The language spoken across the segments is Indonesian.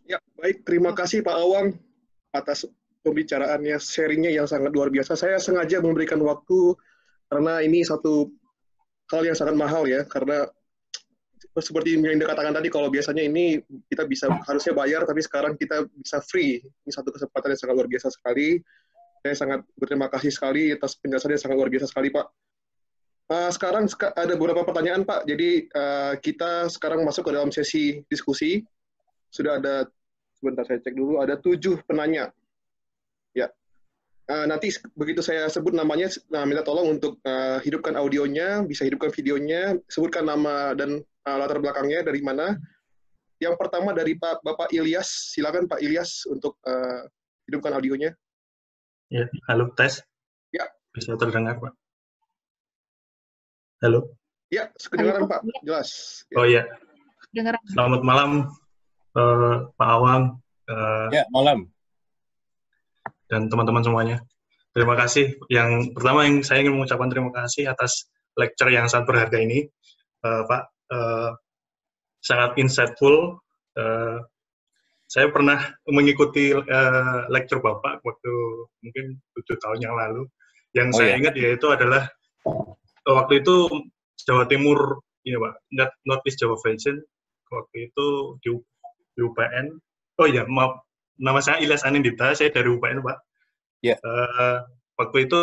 Ya, baik. Terima kasih Pak Awang atas pembicaraannya, sharingnya yang sangat luar biasa. Saya sengaja memberikan waktu karena ini satu hal yang sangat mahal ya, karena seperti yang dikatakan tadi, kalau biasanya ini kita bisa harusnya bayar, tapi sekarang kita bisa free. Ini satu kesempatan yang sangat luar biasa sekali. Saya sangat berterima kasih sekali atas penjelasannya yang sangat luar biasa sekali, Pak. Sekarang ada beberapa pertanyaan, Pak. Jadi kita sekarang masuk ke dalam sesi diskusi. Sudah ada, sebentar saya cek dulu, ada 7 penanya. Ya, nanti begitu saya sebut namanya, minta tolong untuk hidupkan audionya, bisa hidupkan videonya, sebutkan nama dan latar belakangnya dari mana. Yang pertama dari Bapak Ilyas, silakan Pak Ilyas untuk hidupkan audionya. Ya, halo, tes. Ya. Bisa terdengar, Pak? Halo? Ya, kedengaran Pak, jelas. Ya. Oh iya. Selamat malam, Pak Awang. Ya, malam. Dan teman-teman semuanya. Terima kasih. Yang pertama yang saya ingin mengucapkan terima kasih atas lecture yang sangat berharga ini, Pak. Sangat insightful. Saya pernah mengikuti lecture Bapak waktu mungkin 7 tahun yang lalu. Yang saya ingat yaitu adalah waktu itu Jawa Timur, ini Pak, Northeast Java Basin, waktu itu di UPN. Oh iya, maaf, nama saya Ilyas Anindita, saya dari UPN, Pak. Ya. Waktu itu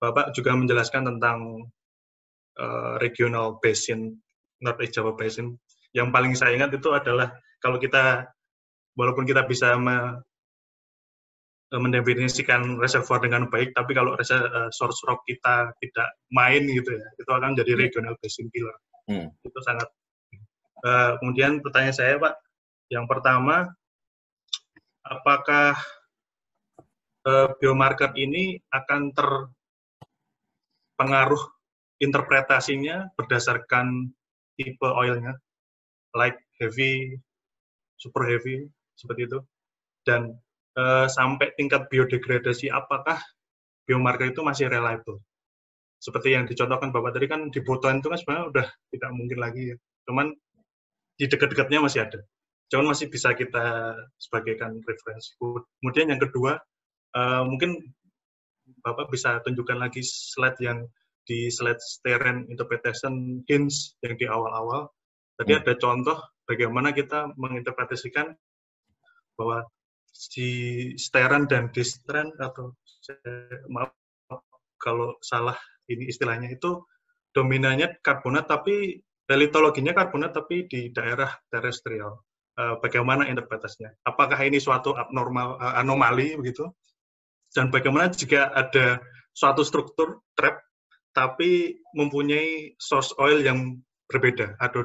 Bapak juga menjelaskan tentang regional basin, Northeast Java Basin. Yang paling saya ingat itu adalah kalau kita, walaupun kita bisa mendefinisikan reservoir dengan baik, tapi kalau source rock kita tidak main gitu ya, itu akan jadi regional basin killer. Itu sangat. Kemudian pertanyaan saya, Pak, yang pertama, apakah biomarker ini akan terpengaruh interpretasinya berdasarkan tipe oilnya, light heavy, super heavy, seperti itu, dan sampai tingkat biodegradasi, apakah biomarker itu masih reliable? Seperti yang dicontohkan Bapak tadi kan di Butuan itu kan sebenarnya udah tidak mungkin lagi ya. Cuman di dekat-dekatnya masih ada. Cuman masih bisa kita sebagaikan referensi. Kemudian yang kedua, mungkin Bapak bisa tunjukkan lagi slide yang di slide Steren Interpretation Hints yang di awal-awal. Tadi ada contoh bagaimana kita menginterpretasikan bahwa si Steren dan Distren, atau maaf kalau salah ini istilahnya, itu dominannya karbonat tapi litologinya karbonat tapi di daerah terestrial. Bagaimana interpretasinya? Apakah ini suatu anomali begitu? Dan bagaimana jika ada suatu struktur trap tapi mempunyai source oil yang berbeda, ada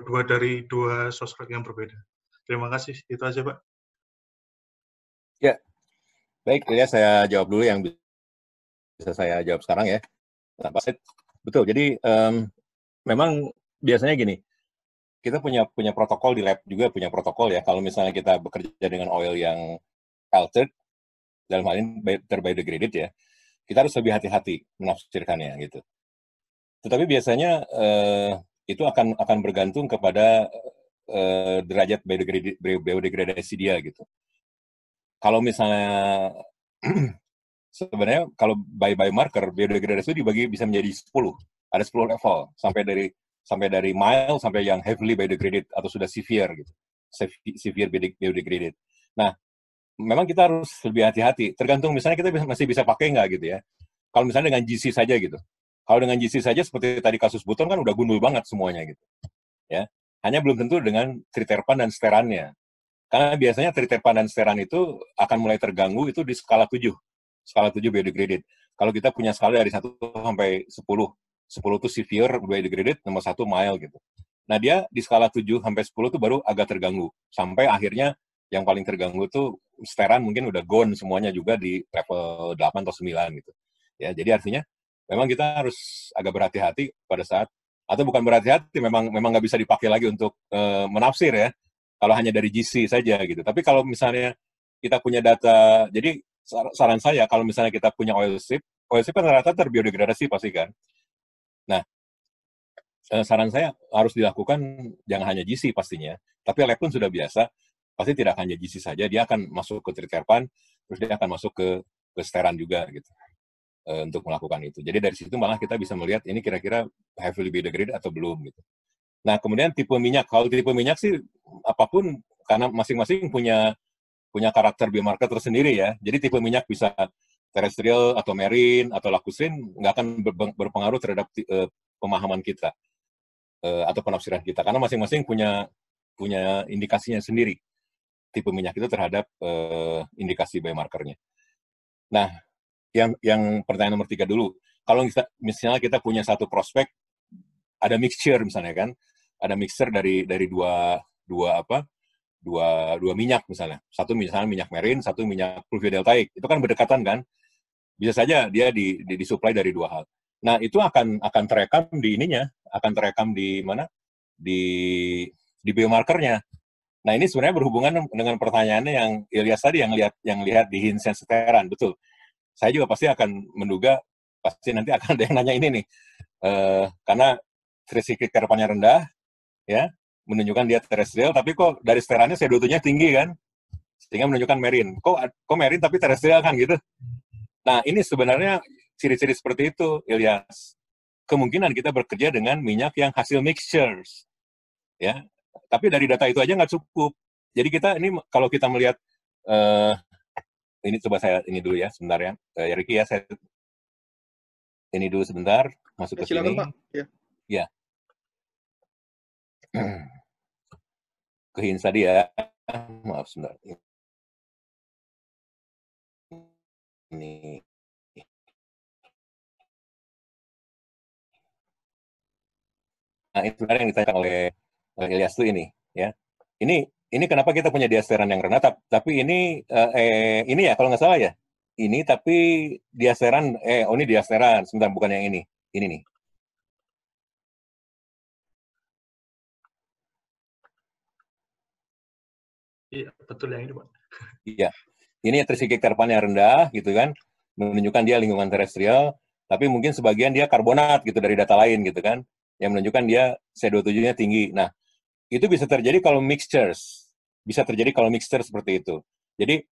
dua source rock yang berbeda? Terima kasih, itu aja Pak. Ya, baik ya, saya jawab dulu yang bisa saya jawab sekarang ya. Nah, betul, jadi memang biasanya gini, kita punya protokol di lab juga, punya protokol ya, kalau misalnya kita bekerja dengan oil yang altered, dalam hal ini terbiodegraded ya, kita harus lebih hati-hati menafsirkannya gitu. Tetapi biasanya itu akan bergantung kepada derajat biodegradasi dia gitu. Kalau misalnya sebenarnya kalau biomarker biodegradasi itu dibagi bisa menjadi 10. Ada 10 level sampai dari mild sampai yang heavily biodegraded atau sudah severe gitu. Severe biodegraded. Nah, memang kita harus lebih hati-hati. Tergantung misalnya kita masih bisa pakai nggak gitu ya. Kalau misalnya dengan GC saja gitu. Kalau dengan GC saja seperti tadi kasus Buton kan udah gundul banget semuanya gitu. Ya. Hanya belum tentu dengan triterpan dan sterannya. Karena biasanya triterpan dan steran itu akan mulai terganggu itu di skala 7. Skala 7 biodegraded. Kalau kita punya skala dari 1 sampai 10. 10 itu severe biodegraded, nomor 1 mild gitu. Nah, dia di skala 7 sampai 10 itu baru agak terganggu. Sampai akhirnya yang paling terganggu tuh steran mungkin udah gone semuanya juga di level 8 atau 9 gitu. Ya, jadi artinya memang kita harus agak berhati-hati pada saat, atau bukan berhati-hati, memang nggak bisa dipakai lagi untuk menafsir ya. Kalau hanya dari GC saja gitu. Tapi kalau misalnya kita punya data, jadi saran saya kalau misalnya kita punya oil strip kan rata-rata terbiodegradasi pasti kan. Nah, saran saya harus dilakukan jangan hanya GC pastinya, tapi lab pun sudah biasa. pasti tidak akan jadi saja, dia akan masuk ke triterpan, terus dia akan masuk ke steran juga gitu untuk melakukan itu. Jadi dari situ malah kita bisa melihat ini kira-kira heavily biodegraded atau belum gitu. Nah kemudian tipe minyak, kalau tipe minyak sih apapun karena masing-masing punya karakter biomarker tersendiri ya. Jadi tipe minyak bisa terestrial atau marine atau lakusin nggak akan berpengaruh terhadap pemahaman kita atau penafsiran kita karena masing-masing punya indikasinya sendiri tipe minyak itu terhadap indikasi biomarkernya. Nah, yang pertanyaan nomor 3 dulu. Kalau misalnya kita punya satu prospek, ada mixture misalnya kan, ada mixture dari dua minyak misalnya. Satu misalnya minyak marine, satu minyak fluviadeltaic. Itu kan berdekatan kan? Bisa saja dia disuplai dari dua hal. Nah, itu akan terekam di ininya, akan terekam di mana? Di biomarkernya. Nah, ini sebenarnya berhubungan dengan pertanyaannya yang Ilyas tadi yang lihat di hinsensteran, betul. Saya juga pasti akan menduga pasti nanti akan ada yang nanya ini nih. Karena tricyclic terpannya rendah ya, menunjukkan dia terestrial, tapi kok dari sterannya CO2-nya tinggi kan? Sehingga menunjukkan marine. Kok marine tapi terestrial kan gitu. Nah, ini sebenarnya ciri-ciri seperti itu, Ilyas. Kemungkinan kita bekerja dengan minyak yang hasil mixtures. Ya, tapi dari data itu aja nggak cukup. Jadi kita ini kalau kita melihat ini coba saya ini dulu ya sebentar ya, Ricky ya, saya ini dulu sebentar masuk ke silakan, sini. Pak. Ya. Ke Hins tadi ya, maaf sebentar. Ini. Nah, itu sebenarnya yang ditanyakan oleh Ilyas tuh ini ya. Ini kenapa kita punya diasteran yang rendah, tapi ini ya kalau nggak salah ya. Ini tapi diasteran, ini diasteran, sebentar bukan yang ini nih. Iya, betul yang ini, Pak. Iya, ini tricyclic terpannya rendah gitu kan, menunjukkan dia lingkungan terestrial, tapi mungkin sebagian dia karbonat gitu dari data lain gitu kan, yang menunjukkan dia CO2-nya tinggi. Nah, itu bisa terjadi kalau mixtures, seperti itu. Jadi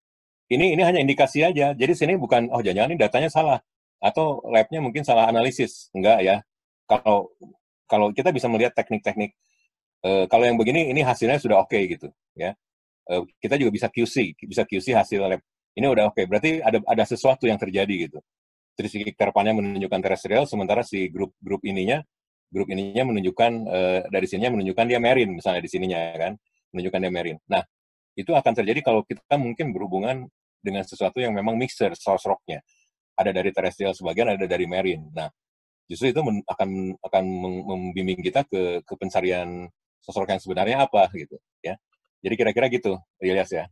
ini hanya indikasi aja. Jadi sini bukan jangan-jangan ini datanya salah atau labnya mungkin salah analisis. Enggak ya. Kalau kita bisa melihat teknik-teknik kalau yang begini ini hasilnya sudah oke gitu ya. Kita juga bisa QC hasil lab. Ini udah oke. Berarti ada sesuatu yang terjadi gitu. Tricyclic terpannya menunjukkan terestrial sementara si grup ininya menunjukkan dari sininya menunjukkan dia marine misalnya di sininya kan, menunjukkan dia marine. Nah, itu akan terjadi kalau kita mungkin berhubungan dengan sesuatu yang memang mixer source rock-nya. Ada dari terestrial sebagian, ada dari marine. Nah, justru itu akan membimbing kita ke pencarian source rock yang sebenarnya apa gitu ya. Jadi kira-kira gitu, Ilyas ya.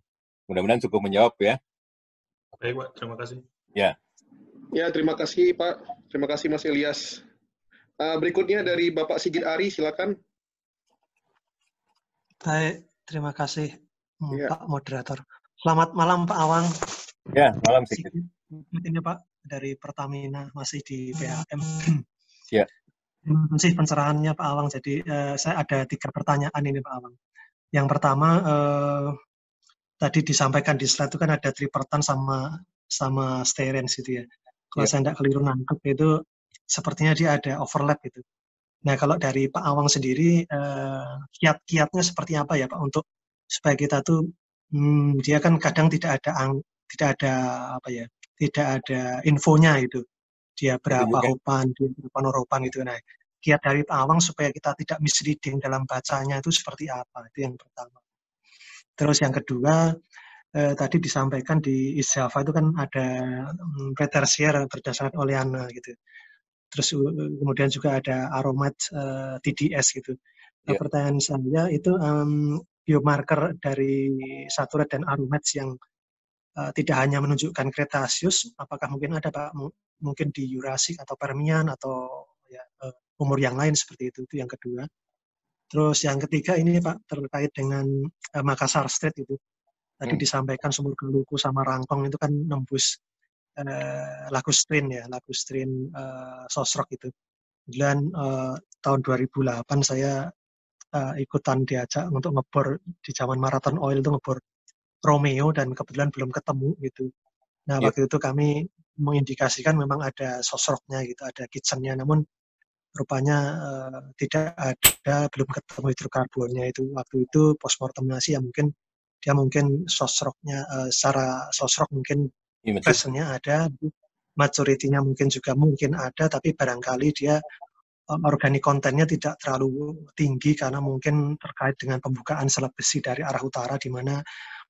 Mudah-mudahan cukup menjawab ya. Baik, Pak. Terima kasih. Ya. Ya, terima kasih Pak. Terima kasih Mas Ilyas. Berikutnya dari Bapak Sigit Ari, silakan. Baik, terima kasih Pak Moderator. Selamat malam Pak Awang. Ya, malam Sigit. Ini Pak dari Pertamina masih di PHM. Ya. Terima kasih pencerahannya Pak Awang. Jadi saya ada 3 pertanyaan ini Pak Awang. Yang pertama tadi disampaikan di slide itu kan ada tripertan sama steren gitu ya. Kalau saya tidak keliru nangkep itu sepertinya dia ada overlap gitu. Nah kalau dari Pak Awang sendiri kiat-kiatnya seperti apa ya Pak untuk supaya kita tuh dia kan kadang tidak ada infonya itu dia berapa hopan, dia berapa noropan itu. Nah kiat dari Pak Awang supaya kita tidak misleading dalam bacanya itu seperti apa, itu yang pertama. Terus yang kedua tadi disampaikan di East Java itu kan ada pretersier berdasarkan oleana gitu. Terus kemudian juga ada aromat TDS gitu. Nah, pertanyaan saya itu biomarker dari saturat dan aromat yang tidak hanya menunjukkan Cretaceous, apakah mungkin ada Pak mungkin di Jurassic atau Permian atau ya, umur yang lain seperti itu yang kedua. Terus yang ketiga ini Pak terkait dengan Makassar Strait itu. Tadi disampaikan sumur Geluku sama Rangkong itu kan nembus Lagustrin Sosrok itu. Kemudian tahun 2008 saya ikutan diajak untuk ngebor di zaman Marathon Oil itu ngebor Romeo dan kebetulan belum ketemu gitu. Nah, Yep. waktu itu kami mengindikasikan memang ada sosroknya gitu, ada kitchennya, namun rupanya tidak ada, belum ketemu hidrokarbonnya itu. Waktu itu postmortemasi ya mungkin dia mungkin sosroknya secara sosrok mungkin presentnya ada, maturity-nya mungkin juga mungkin ada, tapi barangkali dia organik kontennya tidak terlalu tinggi karena mungkin terkait dengan pembukaan selat besi dari arah utara di mana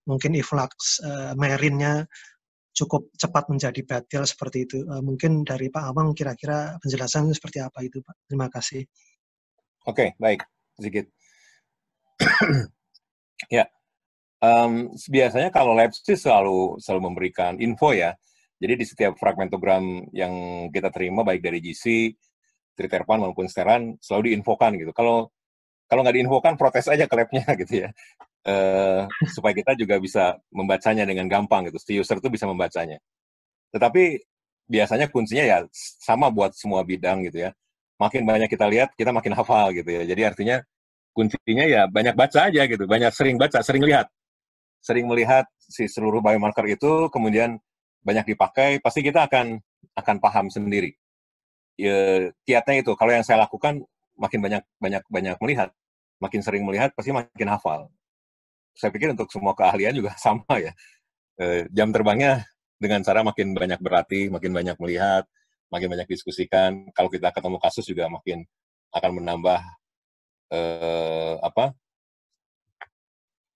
mungkin influx marine-nya cukup cepat menjadi batil seperti itu. Mungkin dari Pak Awang kira-kira penjelasan seperti apa itu, Pak? Terima kasih. Oke, baik, sedikit. Ya, biasanya kalau lab sih selalu memberikan info ya. Jadi di setiap fragmentogram yang kita terima baik dari GC, triterpan maupun steran selalu diinfokan gitu. Kalau nggak diinfokan protes aja ke labnya gitu ya. Supaya kita juga bisa membacanya dengan gampang gitu. Si user tuh bisa membacanya. Tetapi biasanya kuncinya ya sama buat semua bidang gitu ya. Makin banyak kita lihat, kita makin hafal gitu ya. Jadi artinya kuncinya ya banyak baca aja gitu, banyak sering baca, sering melihat si seluruh biomarker itu, kemudian banyak dipakai, pasti kita akan paham sendiri. Ya, kiatnya itu, kalau yang saya lakukan makin banyak melihat, makin sering melihat, pasti makin hafal. Saya pikir untuk semua keahlian juga sama ya. Jam terbangnya dengan cara makin banyak berlatih, makin banyak melihat, makin banyak diskusikan. Kalau kita ketemu kasus juga makin akan menambah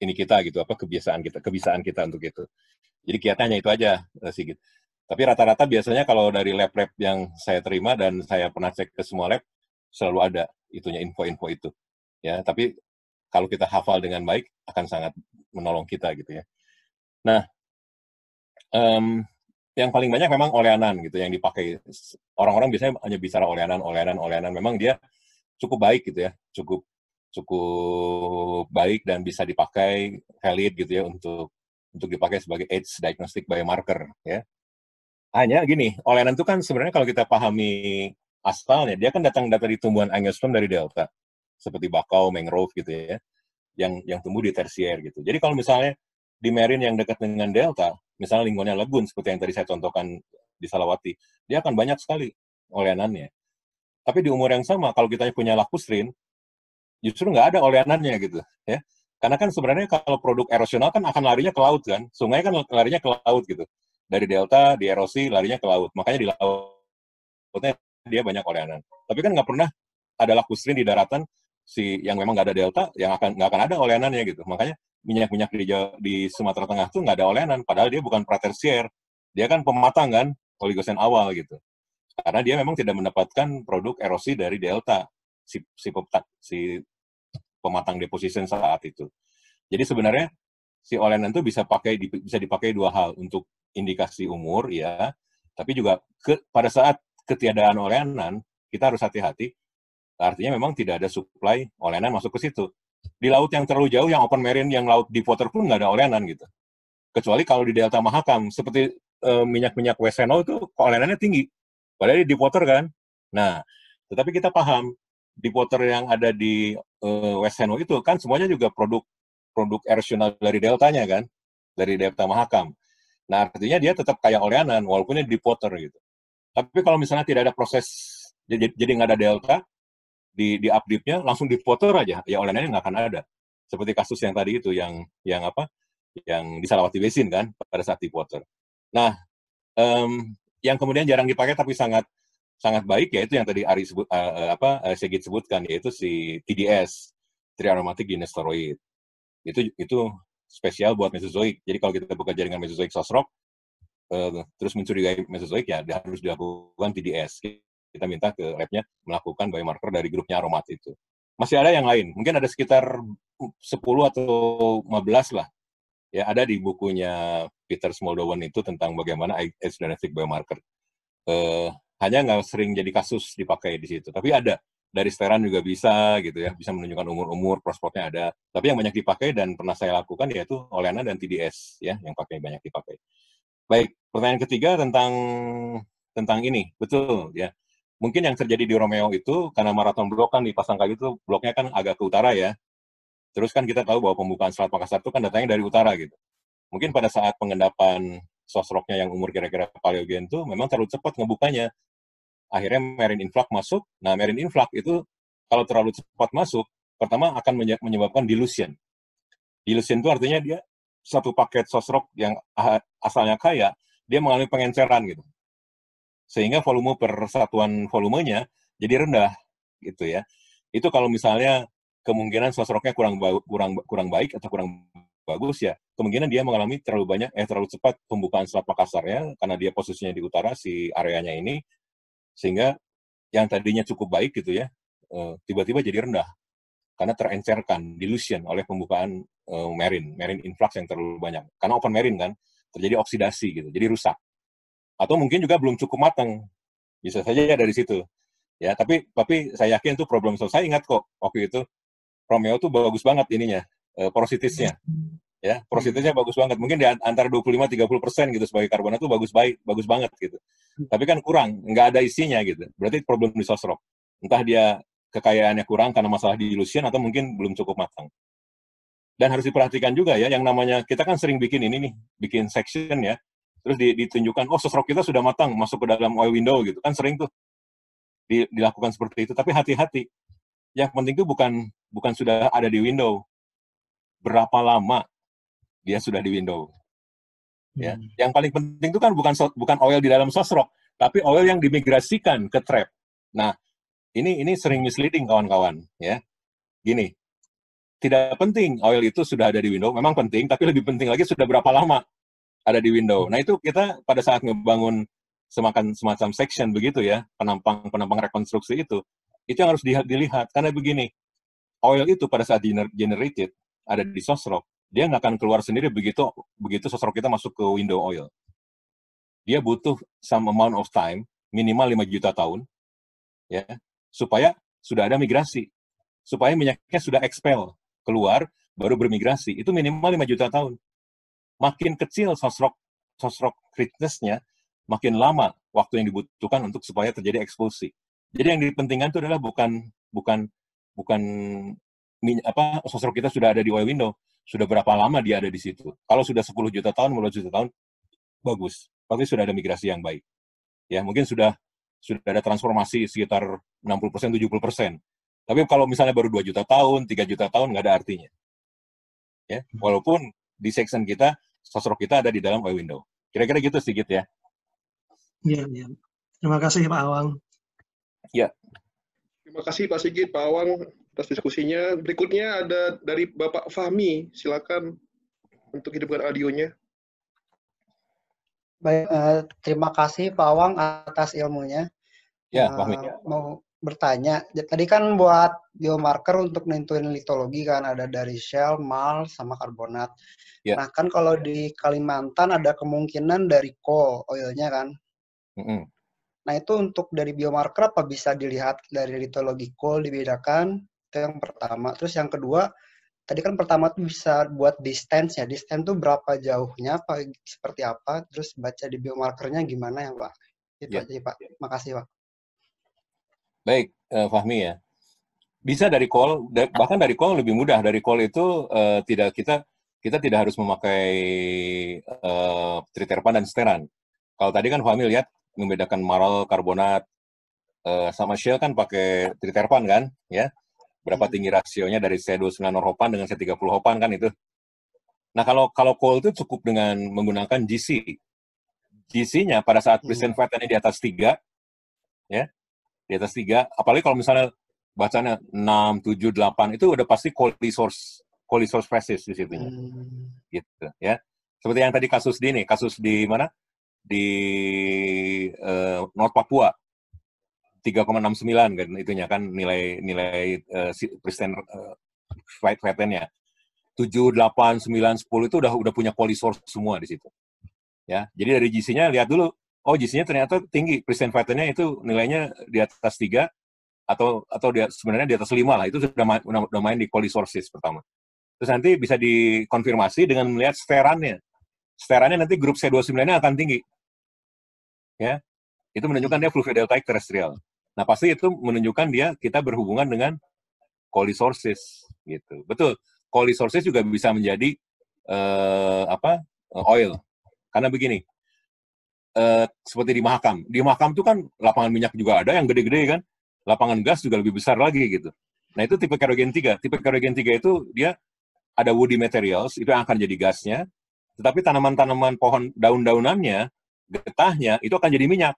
ini kita gitu, kebiasaan kita untuk itu. Jadi kiatnya itu aja, Sigit. Tapi rata-rata biasanya kalau dari lab-lab yang saya terima dan saya pernah cek ke semua lab, selalu ada itunya, info-info itu. Ya, tapi kalau kita hafal dengan baik akan sangat menolong kita gitu ya. Nah, yang paling banyak memang oleanan gitu yang dipakai. Orang-orang biasanya hanya bicara oleanan. Memang dia cukup baik gitu ya, cukup baik dan bisa dipakai valid gitu ya untuk dipakai sebagai age diagnostic biomarker ya. Hanya gini, oleanan itu kan sebenarnya kalau kita pahami asalnya, dia kan datang dari tumbuhan angiosperm dari delta, seperti bakau, mangrove gitu ya, yang tumbuh di tersier gitu. Jadi kalau misalnya di marine yang dekat dengan delta, misalnya lingkungannya lagoon seperti yang tadi saya contohkan di Salawati, dia akan banyak sekali oleanannya. Tapi di umur yang sama, kalau kita punya lacustrin, justru nggak ada oleanannya gitu ya. Karena kan sebenarnya kalau produk erosional kan akan larinya ke laut kan, sungai kan larinya ke laut gitu. Dari delta, di erosi, larinya ke laut. Makanya di lautnya dia banyak oleanan. Tapi kan nggak pernah ada lacustrin di daratan yang memang nggak ada delta, yang nggak akan ada oleanannya gitu. Makanya minyak-minyak di Sumatera Tengah tuh nggak ada oleanan, padahal dia bukan pratersier. Dia kan pematang kan, oligosen awal gitu. Karena dia memang tidak mendapatkan produk erosi dari delta, si pematang deposition saat itu. Jadi sebenarnya si oleanan itu bisa dipakai dua hal, untuk indikasi umur ya, tapi juga pada saat ketiadaan oleanan kita harus hati-hati. Artinya memang tidak ada supply oleanan masuk ke situ. Di laut yang terlalu jauh, yang open marine, yang laut deep water pun nggak ada oleanan gitu. Kecuali kalau di delta Mahakam, seperti minyak-minyak West Seno itu oleanannya tinggi. Padahal di deep water kan. Nah, tetapi kita paham deep water yang ada di West Seno itu kan semuanya juga produk erosional dari deltanya kan, dari delta Mahakam. Nah, artinya dia tetap kayak oleanan walaupun dia deep water gitu. Tapi kalau misalnya tidak ada proses, jadi nggak ada delta di up deep-nya, langsung deep water aja, ya oleanannya nggak akan ada. Seperti kasus yang tadi itu, yang di Salawati Basin kan pada saat deep water. Nah, yang kemudian jarang dipakai tapi sangat baik yaitu yang tadi Ari Sigit sebutkan, yaitu si TDS, triaromatic dinesteroid. Itu spesial buat Mesozoik. Jadi kalau kita bekerja dengan Mesozoik sosrok, terus mencurigai Mesozoik, ya harus dilakukan TDS. Kita minta ke labnya melakukan biomarker dari grupnya aromat itu. Masih ada yang lain, mungkin ada sekitar 10 atau 15 lah. Ya, ada di bukunya Peter Smoldowan itu tentang bagaimana age diagnostic biomarker. Hanya nggak sering jadi kasus dipakai di situ. Tapi ada. Dari steran juga bisa gitu ya, bisa menunjukkan umur, prospotnya ada. Tapi yang banyak dipakai dan pernah saya lakukan yaitu oleana dan TDS ya, yang banyak dipakai. Baik, pertanyaan ketiga tentang ini, betul ya. mungkin yang terjadi di Romeo itu, karena Marathon Blok kan dipasang kayak gitu, bloknya kan agak ke utara ya. Terus kan kita tahu bahwa pembukaan Selat Makassar itu kan datangnya dari utara gitu. Mungkin pada saat pengendapan sosroknya yang umur kira-kira Paleogen itu memang terlalu cepat ngebukanya. Akhirnya marine influx masuk. Nah, marine influx itu kalau terlalu cepat masuk, pertama akan menyebabkan dilution. Dilution itu artinya dia satu paket sosrok yang asalnya kaya, dia mengalami pengenceran gitu. Sehingga volume persatuan volumenya jadi rendah gitu ya. Itu kalau misalnya kemungkinan sosroknya kurang baik atau kurang bagus ya, kemungkinan dia mengalami terlalu cepat pembukaan Selat Makassar ya, karena dia posisinya di utara si areanya ini, sehingga yang tadinya cukup baik gitu ya, tiba-tiba jadi rendah karena terencerkan, dilution oleh pembukaan marine influx yang terlalu banyak. Karena open marine kan, terjadi oksidasi gitu, jadi rusak. Atau mungkin juga belum cukup matang, bisa saja dari situ. Ya, tapi saya yakin itu problem solve. Saya ingat kok waktu itu Romeo tuh bagus banget ininya, porositasnya. Ya, porositasnya bagus banget. Mungkin di antara 25-30% gitu sebagai karbonat tuh bagus banget gitu. Tapi kan kurang, nggak ada isinya gitu. Berarti problem di sosrok. Entah dia kekayaannya kurang karena masalah dilution atau mungkin belum cukup matang. Dan harus diperhatikan juga ya, yang namanya kita kan sering bikin ini nih, bikin section ya. Terus ditunjukkan, oh sosrok kita sudah matang, masuk ke dalam oil window gitu. Kan sering tuh dilakukan seperti itu. Tapi hati-hati. Yang penting itu bukan sudah ada di window. Berapa lama dia sudah di window. Ya. Yang paling penting itu kan bukan oil di dalam sosrok, tapi oil yang dimigrasikan ke trap. Nah, ini sering misleading kawan-kawan ya. Gini, tidak penting oil itu sudah ada di window, memang penting, tapi lebih penting lagi sudah berapa lama ada di window. Nah, itu kita pada saat ngebangun semacam section begitu ya, penampang rekonstruksi itu yang harus dilihat. Karena begini, oil itu pada saat generated ada di sosrok, dia nggak akan keluar sendiri begitu sosrok kita masuk ke window oil. Dia butuh some amount of time, minimal 5 juta tahun, ya, supaya sudah ada migrasi. Supaya minyaknya sudah expel, keluar, baru bermigrasi. Itu minimal 5 juta tahun. Makin kecil sosrok richness-nya, makin lama waktu yang dibutuhkan untuk supaya terjadi eksplosi. Jadi yang dipentingkan itu adalah bukan sosrok kita sudah ada di oil window, sudah berapa lama dia ada di situ. Kalau sudah 10 juta tahun, 15 juta tahun, bagus. Pasti sudah ada migrasi yang baik. Ya, mungkin sudah ada transformasi sekitar 60%, 70%. Tapi kalau misalnya baru 2 juta tahun, 3 juta tahun, nggak ada artinya. Ya, walaupun di section kita, sosrok kita ada di dalam oil window. Kira-kira gitu sedikit ya. Iya, iya. Terima kasih Pak Awang. Ya. Terima kasih Pak Sigit, Pak Awang atas diskusinya. Berikutnya ada dari Bapak Fahmi. Silakan untuk hidupkan audionya. Baik, terima kasih Pak Awang atas ilmunya. Ya, Fahmi. Mau bertanya, tadi kan buat biomarker untuk nentuin litologi kan ada dari shell, mal, sama karbonat. Ya. Nah kan kalau di Kalimantan ada kemungkinan dari coal oilnya kan. Nah itu untuk dari biomarker apa bisa dilihat dari litologi coal dibedakan? Itu yang pertama. Terus yang kedua, tadi kan pertama tuh bisa buat distance ya. Distance tuh berapa jauhnya, apa seperti apa? Terus baca di biomarkernya gimana ya Pak? Itu aja Pak. Makasih Pak. Baik, Fahmi ya. Bisa dari call, bahkan dari call lebih mudah. Dari call itu kita tidak harus memakai triterpan dan steran. Kalau tadi kan Fahmi lihat membedakan maral, karbonat, sama shell kan pakai triterpan kan, ya. Berapa tinggi rasionya dari C29 norhopan dengan C30 hopan kan itu. Nah kalau call itu cukup dengan menggunakan GC. GC-nya pada saat percent fatnya di atas 3, ya. Di atas 3, apalagi kalau misalnya bacanya 6, 7, 8, itu udah pasti quality source species di situnya. Gitu, ya. Seperti yang tadi kasus di mana? Di North Papua. 3,69 kan itunya kan nilai percent fatnya. 7, 8, 9, 10 itu udah punya quality source semua di situ. Ya. Jadi dari GC-nya lihat dulu, oh GC-nya ternyata tinggi, percent fatnya itu nilainya di atas 3 atau sebenarnya di atas 5 lah, itu sudah main di quality sources pertama. Terus nanti bisa dikonfirmasi dengan melihat sterannya. Sterannya nanti grup C29-nya akan tinggi. Ya. Itu menunjukkan dia fluvial deltaic terestrial. Nah, pasti itu menunjukkan kita berhubungan dengan cold resources gitu. Betul. Cold resources juga bisa menjadi oil. Karena begini, seperti di Mahakam. Di Mahakam itu kan lapangan minyak juga ada yang gede-gede kan. Lapangan gas juga lebih besar lagi gitu. Nah, itu tipe kerogen 3. Tipe kerogen 3 itu dia ada woody materials, itu yang akan jadi gasnya. Tetapi tanaman-tanaman pohon daun-daunannya, getahnya, itu akan jadi minyak.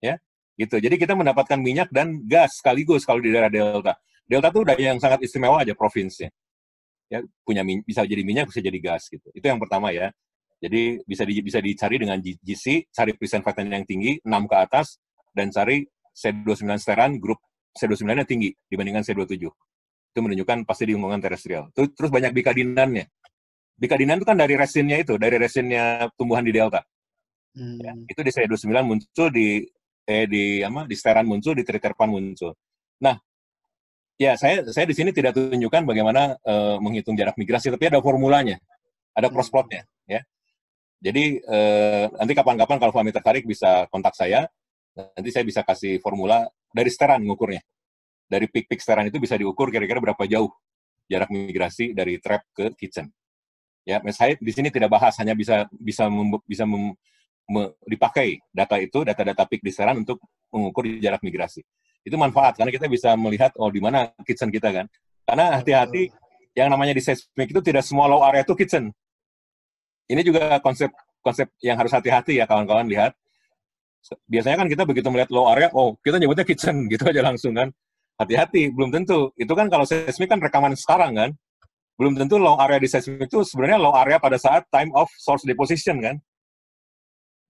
Ya, gitu. Jadi kita mendapatkan minyak dan gas sekaligus kalau di daerah Delta. Delta itu udah yang sangat istimewa aja provinsinya. Ya, bisa jadi minyak, bisa jadi gas gitu. Itu yang pertama ya. Jadi bisa dicari dengan GC, cari percent yang tinggi, 6 ke atas, dan cari C29 steran, grup C29-nya tinggi dibandingkan C27. Itu menunjukkan pasti di hubungan terestrial. Terus banyak bikadinannya. Bikadinan itu kan dari resinnya tumbuhan di Delta. Ya, itu di C29 muncul, di steran muncul, di triterpan muncul. Nah, ya saya di sini tidak tunjukkan bagaimana menghitung jarak migrasi, tapi ada formulanya, ada cross plotnya, ya. Jadi nanti kapan-kapan kalau Fahmi tertarik bisa kontak saya, nanti saya bisa kasih formula dari steran ngukurnya. Dari peak steran itu bisa diukur kira-kira berapa jauh jarak migrasi dari trap ke kitchen. Ya, saya di sini tidak bahas, hanya bisa dipakai data peak di steran untuk mengukur jarak migrasi. Itu manfaat karena kita bisa melihat di mana kitchen kita kan. Karena hati-hati yang namanya di seismik itu tidak semua low area itu kitchen. Ini juga konsep yang harus hati-hati ya kawan-kawan lihat. Biasanya kan kita begitu melihat low area, kita nyebutnya kitchen gitu aja langsung kan. Hati-hati, belum tentu. Itu kan kalau seismik kan rekaman sekarang kan. Belum tentu low area di seismik itu sebenarnya low area pada saat time of source deposition kan.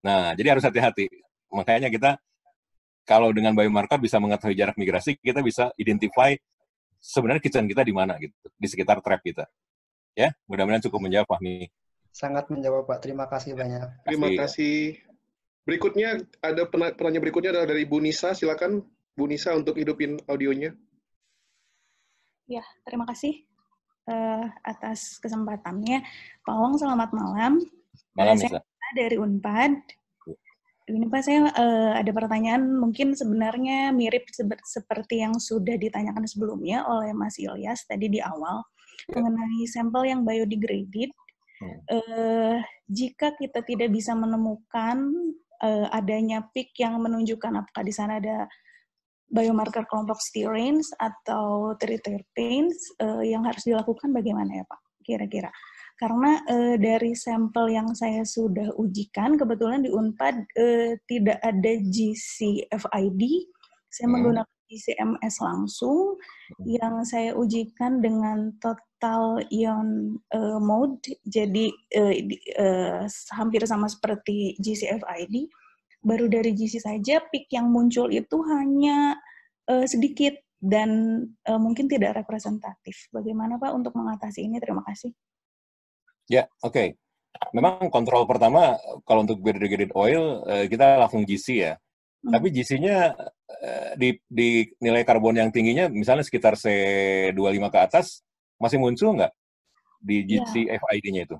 Nah, jadi harus hati-hati. Makanya kita kalau dengan biomarker bisa mengetahui jarak migrasi, kita bisa identify sebenarnya kitchen kita di mana gitu, di sekitar trap kita. Ya, mudah-mudahan cukup menjawab, Fahmi. Sangat menjawab, Pak. Terima kasih banyak. Terima kasih. Berikutnya, ada penanya berikutnya adalah dari Bu Nisa. Silakan, Bu Nisa, untuk hidupin audionya. Ya, terima kasih atas kesempatannya. Pak Wong, selamat malam. Malam, Nisa. Saya dari UNPAD. Ini Pak, saya ada pertanyaan mungkin sebenarnya mirip seperti yang sudah ditanyakan sebelumnya oleh Mas Ilyas tadi di awal, mengenai sampel yang biodegraded. Jika kita tidak bisa menemukan adanya peak yang menunjukkan apakah di sana ada biomarker kelompok styrene atau triterpenes, yang harus dilakukan bagaimana ya Pak kira-kira? Karena dari sampel yang saya sudah ujikan, kebetulan di UNPAD tidak ada GC-FID, saya menggunakan GC-MS langsung, yang saya ujikan dengan total ion mode, jadi hampir sama seperti GC-FID. Baru dari GC saja, peak yang muncul itu hanya sedikit dan mungkin tidak representatif. Bagaimana Pak untuk mengatasi ini? Terima kasih. Ya, oke. Memang kontrol pertama kalau untuk biodegraded oil kita langsung GC ya. Tapi GC-nya di nilai karbon yang tingginya misalnya sekitar C25 ke atas masih muncul nggak di GC FID-nya itu?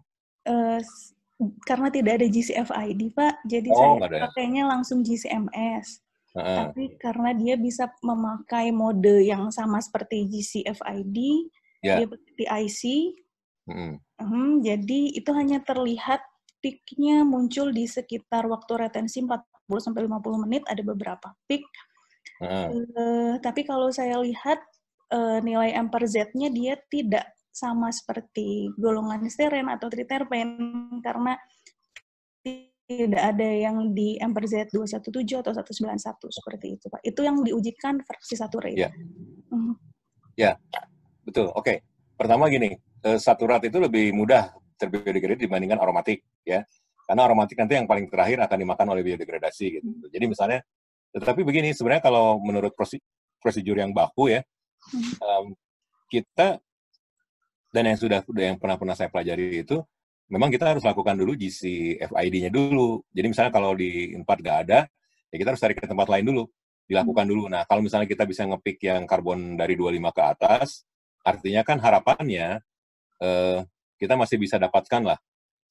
Karena tidak ada GC-FID, Pak, jadi saya pakainya langsung GC-MS. Tapi karena dia bisa memakai mode yang sama seperti GC-FID, dia pakai TIC, jadi itu hanya terlihat peak-nya muncul di sekitar waktu retensi 40-50 menit, ada beberapa peak. Tapi kalau saya lihat nilai M per Z-nya dia tidak sama seperti golongan steren atau triterpen karena tidak ada yang di M per Z 217 atau 191 seperti itu, Pak. Itu yang diujikan versi saturate. Ya, betul. Oke. Pertama gini, saturate itu lebih mudah terbiodegradasi dibandingkan aromatik, ya. Karena aromatik nanti yang paling terakhir akan dimakan oleh biodegradasi, gitu. Jadi misalnya, tetapi begini, sebenarnya kalau menurut prosedur yang baku ya, kita dan yang pernah saya pelajari itu, memang kita harus lakukan dulu GC FID-nya dulu. Jadi misalnya kalau di UNPAD nggak ada, ya kita harus cari ke tempat lain dulu, dilakukan dulu. Nah, kalau misalnya kita bisa nge-pick yang karbon dari 25 ke atas, artinya kan harapannya kita masih bisa dapatkan lah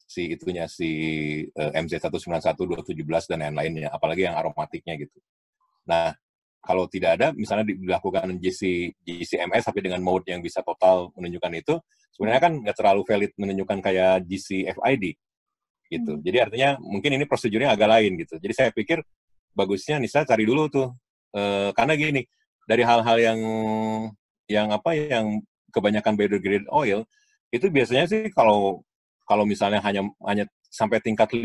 si MZ191, 217 dan lain-lainnya, apalagi yang aromatiknya gitu. Nah, kalau tidak ada, misalnya dilakukan GCMS tapi dengan mode yang bisa total menunjukkan itu, sebenarnya kan nggak terlalu valid menunjukkan kayak GCFID gitu. Jadi artinya mungkin ini prosedurnya agak lain gitu. Jadi saya pikir bagusnya Nisa cari dulu tuh, karena gini, dari hal-hal yang kebanyakan biodegraded oil itu biasanya sih kalau misalnya hanya sampai tingkat 5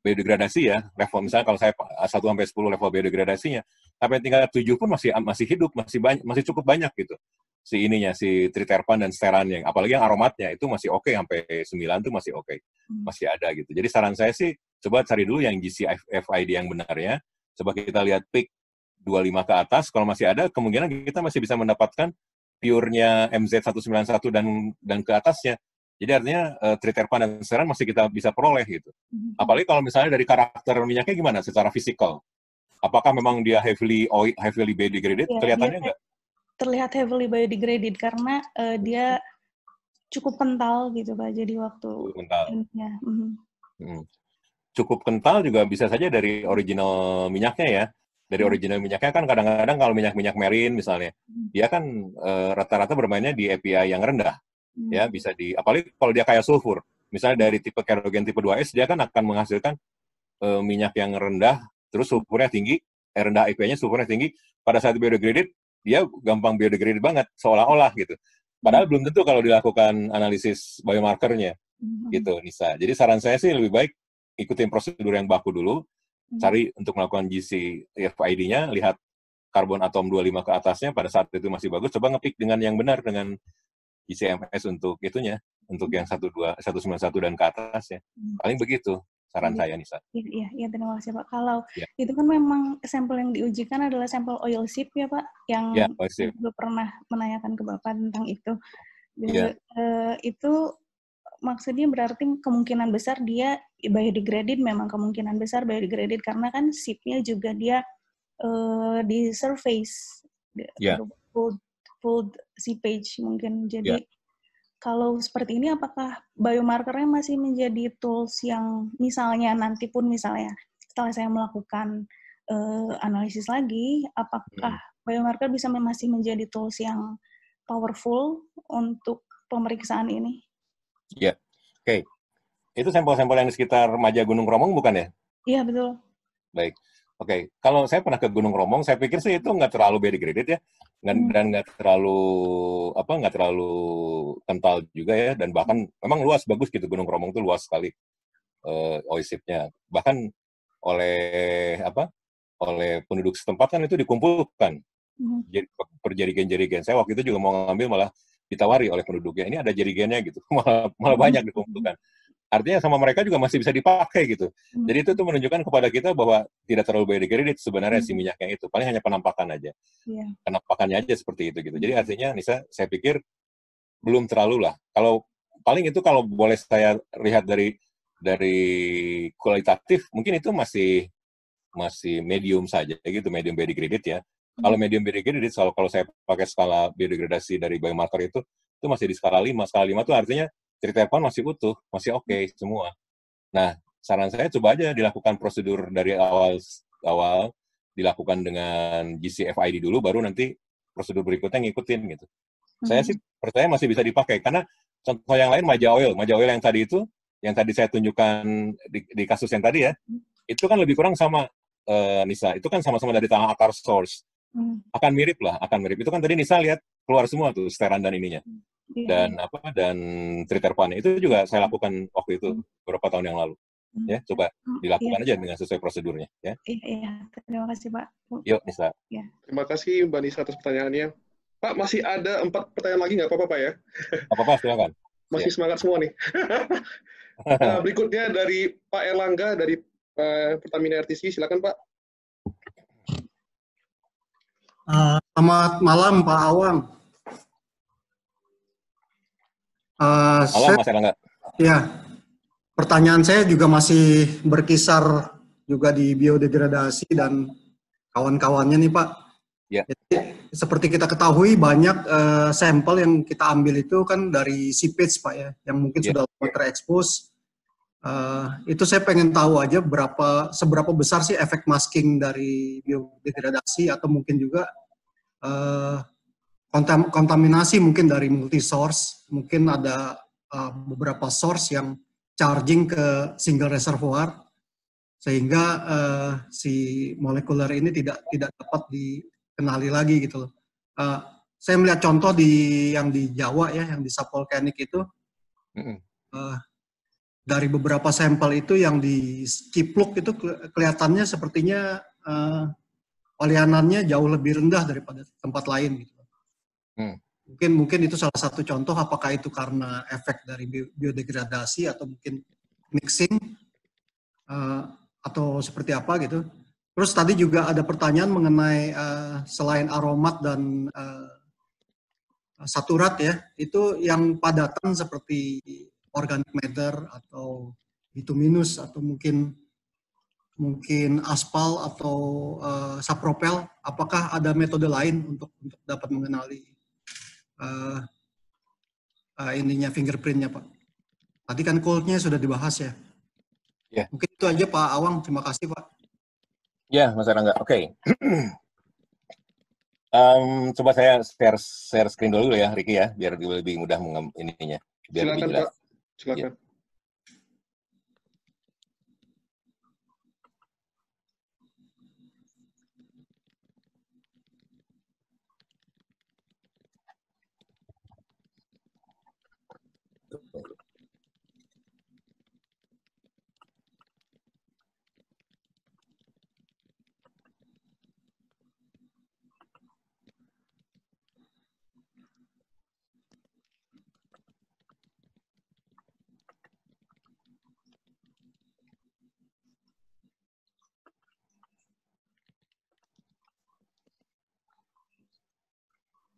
biodegradasi ya, level misalnya kalau saya 1 sampai 10 level biodegradasinya, sampai tingkat 7 pun masih hidup, masih cukup banyak gitu. Si triterpan dan sterannya, apalagi yang aromatnya itu masih oke, sampai 9 tuh masih oke. Masih ada gitu. Jadi saran saya sih coba cari dulu yang GCFID yang benarnya, coba kita lihat peak 25 ke atas, kalau masih ada kemungkinan kita masih bisa mendapatkan pure-nya MZ191 dan ke atasnya. Jadi artinya triterpan dan steran masih kita bisa peroleh gitu. Apalagi kalau misalnya dari karakter minyaknya gimana secara fisikal. Apakah memang dia heavily biodegraded? Ya, kelihatannya enggak? Terlihat heavily biodegraded karena dia cukup kental gitu Pak. Jadi waktu kental. Cukup kental juga bisa saja dari original minyaknya ya. Dari original minyaknya kan kadang-kadang kalau minyak marine misalnya, dia kan rata-rata bermainnya di API yang rendah. Ya, bisa apalagi kalau dia kayak sulfur. Misalnya dari tipe kerogen tipe 2S, dia kan akan menghasilkan minyak yang rendah, terus sulfurnya tinggi, rendah IPA-nya, sulfurnya tinggi. Pada saat biodegraded, dia gampang biodegraded banget, seolah-olah gitu. Padahal belum tentu kalau dilakukan analisis biomarkernya, gitu, Nisa. Jadi saran saya sih lebih baik ikutin prosedur yang baku dulu, cari untuk melakukan GCFID-nya, lihat karbon atom 25 ke atasnya, pada saat itu masih bagus, coba ngepick dengan yang benar, dengan GCMS untuk itunya, untuk yang 191 dan ke atas ya. Paling begitu saran saya, Nisa. Iya, terima kasih Pak. Kalau itu kan memang sampel yang diujikan adalah sampel oil seep ya Pak, yang juga pernah menanyakan ke Bapak tentang itu. Itu maksudnya berarti kemungkinan besar dia biodegraded, memang kemungkinan besar biodegraded karena kan seep-nya juga dia di surface, full seepage mungkin. Jadi kalau seperti ini apakah biomarkernya masih menjadi tools yang misalnya setelah saya melakukan analisis lagi, apakah biomarker bisa masih menjadi tools yang powerful untuk pemeriksaan ini? Iya, oke. Itu sampel-sampel yang di sekitar Maja Gunung Romong bukan ya? Iya, betul. Baik. Oke, kalau saya pernah ke Gunung Romong, saya pikir sih itu nggak terlalu biodegraded ya, dan nggak terlalu kental juga ya, dan bahkan memang luas, bagus gitu. Gunung Romong itu luas sekali oil-seep-nya. Bahkan oleh penduduk setempat kan itu dikumpulkan per jerigen-jerigen. Saya waktu itu juga mau ngambil, malah ditawari oleh penduduknya, ini ada jerigennya gitu, malah banyak dikumpulkan. Artinya sama mereka juga masih bisa dipakai gitu. Jadi itu tuh menunjukkan kepada kita bahwa tidak terlalu biodegraded sebenarnya si minyaknya itu. Paling hanya penampakan aja. Penampakannya aja seperti itu gitu. Jadi artinya Nisa, saya pikir belum terlalu lah. Kalau paling itu kalau boleh saya lihat dari kualitatif, mungkin itu masih medium saja gitu, medium biodegraded ya. Kalau medium biodegraded, kalau saya pakai skala biodegradasi dari biomarker itu masih di skala 5. Skala 5 itu artinya triterpan masih utuh, masih oke semua. Nah, saran saya coba aja dilakukan prosedur dari awal dilakukan dengan GCFID dulu, baru nanti prosedur berikutnya ngikutin gitu. Saya sih percaya masih bisa dipakai, karena contoh yang lain Maja Oil yang tadi itu, yang tadi saya tunjukkan di kasus yang tadi ya, itu kan lebih kurang sama, Nisa, itu kan sama-sama dari tanah akar source. Akan mirip. Itu kan tadi Nisa lihat keluar semua tuh steran dan ininya. Dan triterpannya itu juga saya lakukan waktu itu beberapa tahun yang lalu. Ya, coba dilakukan aja dengan sesuai prosedurnya ya. Iya, terima kasih Pak. Yuk, Nisa. Ya. Terima kasih Mbak Nisa atas pertanyaannya. Pak, masih ada 4 pertanyaan lagi nggak apa-apa Pak ya? Apa-apa, silakan. Masih semangat semua nih. Berikutnya dari Pak Erlangga dari Pertamina RTC, silakan Pak. Selamat malam Pak Awang. Malam Mas Erlangga. Ya, pertanyaan saya juga masih berkisar juga di biodegradasi dan kawan-kawannya nih Pak. Ya. Jadi, seperti kita ketahui banyak sampel yang kita ambil itu kan dari seepage Pak ya, yang mungkin sudah terekspos. Itu saya pengen tahu aja seberapa besar sih efek masking dari biodegradasi, atau mungkin juga kontaminasi mungkin dari multi source. Mungkin ada beberapa source yang charging ke single reservoir sehingga si molekuler ini tidak dapat dikenali lagi gitu loh. Saya melihat contoh yang di Jawa ya, yang di subvolcanic itu. Dari beberapa sampel itu yang di Cipluk itu kelihatannya sepertinya oleanannya jauh lebih rendah daripada tempat lain gitu. Mungkin itu salah satu contoh, apakah itu karena efek dari biodegradasi atau mungkin mixing atau seperti apa gitu. Terus tadi juga ada pertanyaan mengenai selain aromat dan saturat ya, itu yang padatan seperti organic matter atau bituminus atau mungkin aspal atau sapropel, apakah ada metode lain untuk dapat mengenali ininya fingerprintnya Pak? Tadi kan cold-nya sudah dibahas ya. Yeah. Mungkin itu aja Pak Awang, terima kasih Pak. Ya, Mas Erlangga. Oke. Coba saya share screen dulu ya, Ricky ya, biar lebih mudah ininya, biar lebih jelas. Pak. Silakan. Ya.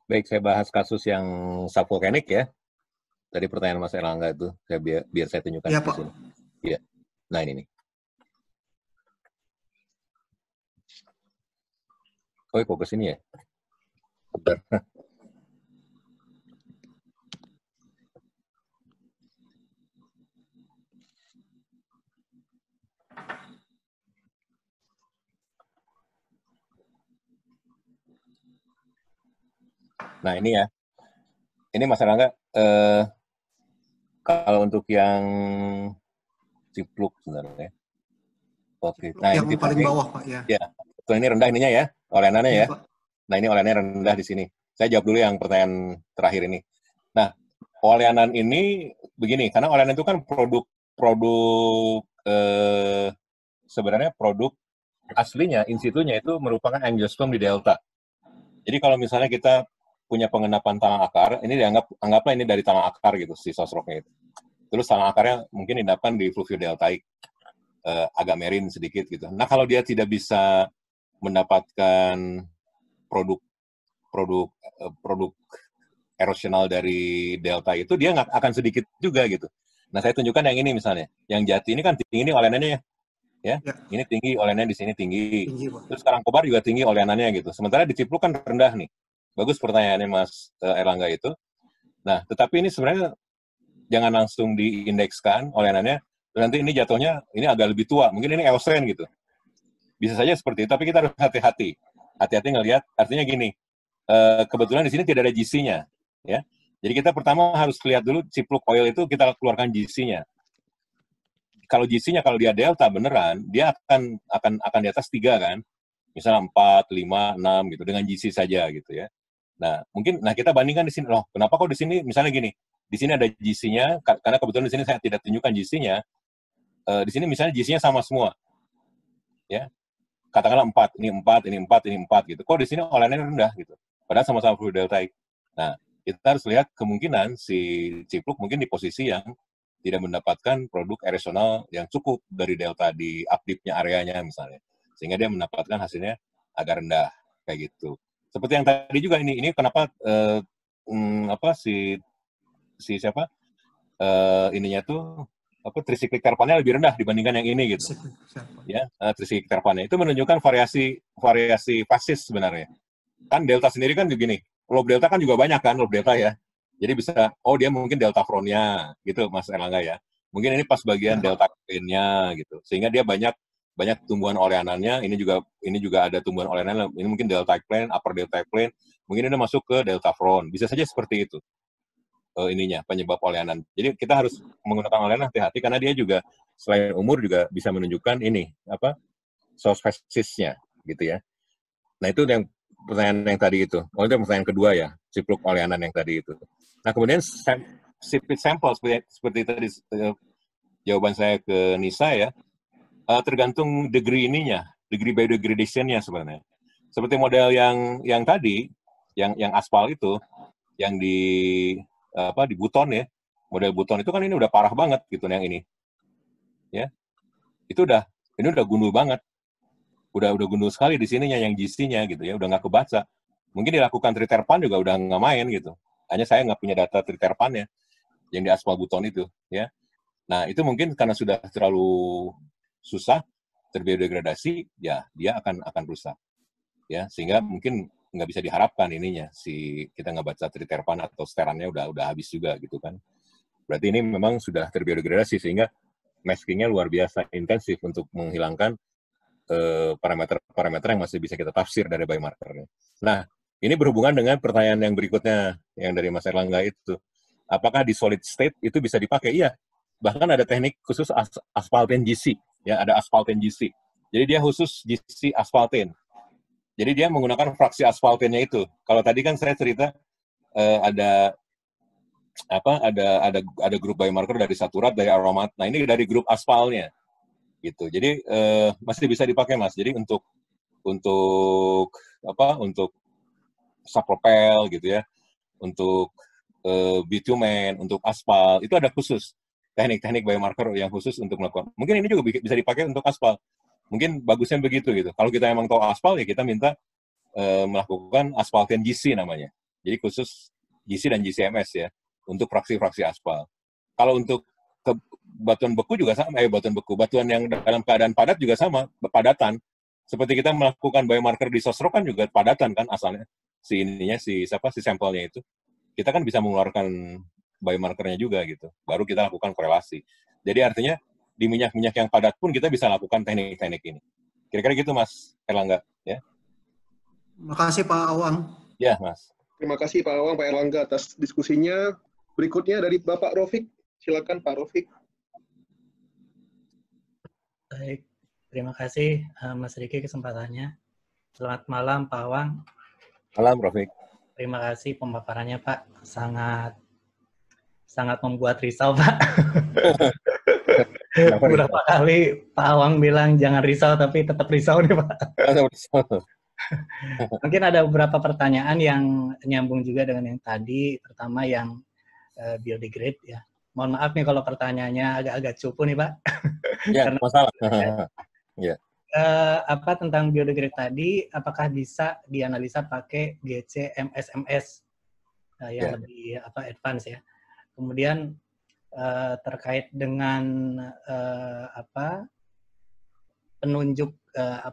Baik, saya bahas kasus yang subvolcanic ya. Tadi pertanyaan Mas Erlangga itu, biar saya tunjukkan ya, di Pak. sini. Iya. Nah, ini nih. Oh, kok ke sini ya? Bentar. Nah, ini ya. Ini Mas Erlangga, kalau untuk yang Cipluk sebenarnya. Oke. Nah, yang ini paling bawah Pak ya. Ya, ini rendah ininya ya, oleanannya ya. Pak. Nah, ini oleanannya rendah di sini. Saya jawab dulu yang pertanyaan terakhir ini. Nah, oleanan ini begini, karena oleanan itu kan sebenarnya produk aslinya, in situnya itu merupakan angiosperm di delta. Jadi kalau misalnya kita punya pengenapan tanah akar, ini anggaplah ini dari tanah akar gitu, si sosroknya itu. Terus tanah akarnya mungkin diendapkan di fluviodeltaik, agak merin sedikit gitu. Nah, kalau dia tidak bisa mendapatkan produk erosional dari delta itu, dia nggak akan sedikit juga gitu. Nah, saya tunjukkan yang ini misalnya, yang Jati ini kan tinggi nih oleanannya ya. Ini tinggi oleanannya, di sini tinggi. Terus Karangkobar juga tinggi oleanannya gitu. Sementara di Cipluk kan rendah nih. Bagus pertanyaannya Mas Erlangga itu. Nah, tetapi ini sebenarnya jangan langsung diindekskan oleanannya. Nanti ini jatuhnya ini agak lebih tua. Mungkin ini Eosen gitu. Bisa saja seperti itu, tapi kita harus hati-hati. Hati-hati ngelihat, artinya gini, kebetulan di sini tidak ada GC-nya, ya. Jadi kita pertama harus lihat dulu Cipluk oil itu kita keluarkan GC-nya. Kalau GC-nya kalau dia delta beneran, dia akan di atas 3 kan. Misalnya 4, 5, 6 gitu dengan GC saja gitu ya. Nah, kita bandingkan di sini loh. Kenapa kok di sini misalnya gini, di sini ada GC-nya karena kebetulan di sini saya tidak tunjukkan GC-nya. Di sini misalnya GC-nya sama semua. Ya. Katakanlah 4, ini 4, ini 4, ini 4 gitu. Kok di sini oleanannya rendah gitu. Padahal sama-sama fluviodeltaik. Nah, kita harus lihat kemungkinan si Cipluk mungkin di posisi yang tidak mendapatkan produk erosional yang cukup dari delta di updip-nya areanya misalnya. Sehingga dia mendapatkan hasilnya agak rendah kayak gitu. Seperti yang tadi juga ini kenapa si siapa? Ininya tuh tricyclic terpannya lebih rendah dibandingkan yang ini gitu. Ya, tricyclic terpannya itu menunjukkan variasi fasis sebenarnya. Kan delta sendiri kan begini. Lobe delta kan juga banyak kan, lobe delta ya. Jadi bisa, dia mungkin delta frontnya gitu Mas Erlangga ya. Mungkin ini pas bagian Ya. delta plane-nya gitu. Sehingga dia banyak tumbuhan oleanannya. Ini juga ada tumbuhan oleanan. Ini mungkin delta plane, upper delta plane. Mungkin ini masuk ke delta front. Bisa saja seperti itu. Ininya penyebab oleanan. Jadi kita harus menggunakan oleanan hati-hati karena dia juga selain umur juga bisa menunjukkan ini source phasisnya gitu ya. Nah itu yang pertanyaan yang tadi itu. Oh itu pertanyaan kedua ya, cipluk oleanan yang tadi itu. Nah kemudian sipit sampel seperti tadi jawaban saya ke Nisa ya, tergantung degree biodegradation-nya sebenarnya. Seperti model yang tadi, yang aspal itu, yang di buton ya, model buton itu kan ini udah parah banget gitu yang ini, ya, ini udah gundul banget, udah gundul sekali di sininya yang GC-nya gitu ya, udah nggak kebaca. Mungkin dilakukan triterpan juga udah nggak main gitu. Hanya saya nggak punya data triterpannya yang di aspal buton itu, ya. Nah itu mungkin karena sudah terlalu susah terbiodegradasi, ya dia akan rusak, ya, sehingga mungkin nggak bisa diharapkan ininya kita nggak baca triterpan atau sterannya udah habis juga gitu kan. Berarti ini memang sudah terbiodegradasi sehingga maskingnya luar biasa intensif untuk menghilangkan parameter yang masih bisa kita tafsir dari biomarkernya. Nah ini berhubungan dengan pertanyaan yang berikutnya yang dari Mas Erlangga itu, apakah di solid state itu bisa dipakai? Iya, bahkan ada teknik khusus asphaltene GC, ya ada asphaltene GC. Jadi dia khusus GC asphaltene. Jadi dia menggunakan fraksi asphaltene-nya itu. Kalau tadi kan saya cerita ada grup biomarker dari saturat, dari aromat. Nah ini dari grup aspalnya, gitu. Jadi masih bisa dipakai Mas. Jadi untuk sapropel gitu ya, untuk bitumen, untuk aspal itu ada khusus teknik-teknik biomarker yang khusus untuk melakukan. Mungkin ini juga bisa dipakai untuk aspal. Mungkin bagusnya begitu gitu. Kalau kita emang tahu aspal ya kita minta melakukan asphaltene GC namanya. Jadi khusus GC dan GCMS ya untuk fraksi-fraksi aspal. Kalau untuk batuan beku juga sama, batuan yang dalam keadaan padat juga sama, padatan. Seperti kita melakukan biomarker di sosro kan juga padatan kan asalnya si sampelnya itu. Kita kan bisa mengeluarkan biomarkernya juga gitu. Baru kita lakukan korelasi. Jadi artinya di minyak-minyak yang padat pun kita bisa lakukan teknik-teknik ini. Kira-kira gitu Mas Erlangga ya. Terima kasih Pak Awang. Ya Mas. Terima kasih Pak Awang, Pak Erlangga atas diskusinya. Berikutnya dari Bapak Rofik. Silakan Pak Rofik. Baik, terima kasih Mas Riki kesempatannya. Selamat malam Pak Awang. Malam Rofik. Terima kasih pemaparannya Pak. Sangat membuat risau Pak. Beberapa kali Pak Awang bilang jangan risau, tapi tetap risau nih Pak. Mungkin ada beberapa pertanyaan yang nyambung juga dengan yang tadi. Pertama yang biodegrade ya. Mohon maaf nih kalau pertanyaannya agak-agak cupu nih Pak. Ya, karena masalah. Ya. Tentang biodegrade tadi, apakah bisa dianalisa pakai GC-MSMS yang lebih advance ya. Kemudian terkait dengan penunjuk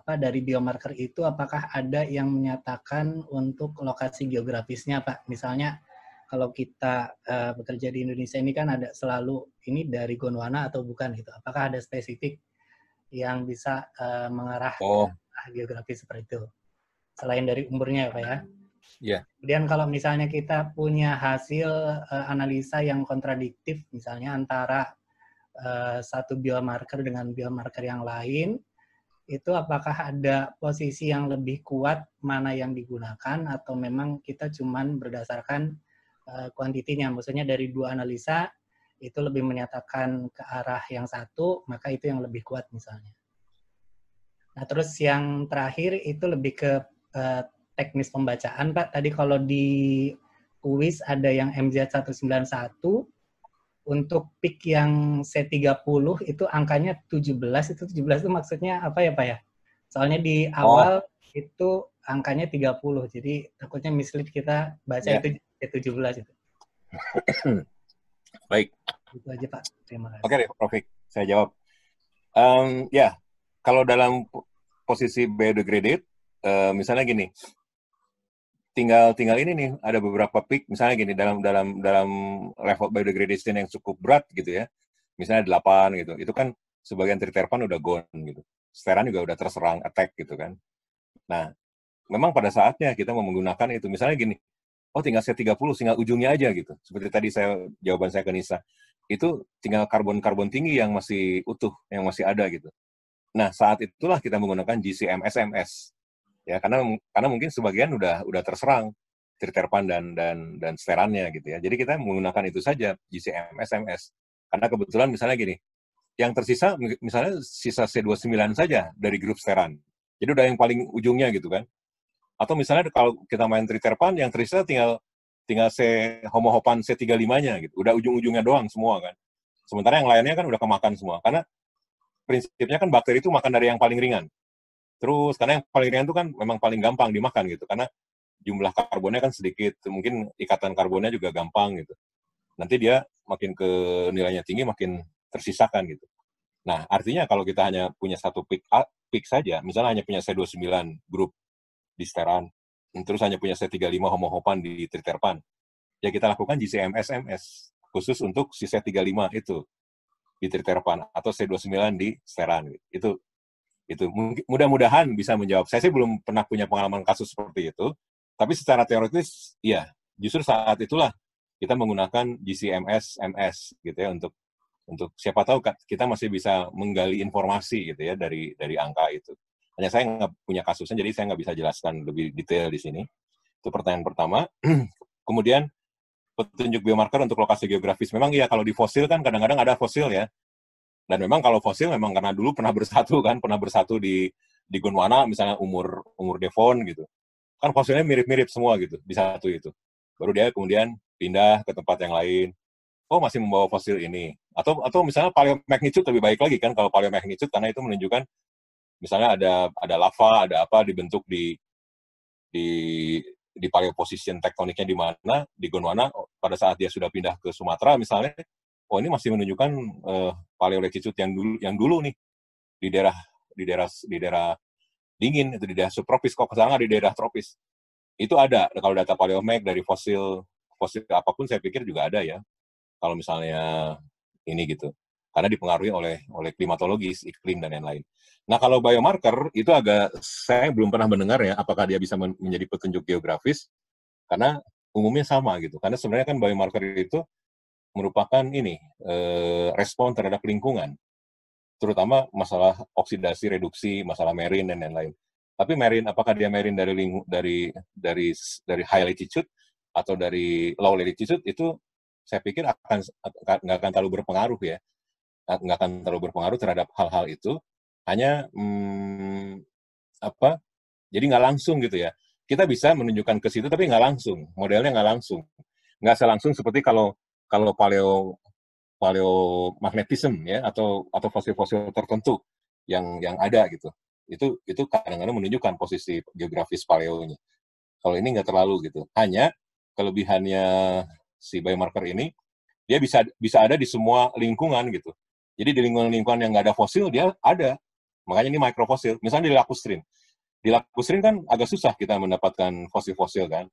dari biomarker itu, apakah ada yang menyatakan untuk lokasi geografisnya Pak? Misalnya kalau kita bekerja di Indonesia ini kan ada selalu ini dari Gondwana atau bukan gitu. Apakah ada spesifik yang bisa mengarah ke geografis seperti itu? Selain dari umurnya ya Pak ya? Yeah. Kemudian kalau misalnya kita punya hasil analisa yang kontradiktif, misalnya antara satu biomarker dengan biomarker yang lain, itu apakah ada posisi yang lebih kuat mana yang digunakan, atau memang kita cuman berdasarkan kuantitinya, maksudnya dari dua analisa itu lebih menyatakan ke arah yang satu, maka itu yang lebih kuat misalnya. Nah terus yang terakhir itu lebih ke teknis pembacaan Pak. Tadi kalau di UWIS ada yang MZ191, untuk peak yang C30 itu angkanya 17, itu 17 itu maksudnya apa ya Pak ya? Soalnya di awal itu angkanya 30, jadi takutnya mislead kita baca itu C17 itu. Baik. Itu aja Pak, terima kasih. Oke deh, Rofik, saya jawab. Kalau dalam posisi biodegraded, misalnya gini, tinggal ini nih, ada beberapa peak, misalnya gini, dalam level biodegradation yang cukup berat gitu ya, misalnya 8 gitu, itu kan sebagian triterpan udah gone gitu. Steran juga udah terserang attack gitu kan. Nah, memang pada saatnya kita mau menggunakan itu, misalnya gini, oh tinggal C30, tinggal ujungnya aja gitu. Seperti tadi jawaban saya ke Nisa, itu tinggal karbon-karbon tinggi yang masih utuh, yang masih ada gitu. Nah, saat itulah kita menggunakan GCM SMS. Ya, karena mungkin sebagian udah terserang triterpan dan sterannya gitu ya. Jadi kita menggunakan itu saja GCM SMS. Karena kebetulan misalnya gini, yang tersisa misalnya sisa C29 saja dari grup steran. Jadi udah yang paling ujungnya gitu kan. Atau misalnya kalau kita main triterpan, yang tersisa tinggal homohopan C35-nya gitu. Udah ujung-ujungnya doang semua kan. Sementara yang lainnya kan udah kemakan semua. Karena prinsipnya kan bakteri itu makan dari yang paling ringan. Terus karena yang paling ringan itu kan memang paling gampang dimakan gitu. Karena jumlah karbonnya kan sedikit. Mungkin ikatan karbonnya juga gampang gitu. Nanti dia makin ke nilainya tinggi, makin tersisakan gitu. Nah, artinya kalau kita hanya punya satu peak saja, misalnya hanya punya C29 grup di steran, terus hanya punya C35 homohopan di triterpan, ya kita lakukan GCM SMS khusus untuk si C35 itu di triterpan atau C29 di steran. Itu mudah-mudahan bisa menjawab. Saya sih belum pernah punya pengalaman kasus seperti itu, tapi secara teoritis, ya justru saat itulah kita menggunakan GCMS MS gitu ya untuk siapa tahu kita masih bisa menggali informasi gitu ya dari angka itu. Hanya saya nggak punya kasusnya, jadi saya nggak bisa jelaskan lebih detail di sini. Itu pertanyaan pertama. Kemudian petunjuk biomarker untuk lokasi geografis. Memang iya kalau di fosil kan kadang-kadang ada fosil ya. Dan memang kalau fosil memang karena dulu pernah bersatu di Gondwana misalnya umur Devon gitu. Kan fosilnya mirip-mirip semua gitu di satu itu. Baru dia kemudian pindah ke tempat yang lain. Oh masih membawa fosil ini. Atau misalnya paleomagnitude lebih baik lagi kan kalau paleomagnitude karena itu menunjukkan misalnya ada lava, ada apa dibentuk di paleoposition tektoniknya di mana di Gondwana pada saat dia sudah pindah ke Sumatera misalnya, oh ini masih menunjukkan paleolatitude yang dulu nih di daerah dingin itu di daerah subtropis, kok sekarang di daerah tropis. Itu ada kalau data paleomag dari fosil apapun saya pikir juga ada ya. Kalau misalnya ini gitu. Karena dipengaruhi oleh klimatologis, iklim dan lain-lain. Nah, kalau biomarker itu saya belum pernah mendengar ya apakah dia bisa menjadi petunjuk geografis karena umumnya sama gitu. Karena sebenarnya kan biomarker itu merupakan respon terhadap lingkungan. Terutama masalah oksidasi, reduksi, masalah marine dan lain-lain. Tapi marine apakah dia marine dari high latitude atau dari low latitude itu saya pikir nggak akan terlalu berpengaruh ya, nggak akan terlalu berpengaruh terhadap hal-hal itu. Hanya jadi nggak langsung gitu ya. Kita bisa menunjukkan ke situ tapi nggak langsung, modelnya nggak langsung, nggak selangsung seperti kalau paleomagnetism ya atau fosil-fosil tertentu yang ada gitu. Itu kadang-kadang menunjukkan posisi geografis paleonya. Kalau ini nggak terlalu gitu. Hanya kelebihannya si biomarker ini dia bisa ada di semua lingkungan gitu. Jadi di lingkungan yang nggak ada fosil dia ada. Makanya ini microfosil. Misalnya di Lacustrine. Di Lacustrine kan agak susah kita mendapatkan fosil-fosil kan.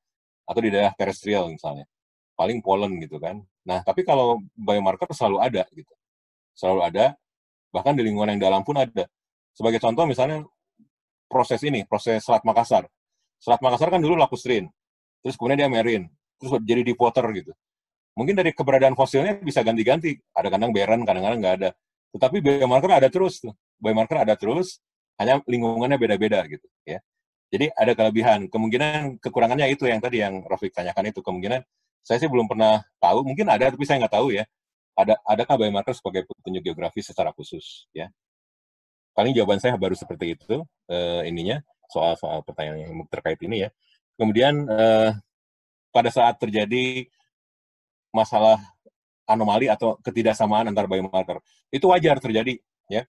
Atau di daerah terestrial misalnya. Paling pollen gitu kan. Nah, tapi kalau biomarker selalu ada gitu. Selalu ada. Bahkan di lingkungan yang dalam pun ada. Sebagai contoh misalnya proses Selat Makassar. Selat Makassar kan dulu Lacustrine. Terus kemudian dia marine. Terus jadi deep water gitu. Mungkin dari keberadaan fosilnya bisa ganti-ganti. Ada kadang barren, kadang-kadang nggak ada. Tetapi biomarker ada terus tuh. Biomarker ada terus, hanya lingkungannya beda-beda gitu ya. Jadi ada kelebihan. Kemungkinan kekurangannya itu yang tadi yang Rafiq tanyakan itu. Kemungkinan saya sih belum pernah tahu. Mungkin ada, tapi saya nggak tahu ya. Adakah biomarker sebagai petunjuk geografis secara khusus ya? Paling jawaban saya baru seperti itu soal pertanyaan yang terkait ini ya. Kemudian pada saat terjadi masalah anomali atau ketidaksamaan antar biomarker. Itu wajar terjadi, ya.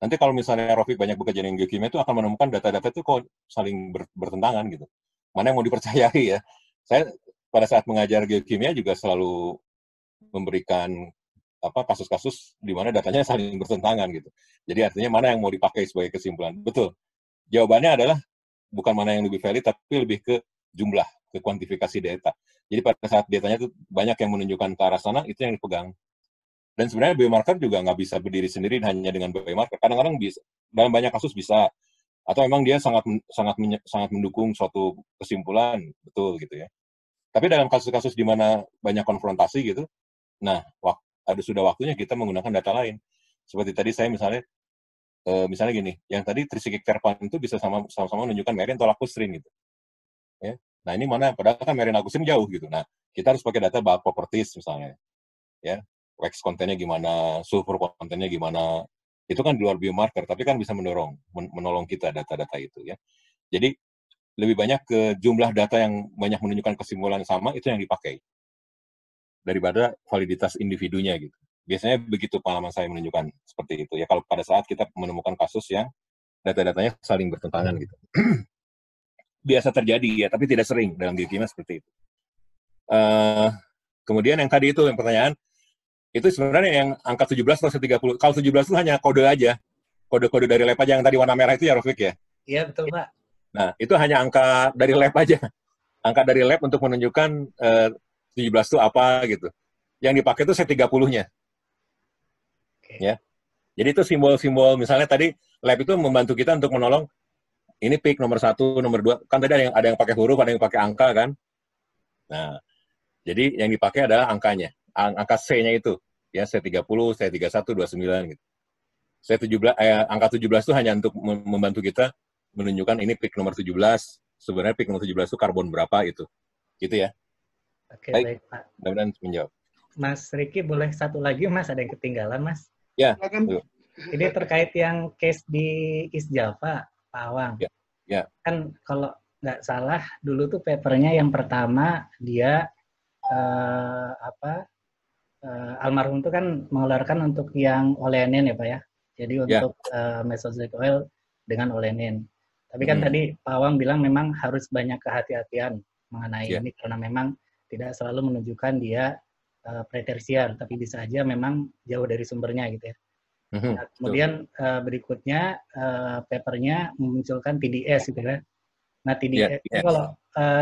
Nanti kalau misalnya Rafiq banyak bekerja dengan geokimia itu akan menemukan data-data itu kok saling bertentangan gitu. Mana yang mau dipercayai ya. Saya pada saat mengajar geokimia juga selalu memberikan kasus-kasus di mana datanya saling bertentangan gitu. Jadi artinya mana yang mau dipakai sebagai kesimpulan. Betul. Jawabannya adalah bukan mana yang lebih valid, tapi lebih ke jumlah, ke kuantifikasi data. Jadi pada saat datanya itu banyak yang menunjukkan ke arah sana, itu yang dipegang. Dan sebenarnya biomarker juga nggak bisa berdiri sendiri hanya dengan biomarker. Kadang-kadang bisa, dalam banyak kasus bisa, atau memang dia sangat mendukung suatu kesimpulan, betul gitu ya. Tapi dalam kasus-kasus di mana banyak konfrontasi gitu, nah sudah waktunya kita menggunakan data lain. Seperti tadi saya misalnya gini, yang tadi tricyclic terpan itu bisa sama-sama menunjukkan merin atau lactostrin gitu. Ya. Nah ini mana? Padahal kan merin lactostrin jauh gitu. Nah kita harus pakai data bulk properties misalnya, ya, wax kontennya gimana, sulfur kontennya gimana. Itu kan di luar biomarker, tapi kan bisa menolong kita data-data itu ya. Jadi lebih banyak ke jumlah data yang banyak menunjukkan kesimpulan sama itu yang dipakai daripada validitas individunya gitu. Biasanya begitu pengalaman saya menunjukkan seperti itu ya, kalau pada saat kita menemukan kasus yang data-datanya saling bertentangan gitu. Biasa terjadi ya, tapi tidak sering dalam biokimia seperti itu. Kemudian yang tadi itu yang pertanyaan, itu sebenarnya yang angka 17 atau 30. Kalau 17 itu hanya kode aja. Kode-kode dari lab aja yang tadi warna merah itu ya, Rofik ya? Iya, betul, Pak. Nah, itu hanya angka dari lab aja. Angka dari lab untuk menunjukkan 17 itu apa gitu. Yang dipakai itu C30-nya. Okay. Ya. Jadi itu simbol-simbol, misalnya tadi lab itu membantu kita untuk menolong ini peak nomor 1, nomor 2. Kan tadi ada yang pakai huruf, ada yang pakai angka kan. Nah, jadi yang dipakai adalah angkanya. Angka C-nya itu, ya C30, C31, 29 gitu. Angka 17 itu hanya untuk membantu kita menunjukkan ini peak nomor 17. Sebenarnya peak nomor 17 itu karbon berapa itu. Gitu ya. Oke, baik Pak. Mudah-mudahan menjawab. Mas Riki boleh satu lagi Mas, ada yang ketinggalan Mas? Ya. Ini terkait yang case di East Java, Pak Awang. Ya. Kan kalau nggak salah dulu tuh papernya yang pertama dia almarhum itu kan mengeluarkan untuk yang oleanin ya Pak ya. Jadi untuk Mesozoic oil dengan oleanin. Tapi kan tadi Pak Awang bilang memang harus banyak kehati-hatian mengenai ini karena memang tidak selalu menunjukkan dia pretersiar, tapi bisa aja memang jauh dari sumbernya gitu ya. Nah, kemudian berikutnya papernya memunculkan TDS gitu ya. Nah TDS itu kalau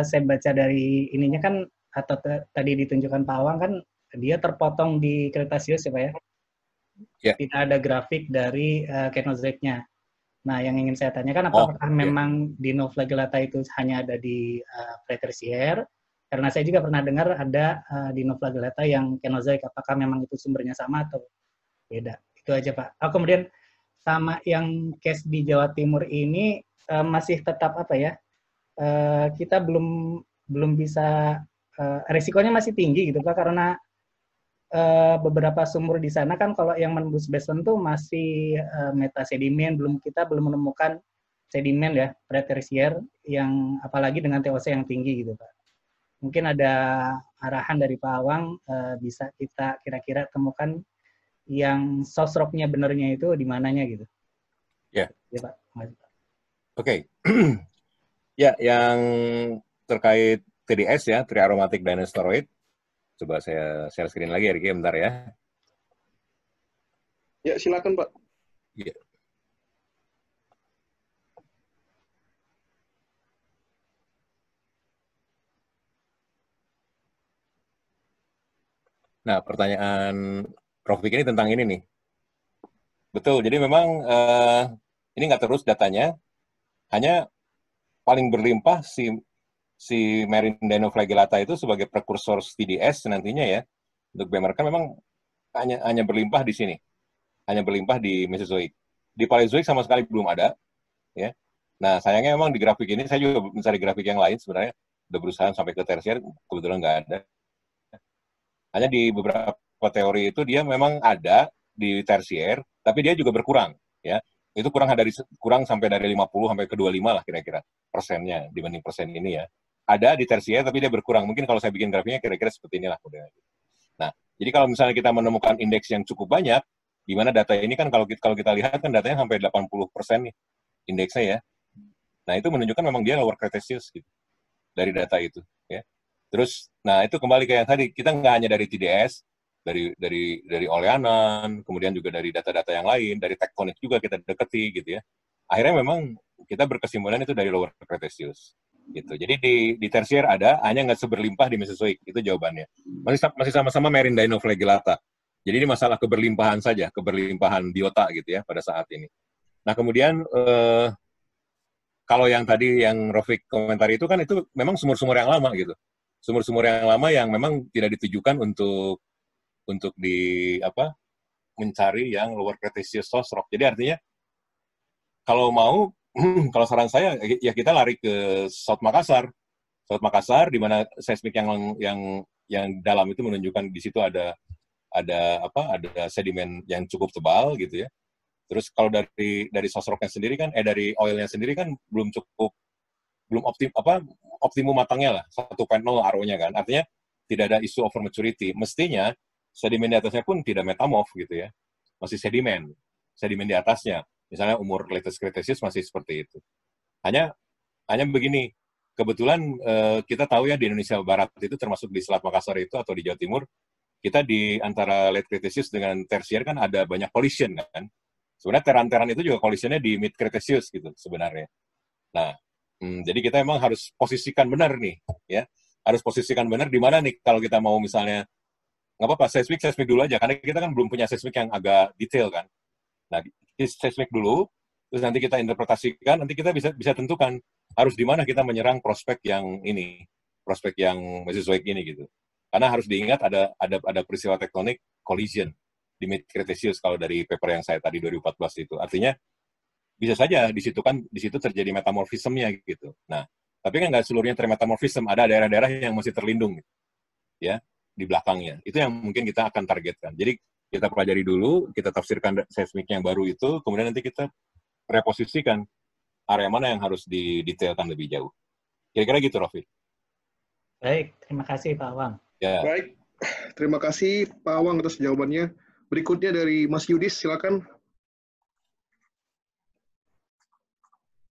saya baca dari ininya kan atau tadi ditunjukkan Pak Awang kan dia terpotong di Cretaceous ya Pak ya. Tidak ada grafik dari Cenozoic-nya. Nah yang ingin saya tanyakan apakah memang Dinoflagellata itu hanya ada di Pretertiaire? Karena saya juga pernah dengar ada Dinoflagellata yang Cenozoic. Apakah memang itu sumbernya sama atau beda? Itu aja Pak. Kemudian sama yang case di Jawa Timur ini masih tetap apa ya? Kita belum bisa resikonya masih tinggi gitu Pak karena beberapa sumur di sana kan kalau yang menembus basement tuh masih metasedimen, kita belum menemukan sedimen ya pretersier yang apalagi dengan TOC yang tinggi gitu Pak. Mungkin ada arahan dari Pak Awang bisa kita kira-kira temukan yang source rock-nya benernya itu di mananya gitu. Ya. Ya Pak. Oke. Ya, yang terkait TDS ya, triaromatic dinesteroid. Coba saya share screen lagi ya, Riki, bentar ya. Ya, silakan Pak. Ya. Nah, pertanyaan Prof. Vicky ini tentang ini nih. Betul, jadi memang ini nggak terus datanya, hanya paling berlimpah si Marine Dinoflagellata itu sebagai prekursor TDS nantinya ya, untuk biomarker memang hanya berlimpah di sini, hanya berlimpah di Mesozoic. Di Paleozoic sama sekali belum ada, ya. Nah, sayangnya memang di grafik ini, saya juga mencari grafik yang lain sebenarnya, udah berusaha sampai ke tersier, kebetulan nggak ada. Hanya di beberapa teori itu dia memang ada di tersier, tapi dia juga berkurang, ya. Itu kurang sampai dari 50 sampai ke 25 lah kira-kira persennya dibanding persen ini ya. Ada di tersier tapi dia berkurang. Mungkin kalau saya bikin grafiknya kira-kira seperti inilah modelnya. Nah, jadi kalau misalnya kita menemukan indeks yang cukup banyak, di mana data ini kan kalau kita lihat kan datanya sampai 80% nih indeksnya ya. Nah, itu menunjukkan memang dia lower Cretaceous gitu dari data itu ya. Terus, nah itu kembali ke yang tadi, kita nggak hanya dari TDS, dari oleanan, kemudian juga dari data-data yang lain, dari tektonik juga kita deketi gitu ya. Akhirnya memang kita berkesimpulan itu dari lower Cretaceous gitu. Jadi di tersier ada, hanya nggak seberlimpah di Mesozoic, itu jawabannya. Masih sama-sama Marine Dinoflagellata. Jadi ini masalah keberlimpahan saja, keberlimpahan biota gitu ya pada saat ini. Nah kemudian kalau yang tadi yang Rofik komentari itu kan itu memang sumur-sumur yang lama gitu, sumur-sumur yang lama yang memang tidak ditujukan untuk mencari yang lower Cretaceous source rock. Jadi artinya kalau mau kalau saran saya ya kita lari ke South Makassar di mana seismik yang dalam itu menunjukkan di situ ada sedimen yang cukup tebal gitu ya. Terus kalau dari source rocknya sendiri kan dari oilnya sendiri kan belum optimum matangnya lah 1.0 RO-nya kan. Artinya tidak ada isu over maturity. Mestinya sedimen di atasnya pun tidak metamorf gitu ya. Masih sedimen di atasnya. Misalnya umur latest Cretaceous masih seperti itu. Hanya begini, kebetulan kita tahu ya di Indonesia Barat itu termasuk di Selat Makassar itu atau di Jawa Timur, kita di antara late Cretaceous dengan Tertiary kan ada banyak collision kan. Sebenarnya teran-teran itu juga collisionnya di mid Cretaceous gitu sebenarnya. Nah, jadi kita emang harus posisikan benar nih, ya. Harus posisikan benar di mana nih kalau kita mau misalnya nggak apa-apa seismik dulu aja karena kita kan belum punya seismik yang agak detail kan. Nah, seismik dulu, terus nanti kita interpretasikan, nanti kita bisa tentukan harus di mana kita menyerang prospek yang Mesozoic ini gitu. Karena harus diingat ada peristiwa tektonik collision di mid Cretaceous kalau dari paper yang saya tadi 2014 itu. Artinya bisa saja di situ terjadi metamorfismnya gitu. Nah, tapi kan nggak seluruhnya termetamorfism, ada daerah-daerah yang masih terlindung ya di belakangnya. Itu yang mungkin kita akan targetkan. Jadi kita pelajari dulu, kita tafsirkan seismik yang baru itu, kemudian nanti kita reposisikan area mana yang harus didetailkan lebih jauh. Kira-kira gitu, Rofi. Baik, terima kasih Pak Awang. Ya. Baik, terima kasih Pak Awang atas jawabannya. Berikutnya dari Mas Yudis, silakan.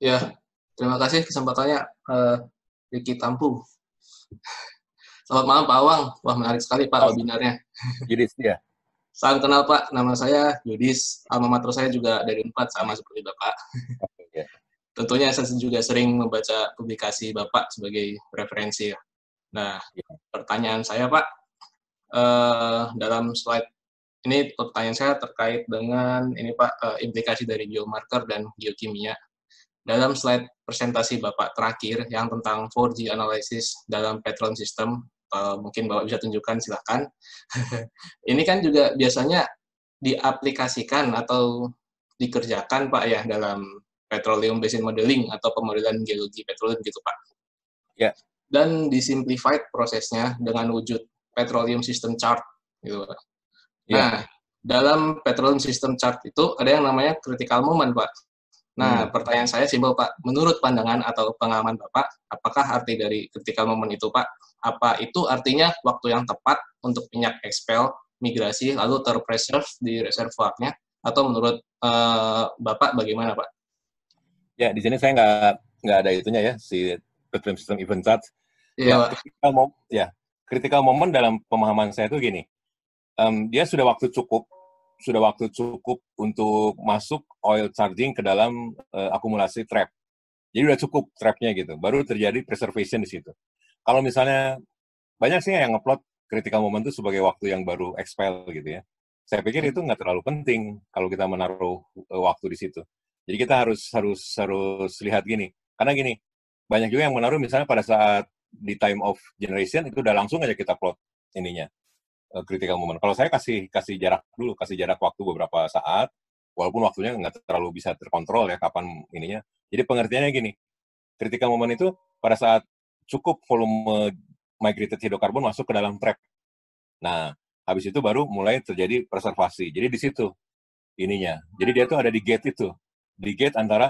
Ya, terima kasih kesempatannya, Ricky Tampu. Selamat malam Pak Awang. Wah, menarik sekali Pak webinarnya. Yudis, ya. Salam kenal Pak, nama saya Yudis, alma mater saya juga dari Unpad, sama seperti Bapak. Okay. Tentunya saya juga sering membaca publikasi Bapak sebagai referensi. Nah, pertanyaan saya Pak, dalam slide ini pertanyaan saya terkait dengan ini Pak, implikasi dari biomarker dan geokimia. Dalam slide presentasi Bapak terakhir yang tentang 4G analysis dalam petroleum system, mungkin Bapak bisa tunjukkan, silahkan. Ini kan juga biasanya diaplikasikan atau dikerjakan Pak ya dalam petroleum basin modeling atau pemodelan geologi petroleum gitu Pak. Ya. Dan disimplified prosesnya dengan wujud petroleum system chart gitu Pak. Nah, dalam petroleum system chart itu ada yang namanya critical moment Pak. Nah, pertanyaan saya simpel Pak, menurut pandangan atau pengalaman Bapak, apakah arti dari critical moment itu Pak? Apa itu artinya waktu yang tepat untuk minyak expel, migrasi, lalu terpreserve di reservoirnya? Atau menurut Bapak bagaimana Pak? Ya, di sini saya nggak ada itunya ya, si petroleum system event chart. Iya, Ya, critical moment dalam pemahaman saya itu gini, dia sudah waktu cukup untuk masuk oil charging ke dalam akumulasi trap. Jadi udah cukup trapnya gitu, baru terjadi preservation di situ. Kalau misalnya banyak sih yang upload critical moment itu sebagai waktu yang baru expel gitu ya. Saya pikir itu nggak terlalu penting kalau kita menaruh waktu di situ. Jadi kita harus lihat gini, karena gini banyak juga yang menaruh misalnya pada saat di time of generation itu udah langsung aja kita plot ininya critical moment. Kalau saya kasih jarak dulu, kasih jarak waktu beberapa saat, walaupun waktunya nggak terlalu bisa terkontrol ya kapan ininya. Jadi pengertiannya gini, critical moment itu pada saat cukup volume migrated hidrokarbon masuk ke dalam trap. Nah, habis itu baru mulai terjadi preservasi. Jadi di situ ininya. Jadi dia tuh ada di gate itu. Di gate antara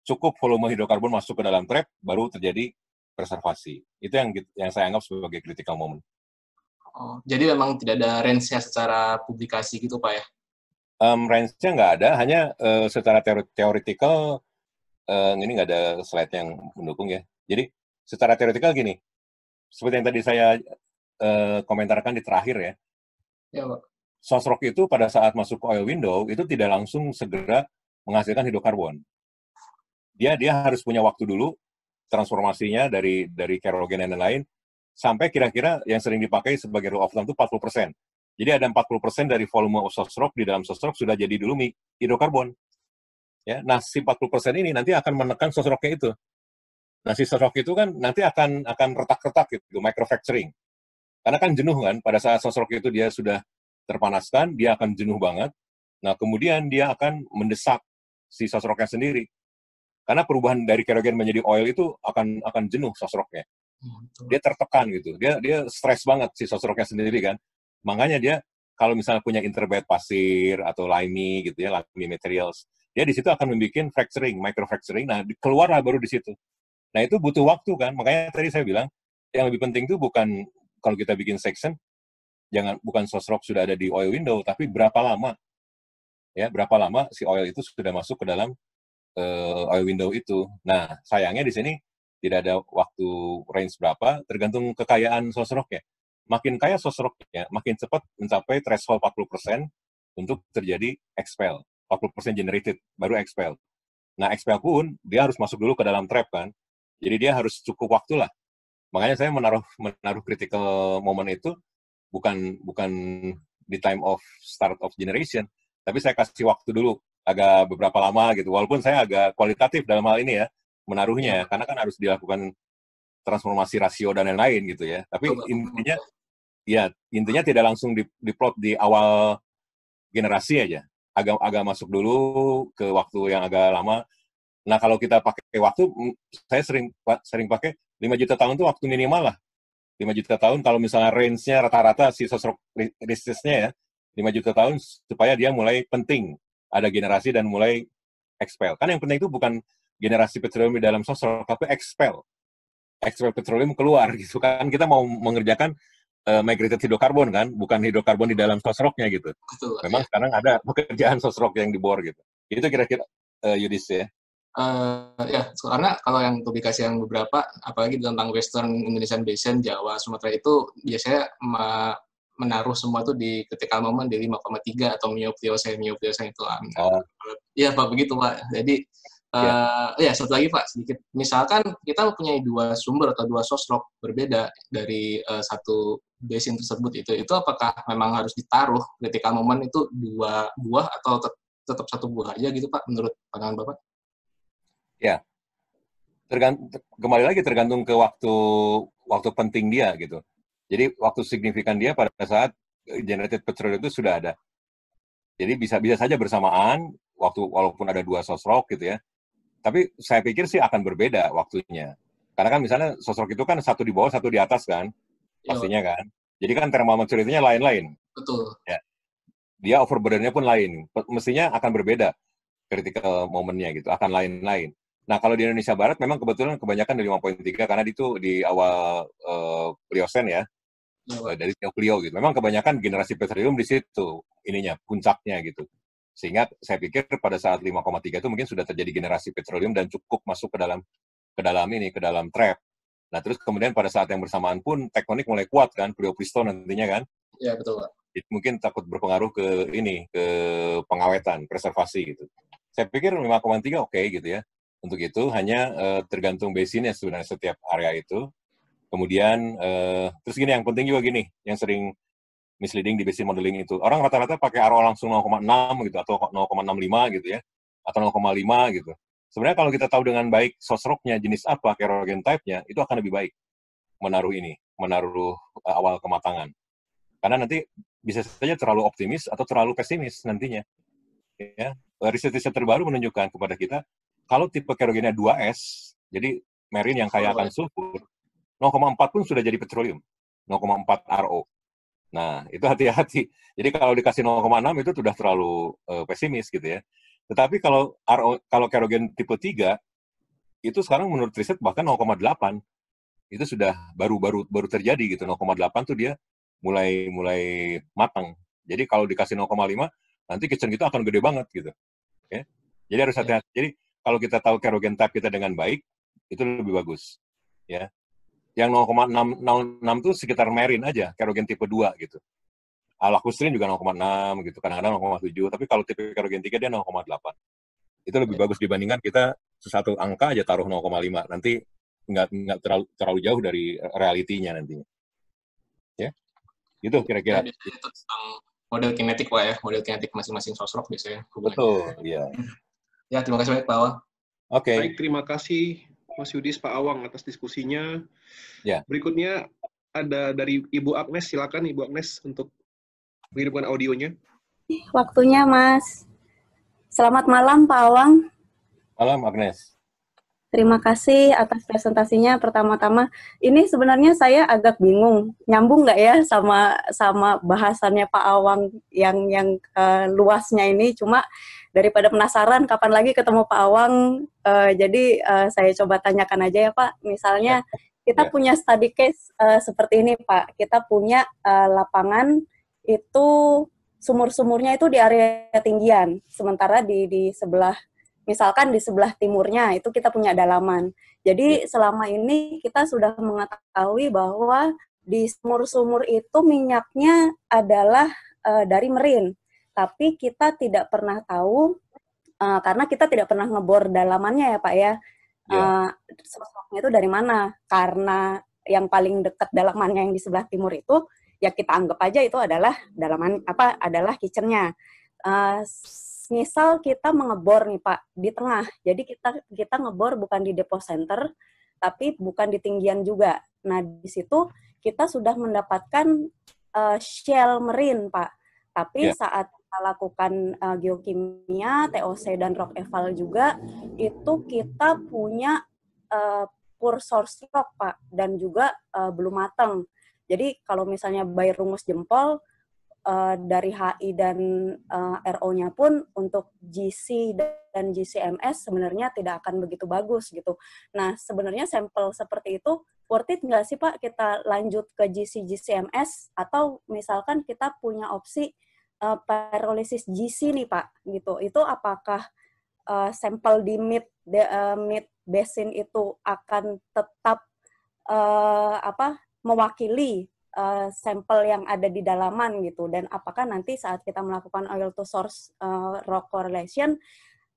cukup volume hidrokarbon masuk ke dalam trap, baru terjadi preservasi. Itu yang saya anggap sebagai critical moment. Oh, jadi memang tidak ada range-nya secara publikasi gitu Pak ya? Range-nya nggak ada, hanya secara teoretikal, ini nggak ada slide yang mendukung ya. Jadi secara teoretikal gini, seperti yang tadi saya komentarkan di terakhir ya. Ya Pak. Source rock itu pada saat masuk ke oil window itu tidak langsung segera menghasilkan hidrokarbon. Dia harus punya waktu dulu transformasinya dari kerogen dan lain-lain sampai kira-kira yang sering dipakai sebagai rule of thumb itu 40%. Jadi ada 40% dari volume source rock di dalam source rock sudah jadi dulu hidrokarbon. Ya, nah si 40% ini nanti akan menekan source rock-nya itu. Nah si source rock itu kan nanti akan retak-retak gitu, microfracturing. Karena kan jenuh kan, pada saat source rock itu dia sudah terpanaskan, dia akan jenuh banget. Nah kemudian dia akan mendesak si source rock-nya sendiri. Karena perubahan dari kerogen menjadi oil itu akan jenuh source rock-nya. Dia tertekan gitu, dia stres banget si source rock-nya sendiri kan. Makanya dia kalau misalnya punya interbed pasir atau limey gitu ya, limey materials, dia di situ akan membuat fracturing, microfracturing. Nah, keluarlah baru di situ. Nah, itu butuh waktu kan. Makanya tadi saya bilang yang lebih penting itu bukan kalau kita bikin section, bukan source rock sudah ada di oil window, tapi berapa lama si oil itu sudah masuk ke dalam oil window itu. Nah, sayangnya di sini tidak ada waktu range berapa, tergantung kekayaan source rock-nya. Makin kaya source rock-nya, makin cepat mencapai threshold 40% untuk terjadi expel. 40% generated, baru expel. Nah, expel pun, dia harus masuk dulu ke dalam trap kan. Jadi dia harus cukup waktu lah. Makanya saya menaruh critical moment itu bukan di time of start of generation, tapi saya kasih waktu dulu, agak beberapa lama gitu. Walaupun saya agak kualitatif dalam hal ini ya, menaruhnya, karena kan harus dilakukan transformasi rasio dan lain-lain gitu ya. Tapi intinya tidak langsung diplot di awal generasi aja. Agak masuk dulu ke waktu yang agak lama. Nah, kalau kita pakai waktu, saya sering pakai 5 juta tahun itu waktu minimal lah. 5 juta tahun kalau misalnya range-nya rata-rata si source rock resistance-nya ya, 5 juta tahun supaya dia mulai penting, ada generasi dan mulai expel. Kan yang penting itu bukan generasi petroleum di dalam source rock, tapi expel petroleum keluar gitu kan. Kita mau mengerjakan migrated hidrokarbon kan, bukan hidrokarbon di dalam source rock-nya gitu. Betul, memang sekarang ada pekerjaan source rock yang dibor gitu. Itu kira-kira Yudis ya. Ya, karena kalau yang publikasi yang beberapa, apalagi tentang Western Indonesian Basin, Jawa, Sumatera itu biasanya menaruh semua itu di critical moment di 5,3 atau miopliocene itu. Iya Pak, begitu Pak. Jadi ya satu lagi Pak, sedikit. Misalkan kita mempunyai 2 sumber atau 2 source rock berbeda dari satu basin tersebut, itu apakah memang harus ditaruh critical moment itu 2 buah atau tetap 1 buah aja gitu Pak, menurut pandangan Bapak? Ya, kembali lagi tergantung ke waktu penting dia gitu. Jadi waktu signifikan dia pada saat generated petroleum itu sudah ada. Jadi bisa saja bersamaan walaupun ada 2 source rock gitu ya. Tapi saya pikir sih akan berbeda waktunya. Karena kan misalnya source rock itu kan 1 di bawah, 1 di atas kan, pastinya kan. Jadi kan thermal maturity-nya lain-lain. Betul. Ya. Dia overburden-nya pun lain. Mestinya akan berbeda critical moment-nya gitu, akan lain-lain. Nah, kalau di Indonesia Barat memang kebetulan kebanyakan di 5.3 karena itu di awal Pliocene ya. Dari Neoplio gitu. Memang kebanyakan generasi petroleum di situ ininya, puncaknya gitu. Sehingga saya pikir pada saat 5,3 itu mungkin sudah terjadi generasi petroleum dan cukup masuk ke dalam trap. Nah, terus kemudian pada saat yang bersamaan pun tektonik mulai kuat kan, Pliopiston nantinya kan. Iya, betul Pak. Itu mungkin takut berpengaruh ke pengawetan, preservasi gitu. Saya pikir 5,3 oke gitu ya. Untuk itu hanya tergantung basinnya sebenarnya setiap area itu. Kemudian terus gini, yang penting juga gini, yang sering misleading di basin modeling itu. Orang rata-rata pakai RO langsung 0,6 gitu atau 0,65 gitu ya. Atau 0,5 gitu. Sebenarnya kalau kita tahu dengan baik source rock-nya jenis apa, kerogen type-nya, itu akan lebih baik menaruh awal kematangan. Karena nanti bisa saja terlalu optimis atau terlalu pesimis nantinya. Ya. Riset-riset terbaru menunjukkan kepada kita kalau tipe kerogennya 2S, jadi marine yang kaya akan sulfur, 0,4 pun sudah jadi petroleum. 0,4 RO. Nah, itu hati-hati. Jadi kalau dikasih 0,6 itu sudah terlalu pesimis gitu ya. Tetapi kalau kerogen tipe 3, itu sekarang menurut riset bahkan 0,8. Itu sudah baru terjadi gitu. 0,8 tuh dia mulai matang. Jadi kalau dikasih 0,5, nanti kitchen kita akan gede banget gitu. Okay? Jadi harus hati-hati. Jadi kalau kita tahu kerogen type kita dengan baik, itu lebih bagus. Ya. Yang 0,6 itu sekitar marine aja, kerogen tipe 2 gitu. Alakustrin juga 0,6 gitu, kadang-kadang 0,7, tapi kalau tipe kerogen 3 dia 0,8. Itu lebih bagus dibandingkan kita satu angka aja taruh 0,5. Nanti nggak terlalu jauh dari realitinya nantinya. Ya. Gitu kira-kira. Ya, biasanya itu tentang model kinetik Pak ya, model kinetik masing-masing source rock biasanya hubungannya. Betul, iya. Ya, terima kasih banyak Pak Awang. Oke. Baik, terima kasih Mas Yudis, Pak Awang atas diskusinya. Ya. Berikutnya ada dari Ibu Agnes, silakan Ibu Agnes untuk menghidupkan audionya. Waktunya Mas. Selamat malam Pak Awang. Malam Agnes. Terima kasih atas presentasinya. Pertama-tama, ini sebenarnya saya agak bingung, nyambung nggak ya sama bahasannya Pak Awang yang luasnya ini. Cuma daripada penasaran kapan lagi ketemu Pak Awang, jadi saya coba tanyakan aja ya Pak. Misalnya kita punya study case seperti ini Pak. Kita punya lapangan itu sumur-sumurnya itu di area tinggian, sementara di sebelah, misalkan di sebelah timurnya itu kita punya dalaman. Jadi selama ini kita sudah mengetahui bahwa di sumur-sumur itu minyaknya adalah dari Marine, tapi kita tidak pernah tahu karena kita tidak pernah ngebor dalamannya ya Pak ya. Sosoknya itu dari mana? Karena yang paling dekat dalamannya yang di sebelah timur itu ya kita anggap aja itu adalah dalaman adalah kitchennya. Misal kita mengebor nih Pak di tengah, jadi kita ngebor bukan di depo center, tapi bukan di tinggian juga. Nah di situ kita sudah mendapatkan shell marine Pak, tapi saat kita lakukan geokimia, TOC dan rock eval juga, itu kita punya pure source rock Pak, dan juga belum matang. Jadi kalau misalnya by rumus jempol, dari HI dan RO-nya pun untuk GC dan GCMS sebenarnya tidak akan begitu bagus gitu. Nah sebenarnya sampel seperti itu worth it nggak sih Pak kita lanjut ke GC GCMS, atau misalkan kita punya opsi pyrolysis GC nih Pak gitu. Itu apakah sampel di mid basin itu akan tetap mewakili sampel yang ada di dalaman gitu, dan apakah nanti saat kita melakukan oil to source rock correlation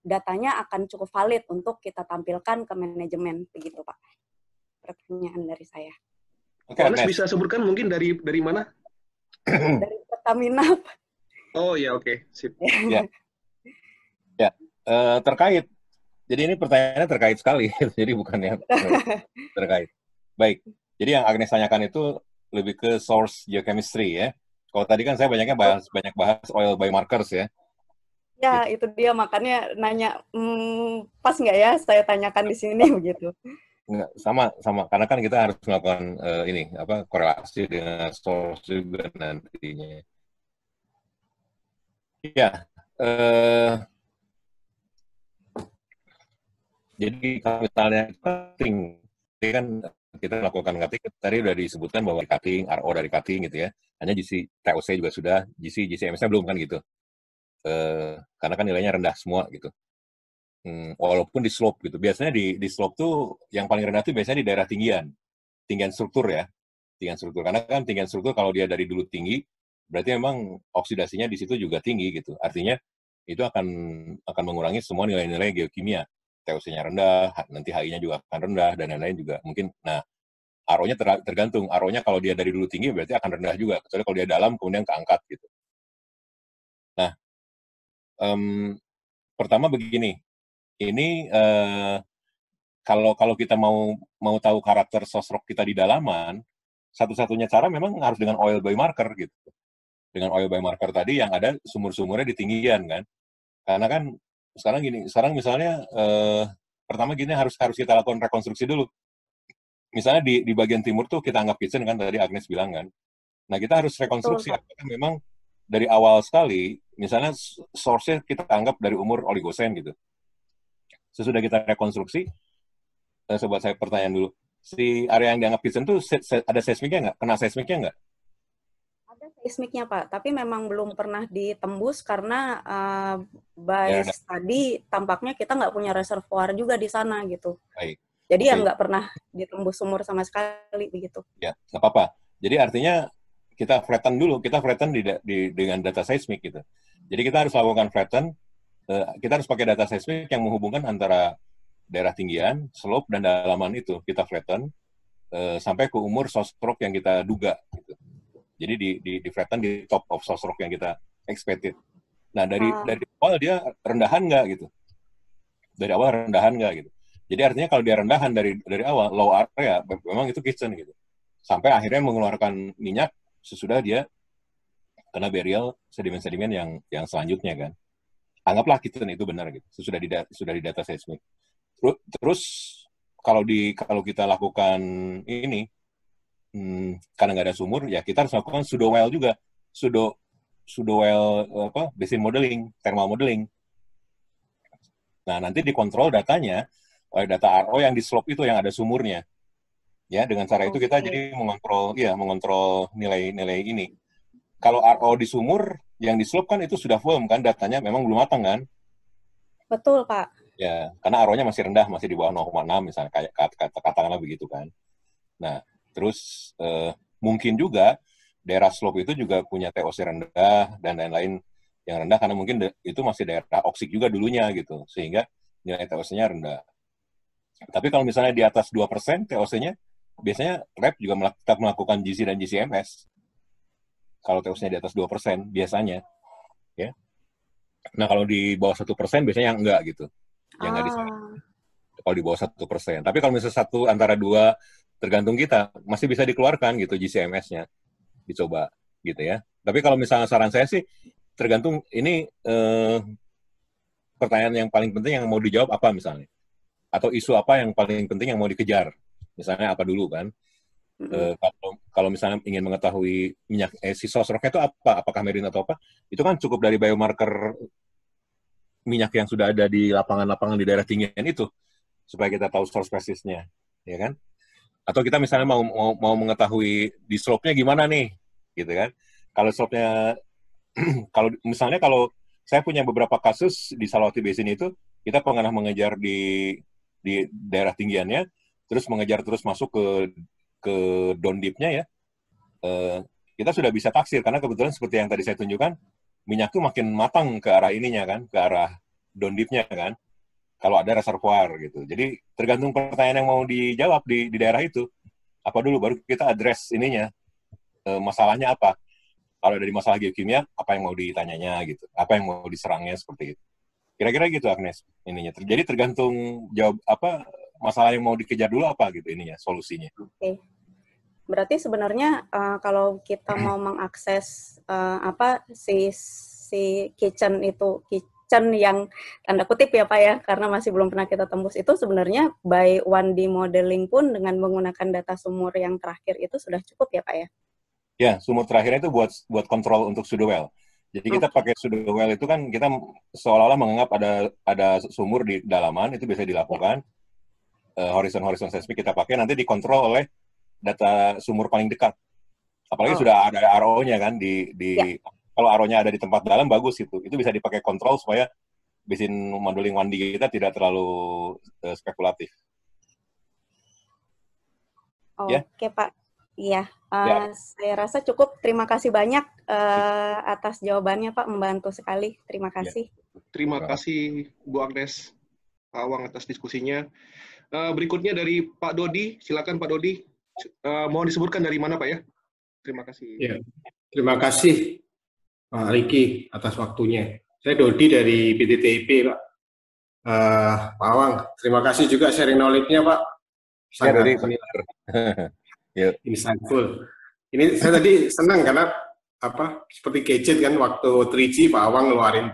datanya akan cukup valid untuk kita tampilkan ke manajemen begitu Pak. Pertanyaan dari saya. Agnes bisa sebutkan mungkin dari mana? Dari Pertamina. Oh ya, oke. Sip. Ya. Terkait. Jadi ini pertanyaannya terkait sekali. Jadi bukannya terkait. Baik. Jadi yang Agnes tanyakan itu lebih ke source geochemistry ya. Kalau tadi kan saya banyak bahas oil biomarkers ya. Ya, itu dia makanya nanya pas nggak ya saya tanyakan di sini begitu. Enggak, sama karena kan kita harus melakukan korelasi dengan source juga nantinya. Ya. Jadi kalau misalnya cutting, kan kita melakukan cutting, tadi sudah disebutkan bahwa cutting, RO dari cutting gitu ya. Hanya GC, TOC juga sudah, GC, GCMS-nya belum kan gitu. Karena kan nilainya rendah semua gitu. Walaupun di slope gitu. Biasanya di slope tuh yang paling rendah tuh biasanya di daerah tinggian struktur ya. Tinggian struktur. Karena kan tinggian struktur kalau dia dari dulu tinggi, berarti memang oksidasinya di situ juga tinggi gitu. Artinya itu akan mengurangi semua nilai-nilai geokimia. TOC-nya rendah, nanti HI-nya juga akan rendah, dan lain-lain juga mungkin. Nah, RO-nya tergantung. RO-nya kalau dia dari dulu tinggi, berarti akan rendah juga. Kecuali kalau dia dalam, kemudian keangkat gitu. Nah, pertama begini. Ini kalau kita mau tahu karakter source rock kita di dalaman, satu-satunya cara memang harus dengan oil biomarker gitu. Dengan oil biomarker tadi yang ada sumur-sumurnya di tinggian kan. Karena kan sekarang misalnya pertama gini harus kita lakukan rekonstruksi dulu. Misalnya di bagian timur tuh kita anggap kitchen kan, tadi Agnes bilang kan. Nah kita harus rekonstruksi apakah memang dari awal sekali, misalnya source-nya kita anggap dari umur Oligocene gitu. Sesudah kita rekonstruksi, sobat saya pertanyaan dulu, si area yang dianggap kitchen tuh ada seismiknya nggak? Kena seismiknya nggak? Ada seismiknya Pak, tapi memang belum pernah ditembus karena by study tampaknya kita nggak punya reservoir juga di sana gitu. Baik. Jadi yang nggak pernah ditembus sumur sama sekali begitu. Ya, nggak apa-apa. Jadi artinya kita flatten dulu, dengan data seismik gitu. Jadi kita harus lakukan flatten, kita harus pakai data seismik yang menghubungkan antara daerah tinggian, slope, dan dalaman itu. Kita flatten sampai ke umur source rock yang kita duga gitu. Jadi di flatten di top of source rock yang kita expected. Nah, dari awal dia rendahan nggak gitu. Dari awal rendahan nggak gitu. Jadi artinya kalau dia rendahan dari awal, low area, memang itu kitchen gitu. Sampai akhirnya mengeluarkan minyak sesudah dia kena burial sedimen-sedimen yang selanjutnya kan. Anggaplah kitchen itu benar gitu. Sudah di data seismik. Terus kalau kita lakukan ini karena nggak ada sumur, ya kita harus lakukan pseudo well juga. Pseudo well basin modeling, thermal modeling. Nah, nanti dikontrol datanya oleh data RO yang di slope itu yang ada sumurnya. Ya, dengan cara itu kita jadi mengontrol nilai-nilai ini. Kalau RO di sumur, yang di slope kan itu sudah firm kan, datanya memang belum matang kan? Betul, Pak. Ya, karena RO-nya masih rendah, masih di bawah 0,6 misalnya, kayak katakanlah begitu kan. Nah, terus mungkin juga daerah slope itu juga punya TOC rendah dan lain-lain yang rendah karena mungkin itu masih daerah oksik juga dulunya gitu, sehingga nilai TOC-nya rendah. Tapi kalau misalnya di atas 2% TOC-nya, biasanya lab juga tetap melakukan GC dan GCMS. Kalau TOC-nya di atas 2%, biasanya. Ya. Nah, kalau di bawah 1%, biasanya yang enggak gitu. Yang enggak di sana. Kalau di bawah 1%. Tapi kalau misalnya 1 antara 2, tergantung kita, masih bisa dikeluarkan gitu GCMS-nya. Dicoba gitu ya. Tapi kalau misalnya saran saya sih, tergantung ini pertanyaan yang paling penting yang mau dijawab apa misalnya. Atau isu apa yang paling penting yang mau dikejar. Misalnya apa dulu kan. Kalau misalnya ingin mengetahui minyak si source rock-nya itu apa, apakah marine atau apa, itu kan cukup dari biomarker minyak yang sudah ada di lapangan-lapangan di daerah tinggian itu, supaya kita tahu source basisnya, ya kan? Atau kita misalnya mau mengetahui di slope-nya gimana nih, gitu kan? Kalau slope-nya, kalau saya punya beberapa kasus di Salawati Basin itu, kita pernah mengejar di daerah tinggiannya, terus mengejar terus masuk ke down deep-nya ya, kita sudah bisa taksir, karena kebetulan seperti yang tadi saya tunjukkan, minyak itu makin matang ke arah ininya kan, ke arah down deep-nya kan, kalau ada reservoir gitu. Jadi tergantung pertanyaan yang mau dijawab di daerah itu, apa dulu, baru kita address ininya, masalahnya apa. Kalau dari masalah geokimia, apa yang mau ditanyanya gitu, apa yang mau diserangnya seperti itu. Kira-kira gitu Agnes ininya. Jadi tergantung jawab apa masalah yang mau dikejar dulu apa gitu ininya, solusinya. Oke. Berarti sebenarnya kalau kita mau mengakses si kitchen yang tanda kutip ya Pak ya, karena masih belum pernah kita tembus, itu sebenarnya by 1D modeling pun dengan menggunakan data sumur yang terakhir itu sudah cukup ya Pak ya? Ya, sumur terakhirnya itu buat kontrol untuk pseudo well. Jadi kita pakai pseudo well itu kan kita seolah-olah menganggap ada sumur di dalaman, itu bisa dilakukan. Horizon seismik kita pakai, nanti dikontrol oleh data sumur paling dekat. Apalagi sudah ada RO-nya kan kalau RO-nya ada di tempat dalam bagus itu bisa dipakai kontrol supaya basin modeling 1D kita tidak terlalu spekulatif. Oke Pak, iya. Saya rasa cukup. Terima kasih banyak atas jawabannya Pak, membantu sekali. Terima kasih. Terima kasih Bu Agnes, Pak Awang atas diskusinya. Berikutnya dari Pak Dodi, silakan Pak Dodi. Mohon disebutkan dari mana Pak ya? Terima kasih. Ya, terima kasih Pak Riki atas waktunya. Saya Dodi dari PTTIP Pak. Pak Awang, terima kasih juga sharing knowledge-nya Pak. Sangat insightful. Ini saya tadi senang karena seperti gadget kan, waktu 3G Pak Awang ngeluarin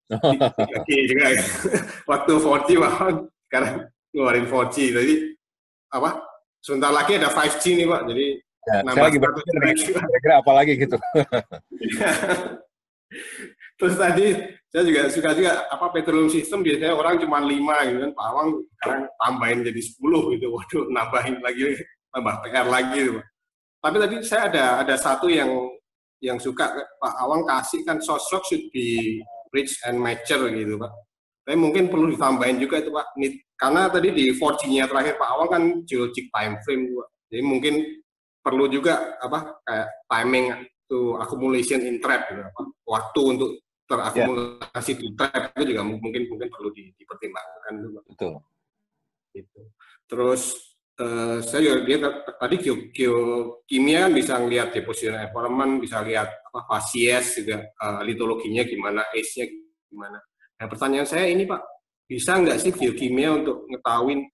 3G juga ya. Waktu 4G Pak Awang sekarang ngeluarin 4G. Jadi sebentar lagi ada 5G nih Pak. Jadi saya lagi berpikir kira-kira apa lagi gitu. Terus tadi saya juga suka juga petroleum system biasanya orang cuma 5 gitu kan, Pak Awang sekarang tambahin jadi 10 gitu. Waduh, nambahin lagi, tambah PR lagi gitu Pak. Tapi tadi saya ada satu yang suka Pak Awang kasih kan, source rock should be rich and mature gitu Pak. Tapi mungkin perlu ditambahin juga itu Pak, karena tadi di 4G-nya terakhir Pak Awang kan geologic time frame Pak. Jadi mungkin perlu juga kayak timing to accumulation in trap gitu, waktu untuk terakumulasi di trap itu juga mungkin perlu dipertimbangkan juga. Betul. Gitu. Terus saya juga lihat tadi geokimia bisa ngelihat deposition environment, bisa lihat facies juga, litologinya gimana, age-nya gimana. Nah, pertanyaan saya ini Pak, bisa nggak sih geokimia untuk ngetahuin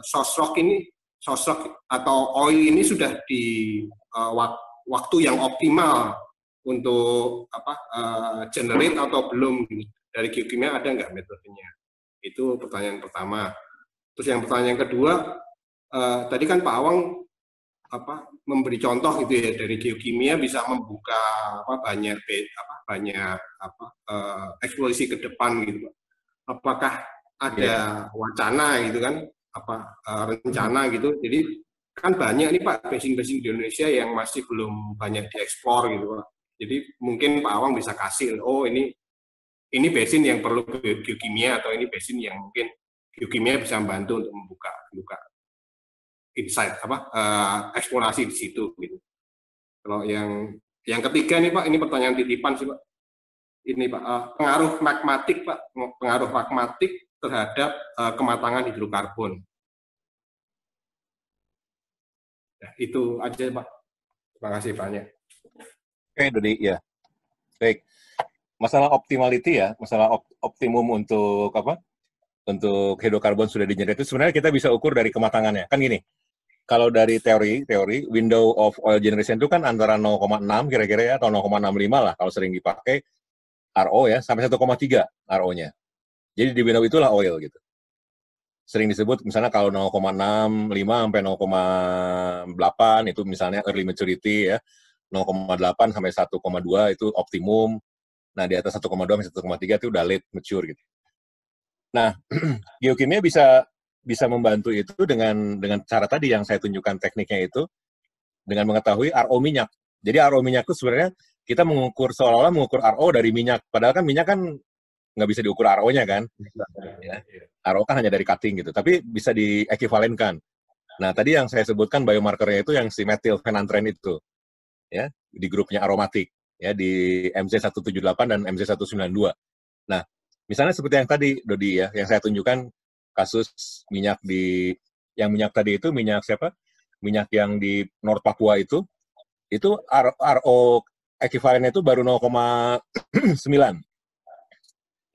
source rock atau oil ini sudah di waktu yang optimal untuk generate atau belum? Dari geokimia ada nggak metodenya? Itu pertanyaan pertama. Terus yang pertanyaan kedua, tadi kan Pak Awang memberi contoh gitu ya, dari geokimia bisa membuka banyak eksplorasi ke depan gitu Pak. Apakah ada wacana gitu kan, rencana gitu? Jadi kan banyak nih Pak basin-basin di Indonesia yang masih belum banyak dieksplor gitu Pak. Jadi mungkin Pak Awang bisa kasih, oh ini basin yang perlu geokimia, atau ini basin yang mungkin geokimia bisa membantu untuk membuka insight eksplorasi di situ gitu. Kalau yang ketiga nih Pak, ini pertanyaan titipan sih Pak. Ini Pak, pengaruh magmatik terhadap kematangan hidrokarbon. Ya, itu aja Pak. Terima kasih banyak. Oke, Dodi, ya. Baik. Masalah optimality ya, masalah optimum untuk untuk hidrokarbon sudah di-generate itu sebenarnya kita bisa ukur dari kematangannya. Kan gini, kalau dari teori window of oil generation itu kan antara 0,6 kira-kira ya, atau 0,65 lah kalau sering dipakai RO ya, sampai 1,3 RO-nya. Jadi di window itulah oil gitu. Sering disebut misalnya kalau 0,65 sampai 0,8 itu misalnya early maturity ya, 0,8 sampai 1,2 itu optimum. Nah, di atas 1,2 sampai 1,3 itu udah late mature gitu. Nah, geokimia bisa membantu itu dengan cara tadi yang saya tunjukkan tekniknya itu, dengan mengetahui RO minyak. Jadi RO minyak itu sebenarnya kita seolah-olah mengukur RO dari minyak. Padahal kan minyak kan nggak bisa diukur RO-nya kan. Ya. RO kan hanya dari cutting gitu. Tapi bisa diekuivalenkan. Nah, tadi yang saya sebutkan biomarkernya itu yang si methylphenanthren itu. Ya, di grupnya aromatik. Ya, di MZ178 dan MZ192. Nah, misalnya seperti yang tadi, Dodi ya, yang saya tunjukkan kasus minyak minyak tadi itu minyak siapa? Minyak yang di North Papua itu RO ekivalennya itu baru 0,9.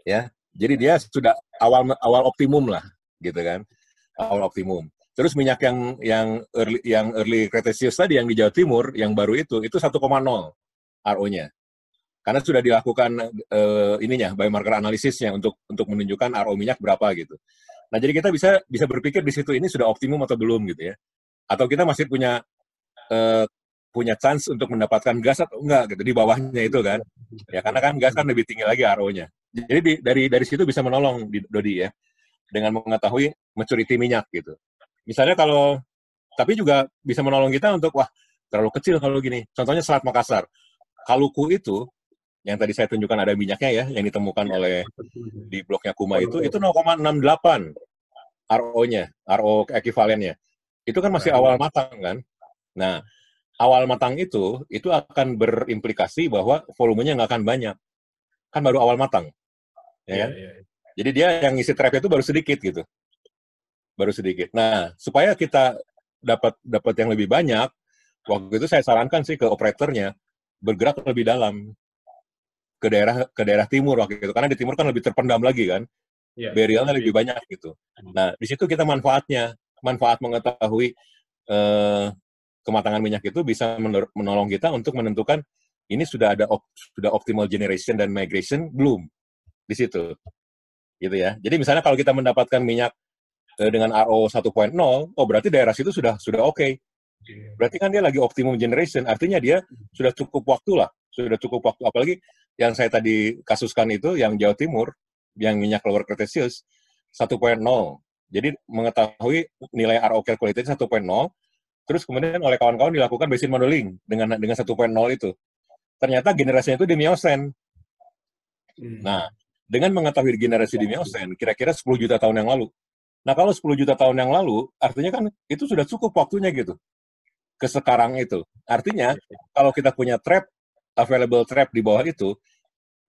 Ya, jadi dia sudah awal optimum lah, gitu kan? Awal optimum. Terus minyak yang early Cretaceous tadi yang di Jawa Timur yang baru itu 1,0 RO-nya. Karena sudah dilakukan biomarker analisisnya untuk menunjukkan RO minyak berapa gitu. Nah, jadi kita bisa berpikir di situ ini sudah optimum atau belum gitu ya. Atau kita masih punya chance untuk mendapatkan gas atau enggak gitu di bawahnya itu kan. Ya karena kan gas kan lebih tinggi lagi RO-nya. Jadi dari situ bisa menolong Dodi ya dengan mengetahui maturity minyak gitu. Misalnya tapi juga bisa menolong kita untuk terlalu kecil kalau gini. Contohnya Selat Makassar. Kaluku itu yang tadi saya tunjukkan ada minyaknya ya, yang ditemukan oleh di bloknya Kuma itu 0,68 RO-nya, RO ekivalennya. Itu kan masih awal matang kan. Nah, awal matang itu akan berimplikasi bahwa volumenya nggak akan banyak. Kan baru awal matang. Ya kan? Jadi dia yang ngisi trap itu baru sedikit gitu. Baru sedikit. Nah, supaya kita dapat yang lebih banyak, waktu itu saya sarankan sih ke operatornya bergerak lebih dalam ke daerah timur waktu itu, karena di timur kan lebih terpendam lagi kan, burialnya lebih banyak gitu. Nah, di situ kita manfaat mengetahui kematangan minyak itu bisa menolong kita untuk menentukan ini sudah optimal generation dan migration belum di situ, gitu ya. Jadi misalnya kalau kita mendapatkan minyak dengan RO 1.0, berarti daerah situ sudah oke. Berarti kan dia lagi optimum generation, artinya dia sudah cukup waktu, apalagi yang saya tadi kasuskan itu, yang Jawa Timur, yang minyak lower Cretaceous, 1.0. Jadi mengetahui nilai RO calculated 1.0, terus kemudian oleh kawan-kawan dilakukan basin modeling dengan 1.0 itu. Ternyata generasinya itu di Miocene. Nah, dengan mengetahui generasi di Miocene, kira-kira 10 juta tahun yang lalu. Nah, kalau 10 juta tahun yang lalu, artinya kan itu sudah cukup waktunya gitu. Ke sekarang itu. Artinya, kalau kita punya available trap di bawah itu,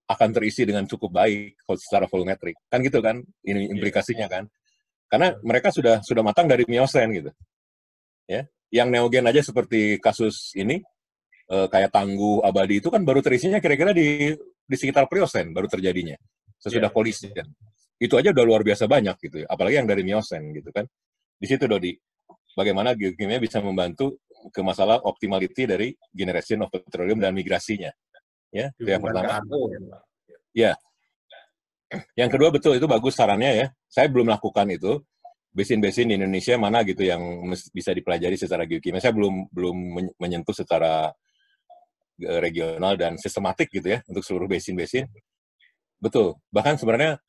akan terisi dengan cukup baik secara volumetrik. Kan gitu kan, ini implikasinya kan. Karena mereka sudah matang dari Miocene gitu. ya. Yang neogen aja seperti kasus ini, kayak Tangguh Abadi itu kan baru terisinya kira-kira di sekitar Pliocene baru terjadinya, sesudah Kolisen. Itu aja udah luar biasa banyak gitu ya, apalagi yang dari Miocene gitu kan. Di situ Dodi, bagaimana geokimia bisa membantu ke masalah optimality dari generation of petroleum dan migrasinya. Ya, itu yang pertama. Ya. Yang kedua betul, itu bagus sarannya ya. Saya belum lakukan itu. Basin-basin di Indonesia mana gitu yang bisa dipelajari secara geokimia. Saya belum menyentuh secara regional dan sistematik gitu ya untuk seluruh basin-basin. Betul. Bahkan sebenarnya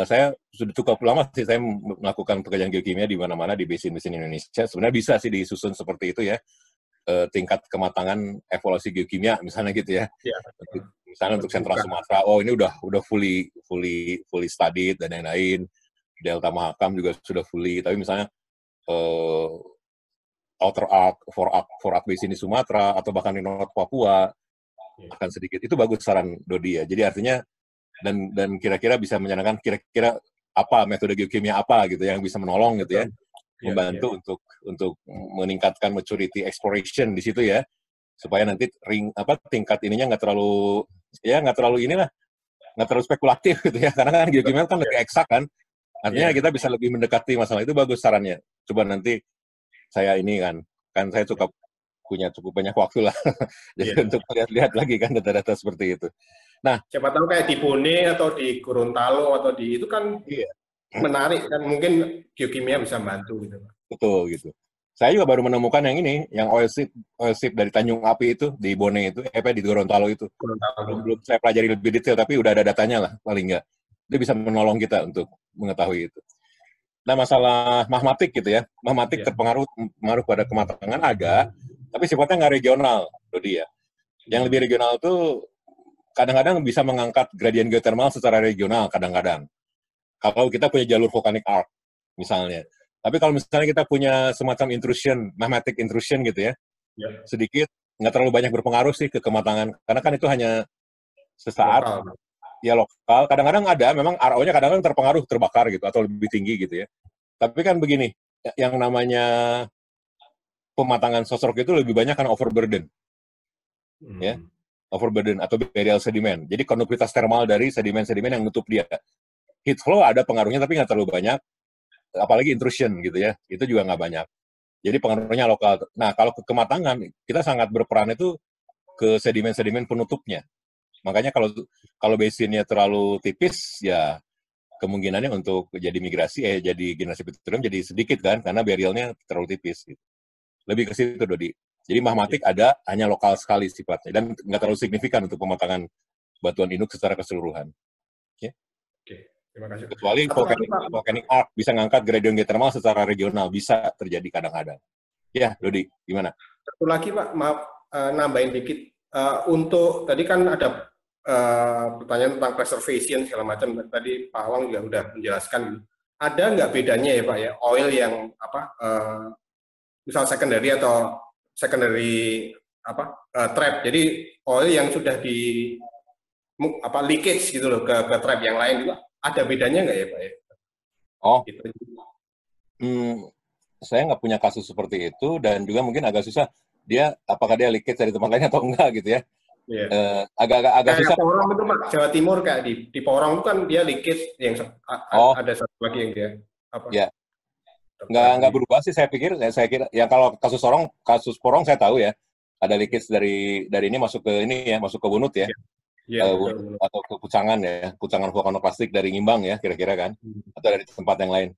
saya sudah cukup lama sih saya melakukan pekerjaan geokimia di mana-mana di basin-basin Indonesia. Sebenarnya bisa sih disusun seperti itu ya. Tingkat kematangan evaluasi geokimia misalnya gitu ya. Misalnya untuk Sentral Sumatera, oh ini udah fully studied dan lain-lain. Delta Mahakam juga sudah fully, tapi misalnya Outer Arc, Four Arc Basin di Sumatera atau bahkan di North Papua akan sedikit. Itu bagus saran Dodi ya. Jadi artinya dan kira-kira bisa menyenangkan kira-kira apa metode geokimia apa gitu yang bisa menolong gitu ya. Membantu untuk meningkatkan maturity exploration di situ ya, supaya nanti tingkat ininya nggak terlalu spekulatif gitu ya, karena kan geokimia kan lebih eksak kan, artinya kita bisa lebih mendekati masalah itu. Bagus sarannya. Coba nanti saya ini kan saya punya cukup banyak waktu lah jadi untuk lihat lagi kan data-data seperti itu. Nah, siapa tahu kayak di Bone atau di Gorontalo atau di itu kan menarik kan, mungkin geokimia bisa bantu gitu. Betul gitu. Saya juga baru menemukan yang ini, yang oil seep dari Tanjung Api itu di Bone itu, di Gorontalo itu. Belum saya pelajari lebih detail, tapi udah ada datanya lah paling nggak. Dia bisa menolong kita untuk mengetahui itu. Nah, masalah magmatik gitu ya, magmatik terpengaruh pada kematangan ada, tapi sifatnya nggak regional, Dodi ya. Yang lebih regional itu kadang-kadang bisa mengangkat gradien geothermal secara regional kadang-kadang. Kalau kita punya jalur volcanic arc, misalnya. Tapi kalau misalnya kita punya semacam intrusion, magmatic intrusion gitu ya, sedikit, nggak terlalu banyak berpengaruh sih ke kematangan. Karena kan itu hanya sesaat, lokal. Kadang-kadang ada, memang RO-nya kadang-kadang terpengaruh, terbakar gitu, atau lebih tinggi gitu ya. Tapi kan begini, yang namanya pematangan sosrok itu lebih banyak kan overburden. Ya, overburden atau burial sedimen. Jadi konduktivitas termal dari sedimen-sedimen yang nutup dia. Heat flow ada pengaruhnya tapi nggak terlalu banyak, apalagi intrusion gitu ya, itu juga nggak banyak. Jadi pengaruhnya lokal. Nah, kalau ke kematangan, kita sangat berperan itu ke sedimen-sedimen penutupnya. Makanya kalau basinnya terlalu tipis, ya kemungkinannya untuk jadi migrasi, jadi generasi petroleum jadi sedikit kan, karena burialnya terlalu tipis. Gitu. Lebih ke situ, Dodi. Jadi magmatik ada, hanya lokal sekali sifatnya, dan nggak terlalu signifikan untuk pematangan batuan induk secara keseluruhan. Terima kasih. Kecuali volcanic arc bisa ngangkat gradien geothermal secara regional, bisa terjadi kadang-kadang. Ya, Dodi, gimana? Satu lagi Pak, maaf nambahin dikit. Untuk tadi kan ada pertanyaan tentang preservation segala macam. Tadi Pak Awang juga udah menjelaskan. Ada nggak bedanya ya Pak ya, oil yang misal secondary atau trap. Jadi oil yang sudah di leakage gitu loh ke trap yang lain juga. Ada bedanya nggak ya Pak ya? Oh, gitu. Saya nggak punya kasus seperti itu dan juga mungkin agak susah. Apakah dia leakage dari tempat lain atau enggak gitu ya? Agak susah. Porong itu Pak, Jawa Timur kayak di Porong itu kan dia leakage yang ada satu lagi yang dia nggak berubah sih. Saya kira ya kalau kasus Porong saya tahu ya, ada leakage dari ini masuk ke Bunut ya. Atau ke Kucangan vulkanoplastik dari Ngimbang ya kira-kira kan, atau dari tempat yang lain.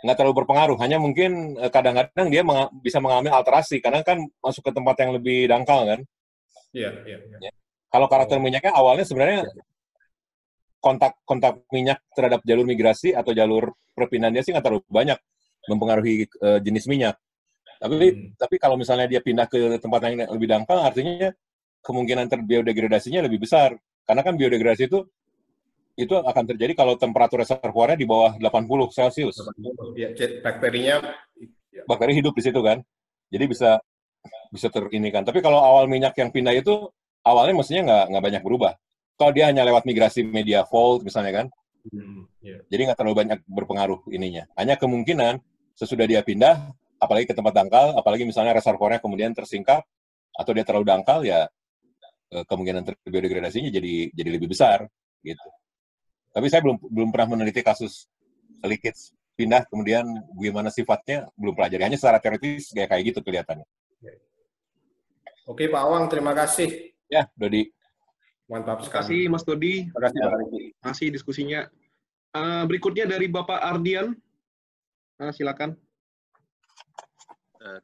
Nggak terlalu berpengaruh, hanya mungkin kadang-kadang dia bisa mengalami alterasi karena kan masuk ke tempat yang lebih dangkal kan. Ya. Kalau karakter minyaknya awalnya sebenarnya kontak minyak terhadap jalur migrasi atau jalur perpindahan dia sih nggak terlalu banyak mempengaruhi jenis minyak. Tapi kalau misalnya dia pindah ke tempat yang lebih dangkal, artinya kemungkinan terbiodegradasinya lebih besar. Karena kan biodegradasi itu akan terjadi kalau temperatur reservoirnya di bawah 80 Celcius. Bakteri hidup di situ kan. Jadi bisa terinikan. Tapi kalau awal minyak yang pindah itu awalnya mestinya nggak banyak berubah. Kalau dia hanya lewat migrasi media fault misalnya kan. Jadi nggak terlalu banyak berpengaruh ininya. Hanya kemungkinan sesudah dia pindah apalagi ke tempat dangkal, apalagi misalnya reservoirnya kemudian tersingkap atau dia terlalu dangkal, ya kemungkinan terbiodegradasinya jadi lebih besar gitu. Tapi saya belum pernah meneliti kasus leakage pindah kemudian bagaimana sifatnya, belum pelajari, hanya secara teoritis kayak gitu kelihatannya. Oke Pak Awang, terima kasih. Ya, Dodi. Mantap Terima kasih sekali. Mas Dodi. Terima kasih Pak Riki. Masih diskusinya. Berikutnya dari Bapak Ardian. Silakan.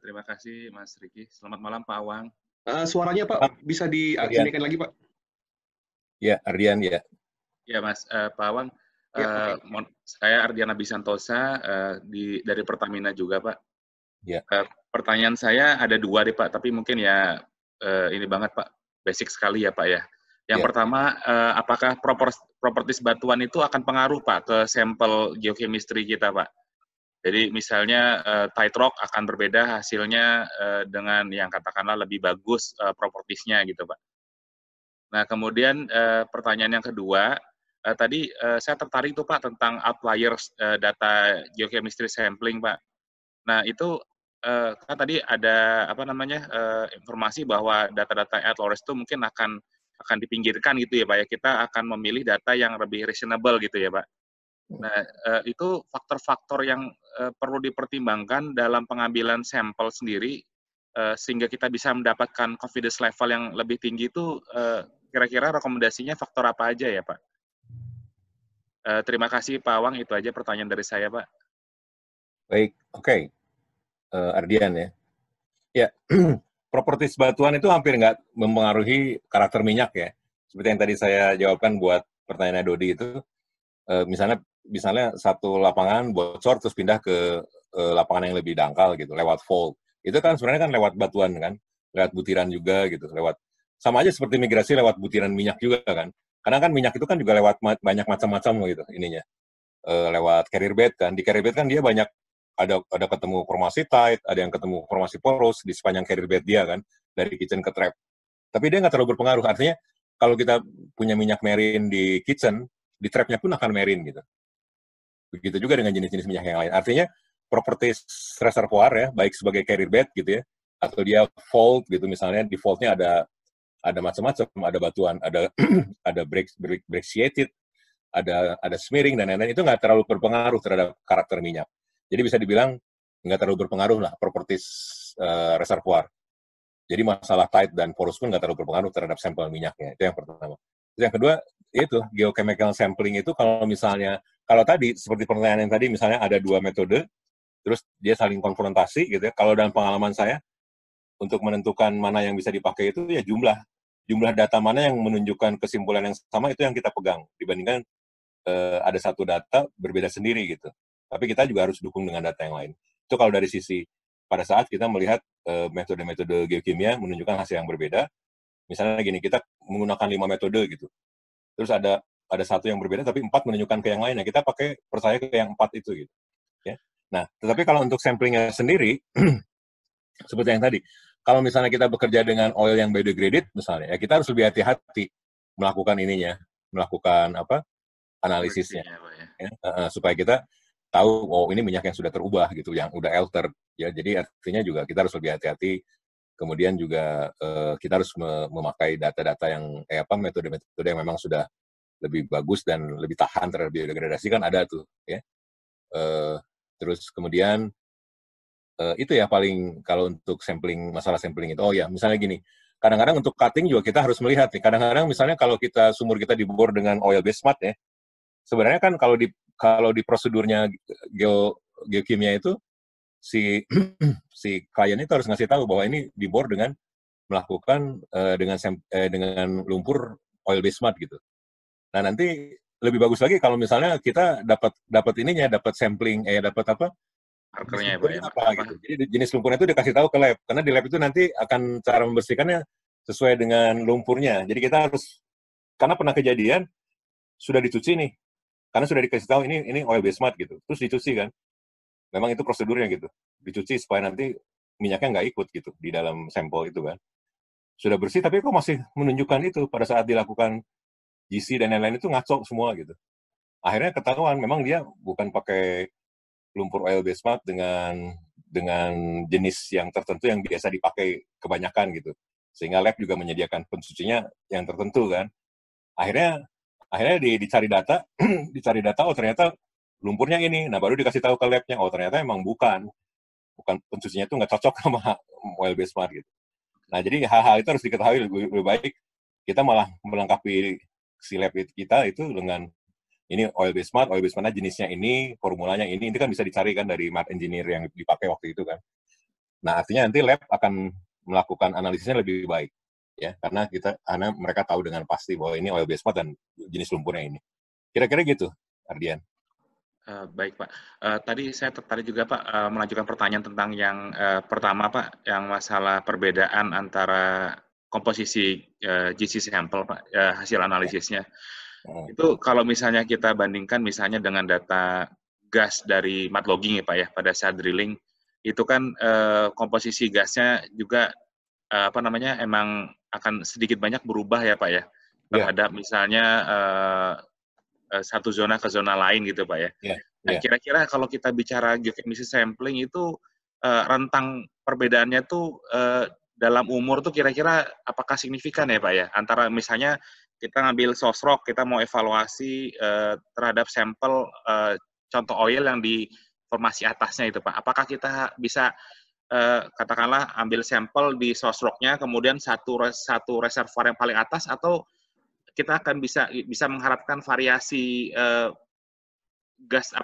Terima kasih Mas Riki. Selamat malam Pak Awang. Suaranya Pak bisa disinikan lagi Pak? Ya, Ardian ya. Ya Mas, Pak Awang. Ya, okay. Saya Ardian Abisantosa dari Pertamina juga Pak. Ya. Pertanyaan saya ada 2 deh Pak, tapi mungkin ya ini banget Pak, basic sekali ya Pak ya. Yang pertama, apakah properties batuan itu akan pengaruh Pak ke sampel geochemistry kita Pak? Jadi misalnya tight rock akan berbeda hasilnya dengan yang katakanlah lebih bagus propertiesnya gitu Pak. Nah kemudian pertanyaan yang kedua, tadi saya tertarik tuh Pak tentang outliers data geochemistry sampling Pak. Nah itu kan tadi ada informasi bahwa data-data outliers itu mungkin akan dipinggirkan gitu ya Pak ya. Kita akan memilih data yang lebih reasonable gitu ya Pak. Nah, itu faktor-faktor yang perlu dipertimbangkan dalam pengambilan sampel sendiri, sehingga kita bisa mendapatkan confidence level yang lebih tinggi itu, kira-kira rekomendasinya faktor apa aja ya, Pak? Terima kasih, Pak Awang. Itu aja pertanyaan dari saya, Pak. Baik, oke. Ardian ya. Ya, properties batuan itu hampir nggak mempengaruhi karakter minyak ya. Seperti yang tadi saya jawabkan buat pertanyaan Dodi itu, misalnya satu lapangan bocor terus pindah ke lapangan yang lebih dangkal gitu lewat fault, itu kan sebenarnya kan lewat batuan kan, lewat butiran juga gitu, lewat sama aja seperti migrasi lewat butiran minyak juga kan, karena kan minyak itu kan juga lewat banyak macam-macam gitu ininya, lewat carrier bed kan, di carrier bed kan dia banyak ada ketemu formasi tight, ada yang ketemu formasi poros di sepanjang carrier bed dia kan, dari kitchen ke trap, tapi dia nggak terlalu berpengaruh. Artinya kalau kita punya minyak marine di kitchen, di trapnya pun akan marine gitu. Begitu juga dengan jenis-jenis minyak yang lain. Artinya properties reservoir ya, baik sebagai carrier bed gitu ya, atau dia fault gitu misalnya, di faultnya ada macam-macam, ada batuan, ada ada brecciated, ada smearing dan lain-lain, itu nggak terlalu berpengaruh terhadap karakter minyak. Jadi bisa dibilang nggak terlalu berpengaruh lah properties reservoir. Jadi masalah tight dan porous pun nggak terlalu berpengaruh terhadap sampel minyaknya. Itu yang pertama. Terus yang kedua, itu geochemical sampling itu kalau tadi seperti pertanyaan yang tadi misalnya ada 2 metode, terus dia saling konfrontasi gitu ya. Kalau dalam pengalaman saya untuk menentukan mana yang bisa dipakai itu ya jumlah data mana yang menunjukkan kesimpulan yang sama itu yang kita pegang dibandingkan ada satu data berbeda sendiri gitu. Tapi kita juga harus dukung dengan data yang lain. Itu kalau dari sisi pada saat kita melihat metode-metode geokimia menunjukkan hasil yang berbeda. Misalnya gini, kita menggunakan 5 metode gitu. Terus ada satu yang berbeda, tapi 4 menunjukkan ke yang lainnya. Kita percaya ke yang 4 itu gitu. Ya. Nah, tetapi kalau untuk samplingnya sendiri, seperti yang tadi, kalau misalnya kita bekerja dengan oil yang biodegraded, misalnya, ya kita harus lebih hati-hati melakukan analisisnya, ya, supaya kita tahu, oh ini minyak yang sudah terubah gitu, yang udah altered, ya. Jadi artinya juga kita harus lebih hati-hati. Kemudian juga kita harus memakai data-data yang metode-metode yang memang sudah lebih bagus dan lebih tahan terhadap biodegradasi kan ada tuh ya. Terus kemudian itu ya paling kalau untuk masalah sampling itu. Oh ya, misalnya gini, kadang-kadang untuk cutting juga kita harus melihat nih. Kadang-kadang misalnya kalau sumur kita dibor dengan oil based mud ya, sebenarnya kan kalau di prosedurnya geokimia itu si klien itu harus ngasih tahu bahwa ini dibor dengan melakukan dengan lumpur oil based mud gitu. Nah nanti lebih bagus lagi kalau misalnya kita dapat sampling dapat markernya ya, gitu. Jadi jenis lumpurnya itu dikasih tahu ke lab, karena di lab itu nanti akan cara membersihkannya sesuai dengan lumpurnya. Jadi kita harus, karena pernah kejadian sudah dicuci nih, karena sudah dikasih tahu ini oil based mud gitu, terus dicuci kan. Memang itu prosedurnya gitu, dicuci supaya nanti minyaknya nggak ikut gitu di dalam sampel itu kan. Sudah bersih, tapi kok masih menunjukkan itu pada saat dilakukan GC dan lain-lain itu ngaco semua gitu. Akhirnya ketahuan memang dia bukan pakai lumpur oil based mud dengan jenis yang tertentu yang biasa dipakai kebanyakan gitu. Sehingga lab juga menyediakan pensucinya yang tertentu kan. Akhirnya dicari data, oh ternyata lumpurnya ini. Nah, baru dikasih tahu ke labnya, oh ternyata emang bukan pensucinya itu nggak cocok sama oil based mud gitu. Nah, jadi hal-hal itu harus diketahui lebih baik. Kita malah melengkapi si lab kita itu dengan ini oil based mud jenisnya ini, formulanya ini kan bisa dicari kan dari mud engineer yang dipakai waktu itu kan. Nah, artinya nanti lab akan melakukan analisisnya lebih baik ya, karena mereka tahu dengan pasti bahwa ini oil based mud dan jenis lumpurnya ini. Kira-kira gitu, Ardian. Baik Pak, tadi saya tertarik juga Pak melanjutkan pertanyaan tentang yang pertama Pak, yang masalah perbedaan antara komposisi GC sampel Pak, hasil analisisnya. Itu kalau misalnya kita bandingkan misalnya dengan data gas dari mud logging ya Pak ya, pada saat drilling, itu kan komposisi gasnya juga emang akan sedikit banyak berubah ya Pak ya, terhadap misalnya satu zona ke zona lain gitu Pak ya. Nah, kira-kira kalau kita bicara geochemistry sampling itu rentang perbedaannya tuh dalam umur tuh kira-kira apakah signifikan ya Pak ya? Antara misalnya kita ngambil source rock, kita mau evaluasi terhadap sampel contoh oil yang di formasi atasnya itu Pak. Apakah kita bisa katakanlah ambil sampel di source rock-nya, kemudian satu reservoir yang paling atas, atau kita akan bisa mengharapkan variasi gas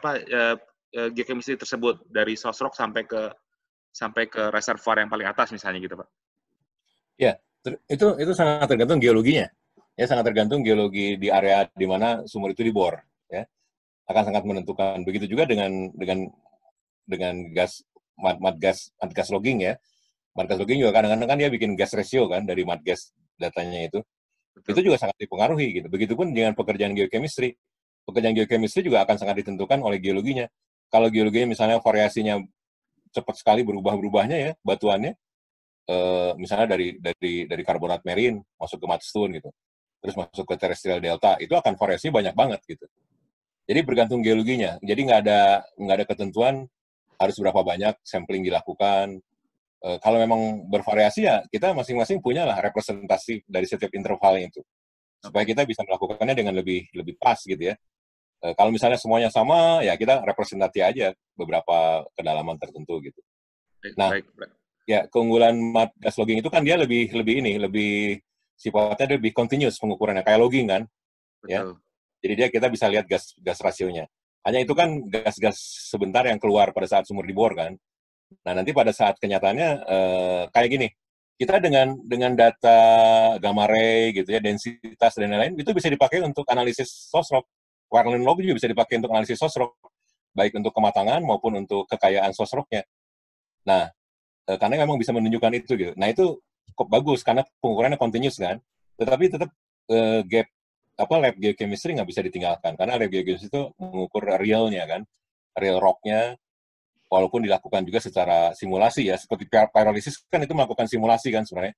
geochemistry tersebut dari source rock sampai ke reservoir yang paling atas misalnya gitu Pak? Ya, itu sangat tergantung geologinya. Ya, sangat tergantung geologi di area di mana sumur itu dibor. Ya, akan sangat menentukan. Begitu juga dengan gas mud gas logging ya. Mud gas logging juga kadang-kadang kan dia bikin gas ratio kan dari mud gas datanya itu. Betul. Itu juga sangat dipengaruhi gitu. Begitupun dengan pekerjaan geochemistry. Pekerjaan geochemistry juga akan sangat ditentukan oleh geologinya. Kalau geologinya misalnya variasinya cepat sekali berubah-berubahnya ya batuannya, misalnya dari karbonat marine masuk ke mudstone gitu, terus masuk ke terrestrial delta, itu akan variasi banyak banget gitu. Jadi bergantung geologinya. Jadi nggak ada ketentuan harus berapa banyak sampling dilakukan. Kalau memang bervariasi ya kita masing-masing punya lah representasi dari setiap intervalnya itu supaya kita bisa melakukannya dengan lebih pas gitu ya. Kalau misalnya semuanya sama ya kita representasi aja beberapa kedalaman tertentu gitu. Nah, ya keunggulan mud gas logging itu kan dia lebih sifatnya lebih continuous pengukurannya kayak logging kan. Betul. Ya. Jadi kita bisa lihat gas rasionya. Hanya itu kan gas-gas sebentar yang keluar pada saat sumur dibor kan. Nah, nanti pada saat kenyataannya kayak gini, kita dengan data gamma ray gitu ya, densitas dan lain-lain, itu bisa dipakai untuk analisis source rock. Wireline log juga bisa dipakai untuk analisis source rock, baik untuk kematangan maupun untuk kekayaan source rock-nya. Nah, karena memang bisa menunjukkan itu gitu. Nah, itu cukup bagus karena pengukurannya continuous kan. Tetapi tetap gap lab geochemistry nggak bisa ditinggalkan karena lab geochemistry itu mengukur realnya kan, real rock-nya. Walaupun dilakukan juga secara simulasi ya, seperti pyrolysis kan itu melakukan simulasi kan sebenarnya.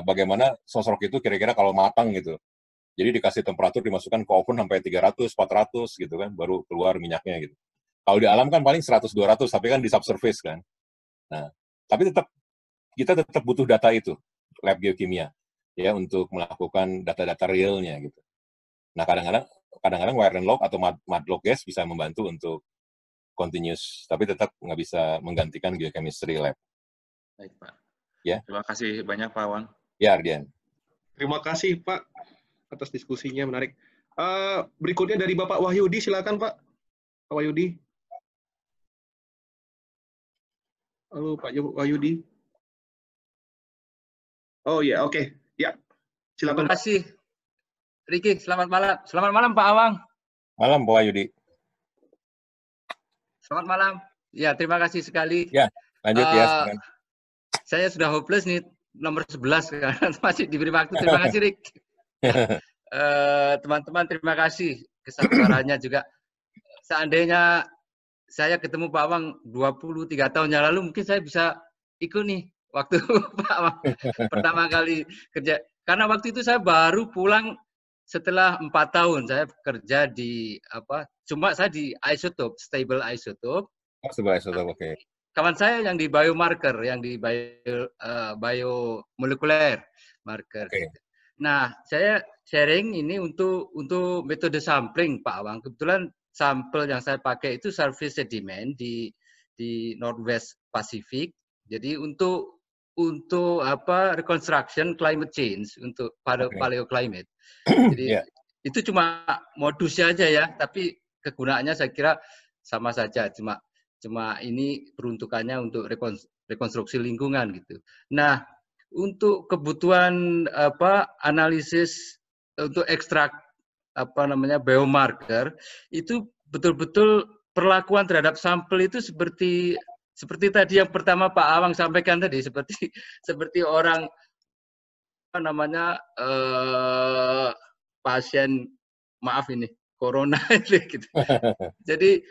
Bagaimana source rock itu kira-kira kalau matang gitu. Jadi dikasih temperatur dimasukkan ke oven sampai 300, 400 gitu kan, baru keluar minyaknya gitu. Kalau di alam kan paling 100, 200, tapi kan di subsurface kan. Nah, tapi kita tetap butuh data itu, lab geokimia, ya, untuk melakukan data-data realnya gitu. Nah, kadang-kadang wireline log atau mud log gas bisa membantu untuk continuous, tapi tetap nggak bisa menggantikan geochemistry lab. Baik, Pak. Ya. Terima kasih banyak, Pak Awang. Ya, Ardian. Terima kasih, Pak, atas diskusinya, menarik. Berikutnya dari Bapak Wahyudi, silakan, Pak. Pak Wahyudi. Halo, Pak Wahyudi. Oh iya, oke. Ya, silakan. Terima kasih, Riki. Selamat malam. Selamat malam, Pak Awang. Malam, Pak Wahyudi. Selamat malam. Ya, terima kasih sekali. Ya, lanjut ya. Saya sudah hopeless nih, nomor 11 karena masih diberi waktu. Terima kasih, Rik. Teman-teman, terima kasih kesabarannya juga. Seandainya saya ketemu Pak Awang 23 tahun yang lalu, mungkin saya bisa ikut nih waktu Pak Awang pertama kali kerja. Karena waktu itu saya baru pulang setelah 4 tahun. Saya kerja di cuma saya di isotope, stable isotope. Stable isotope, oke. kawan saya yang di biomarker, yang di biomolekuler marker. Okay. Nah, saya sharing ini untuk metode sampling, Pak Awang. Kebetulan sampel yang saya pakai itu surface sediment di Northwest Pacific. Jadi untuk reconstruction climate change, untuk paleoclimate. Jadi itu cuma modusnya aja ya, tapi kegunaannya saya kira sama saja, cuma ini peruntukannya untuk rekonstruksi lingkungan gitu. Nah, untuk kebutuhan analisis untuk ekstrak biomarker itu betul-betul perlakuan terhadap sampel itu seperti tadi yang pertama Pak Awang sampaikan tadi, seperti orang pasien, maaf ini corona gitu. Jadi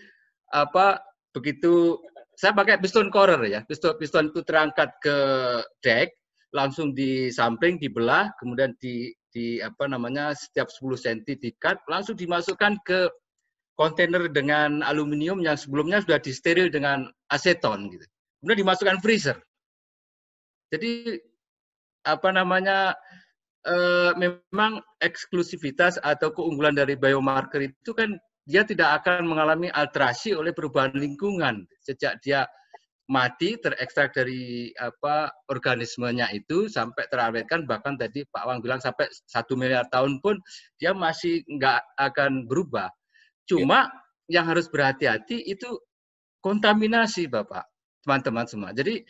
begitu saya pakai piston corer ya, piston itu terangkat ke deck, langsung disampling, dibelah, kemudian setiap 10 cm di-cut, langsung dimasukkan ke kontainer dengan aluminium yang sebelumnya sudah disteril dengan aseton gitu. Kemudian dimasukkan freezer. Jadi memang eksklusivitas atau keunggulan dari biomarker itu kan dia tidak akan mengalami alterasi oleh perubahan lingkungan sejak dia mati terekstrak dari organismenya itu sampai terawetkan, bahkan tadi Pak Awang bilang sampai 1 miliar tahun pun dia masih nggak akan berubah. Cuma yang harus berhati-hati itu kontaminasi, Bapak, teman-teman semua. Jadi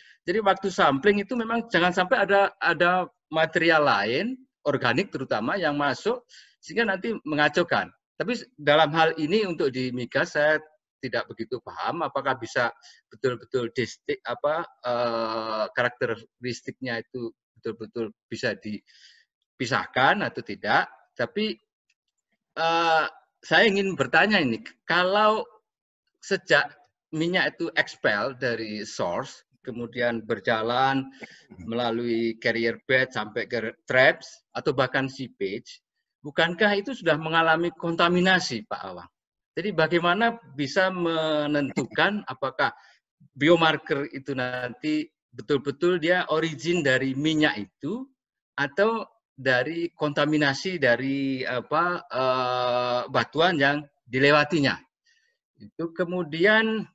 waktu sampling itu memang jangan sampai ada material lain organik terutama yang masuk sehingga nanti mengacaukan. Tapi dalam hal ini untuk di migas saya tidak begitu paham apakah bisa betul-betul karakteristiknya itu betul-betul bisa dipisahkan atau tidak. Tapi saya ingin bertanya ini, kalau sejak minyak itu expel dari source, kemudian berjalan melalui carrier bed sampai ke traps atau bahkan seepage, bukankah itu sudah mengalami kontaminasi, Pak Awang? Jadi bagaimana bisa menentukan apakah biomarker itu nanti betul-betul dia origin dari minyak itu atau dari kontaminasi dari batuan yang dilewatinya? Itu kemudian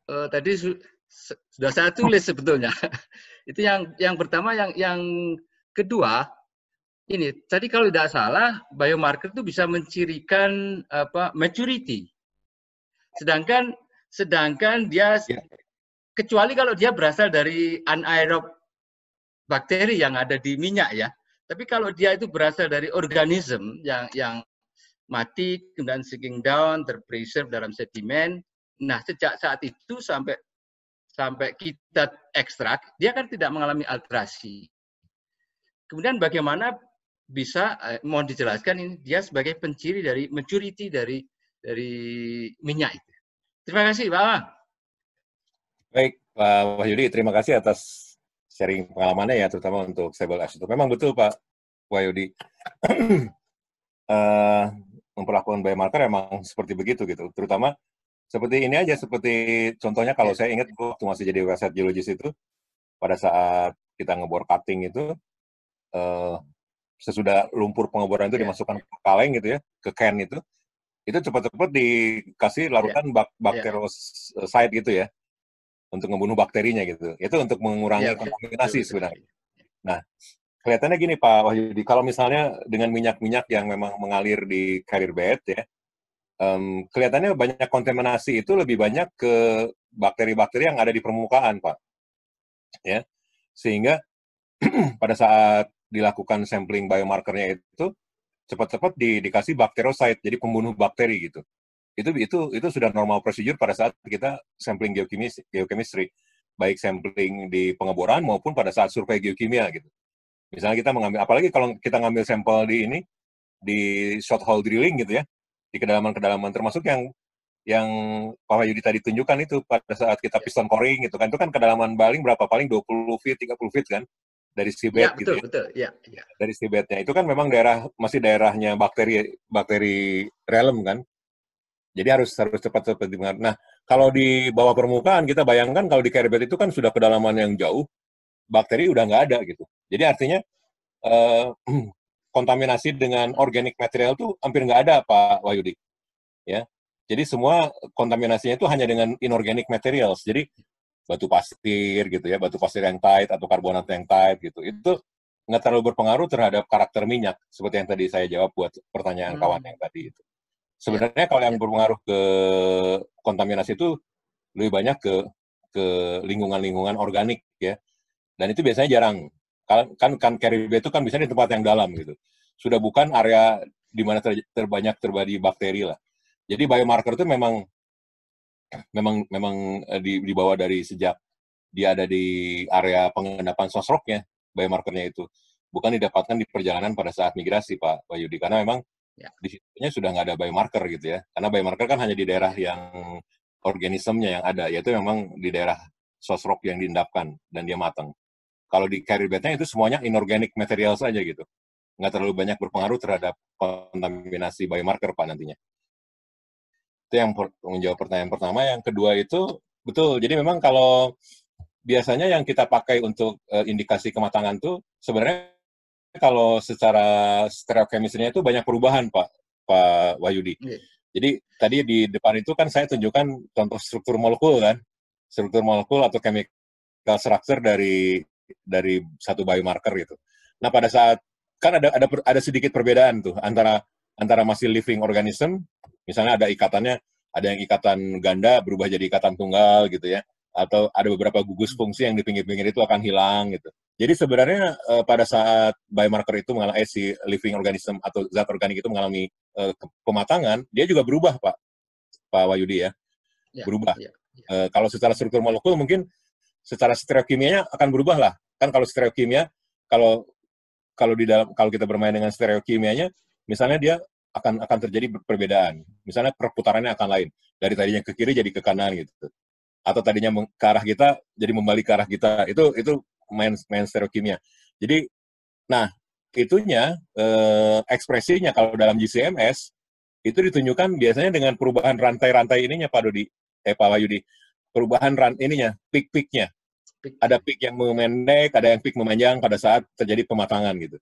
tadi sudah saya tulis sebetulnya. Itu yang pertama. Yang kedua, ini tadi kalau tidak salah biomarker itu bisa mencirikan maturity. Sedangkan dia kecuali kalau dia berasal dari anaerob bakteri yang ada di minyak ya. Tapi kalau dia itu berasal dari organisme yang mati kemudian sinking down, terpreserve dalam sedimen. Nah, sejak saat itu sampai kita ekstrak, dia kan tidak mengalami alterasi. Kemudian bagaimana bisa mohon dijelaskan ini dia sebagai penciri dari maturity dari minyak itu. Terima kasih, Pak Awang. Baik, Pak Wahyudi, terima kasih atas sharing pengalamannya ya, terutama untuk stable ash itu. Memang betul, Pak Wahyudi. Memperlakukan biomarker emang seperti begitu gitu, terutama seperti ini aja, seperti contohnya kalau saya ingat waktu masih jadi website geologis itu, pada saat kita ngebor cutting itu, sesudah lumpur pengeboran itu dimasukkan ke kaleng gitu ya, ke can itu cepat-cepat dikasih larutan bactericide gitu ya, untuk membunuh bakterinya gitu. Itu untuk mengurangi kontaminasi sebenarnya. Nah, kelihatannya gini Pak Wahyudi, kalau misalnya dengan minyak-minyak yang memang mengalir di carrier bed ya, kelihatannya banyak kontaminasi itu lebih banyak ke bakteri-bakteri yang ada di permukaan, Pak. Ya, sehingga pada saat dilakukan sampling biomarkernya itu cepat-cepat dikasih bactericide, jadi pembunuh bakteri gitu. Itu sudah normal prosedur pada saat kita sampling geochemistry, baik sampling di pengeboran maupun pada saat survei geokimia gitu. Misalnya kita mengambil, apalagi kalau kita ngambil sampel di short hole drilling gitu ya, di kedalaman-kedalaman, termasuk yang Pak Wahyudi tadi tunjukkan itu pada saat kita piston coring gitu kan, itu kan kedalaman paling berapa, paling 20 feet, 30 feet kan, dari seabed gitu ya. Betul, ya. Dari seabednya itu kan memang masih daerahnya bakteri realm kan, jadi harus cepat-cepat dimengerti. Nah, Kalau di bawah permukaan, kita bayangkan kalau di carrier bed itu kan sudah kedalaman yang jauh, bakteri udah nggak ada gitu. Jadi artinya kontaminasi dengan organic material itu hampir nggak ada, Pak Wahyudi. Ya, jadi semua kontaminasinya itu hanya dengan inorganic materials. Jadi batu pasir gitu ya, batu pasir yang tight atau karbonat yang tight gitu. Itu nggak terlalu berpengaruh terhadap karakter minyak, seperti yang tadi saya jawab buat pertanyaan kawan yang tadi itu. Sebenarnya kalau yang berpengaruh ke kontaminasi itu lebih banyak ke lingkungan-lingkungan organik ya. Dan itu biasanya jarang. Kan carrier bed itu kan biasanya di tempat yang dalam gitu. Sudah bukan area di mana terbanyak terjadi bakteri lah. Jadi biomarker itu memang dibawa dari sejak dia ada di area pengendapan sosroknya, biomarkernya itu. Bukan didapatkan di perjalanan pada saat migrasi, Pak Wahyudi. Karena memang di situnya sudah nggak ada biomarker gitu ya. Karena biomarker kan hanya di daerah yang organismenya yang ada, yaitu memang di daerah sosrok yang diendapkan dan dia matang. Kalau di carrier bed-nya itu semuanya inorganic material saja gitu. Nggak terlalu banyak berpengaruh terhadap kontaminasi biomarker, Pak, nantinya. Itu yang menjawab pertanyaan pertama. Yang kedua itu, betul, jadi memang kalau biasanya yang kita pakai untuk indikasi kematangan itu sebenarnya kalau secara stereochemistry-nya itu banyak perubahan, Pak Wahyudi. Jadi tadi di depan itu kan saya tunjukkan contoh struktur molekul kan, struktur molekul atau chemical structure dari satu biomarker gitu. Nah pada saat kan ada sedikit perbedaan tuh antara masih living organism, misalnya ada ikatannya, ada yang ikatan ganda berubah jadi ikatan tunggal gitu ya, atau ada beberapa gugus fungsi yang di pinggir-pinggir itu akan hilang gitu. Jadi sebenarnya pada saat biomarker itu mengalami si living organism atau zat organik itu mengalami pematangan, dia juga berubah, Pak Wahyudi ya, berubah. Kalau secara struktur molekul mungkin secara stereokimianya akan berubah lah. Kan kalau stereokimia, kalau kita bermain dengan stereokimianya, misalnya dia akan terjadi perbedaan. Misalnya perputarannya akan lain. Dari tadinya ke kiri jadi ke kanan gitu. Atau tadinya ke arah kita jadi membalik ke arah kita. Itu main stereokimia. Jadi, nah itunya ekspresinya kalau dalam GCMS itu ditunjukkan biasanya dengan perubahan rantai-rantai ininya, Pak Wahyudi. Perubahan ininya, peak-peaknya. Ada peak yang memendek, ada yang peak memanjang pada saat terjadi pematangan gitu.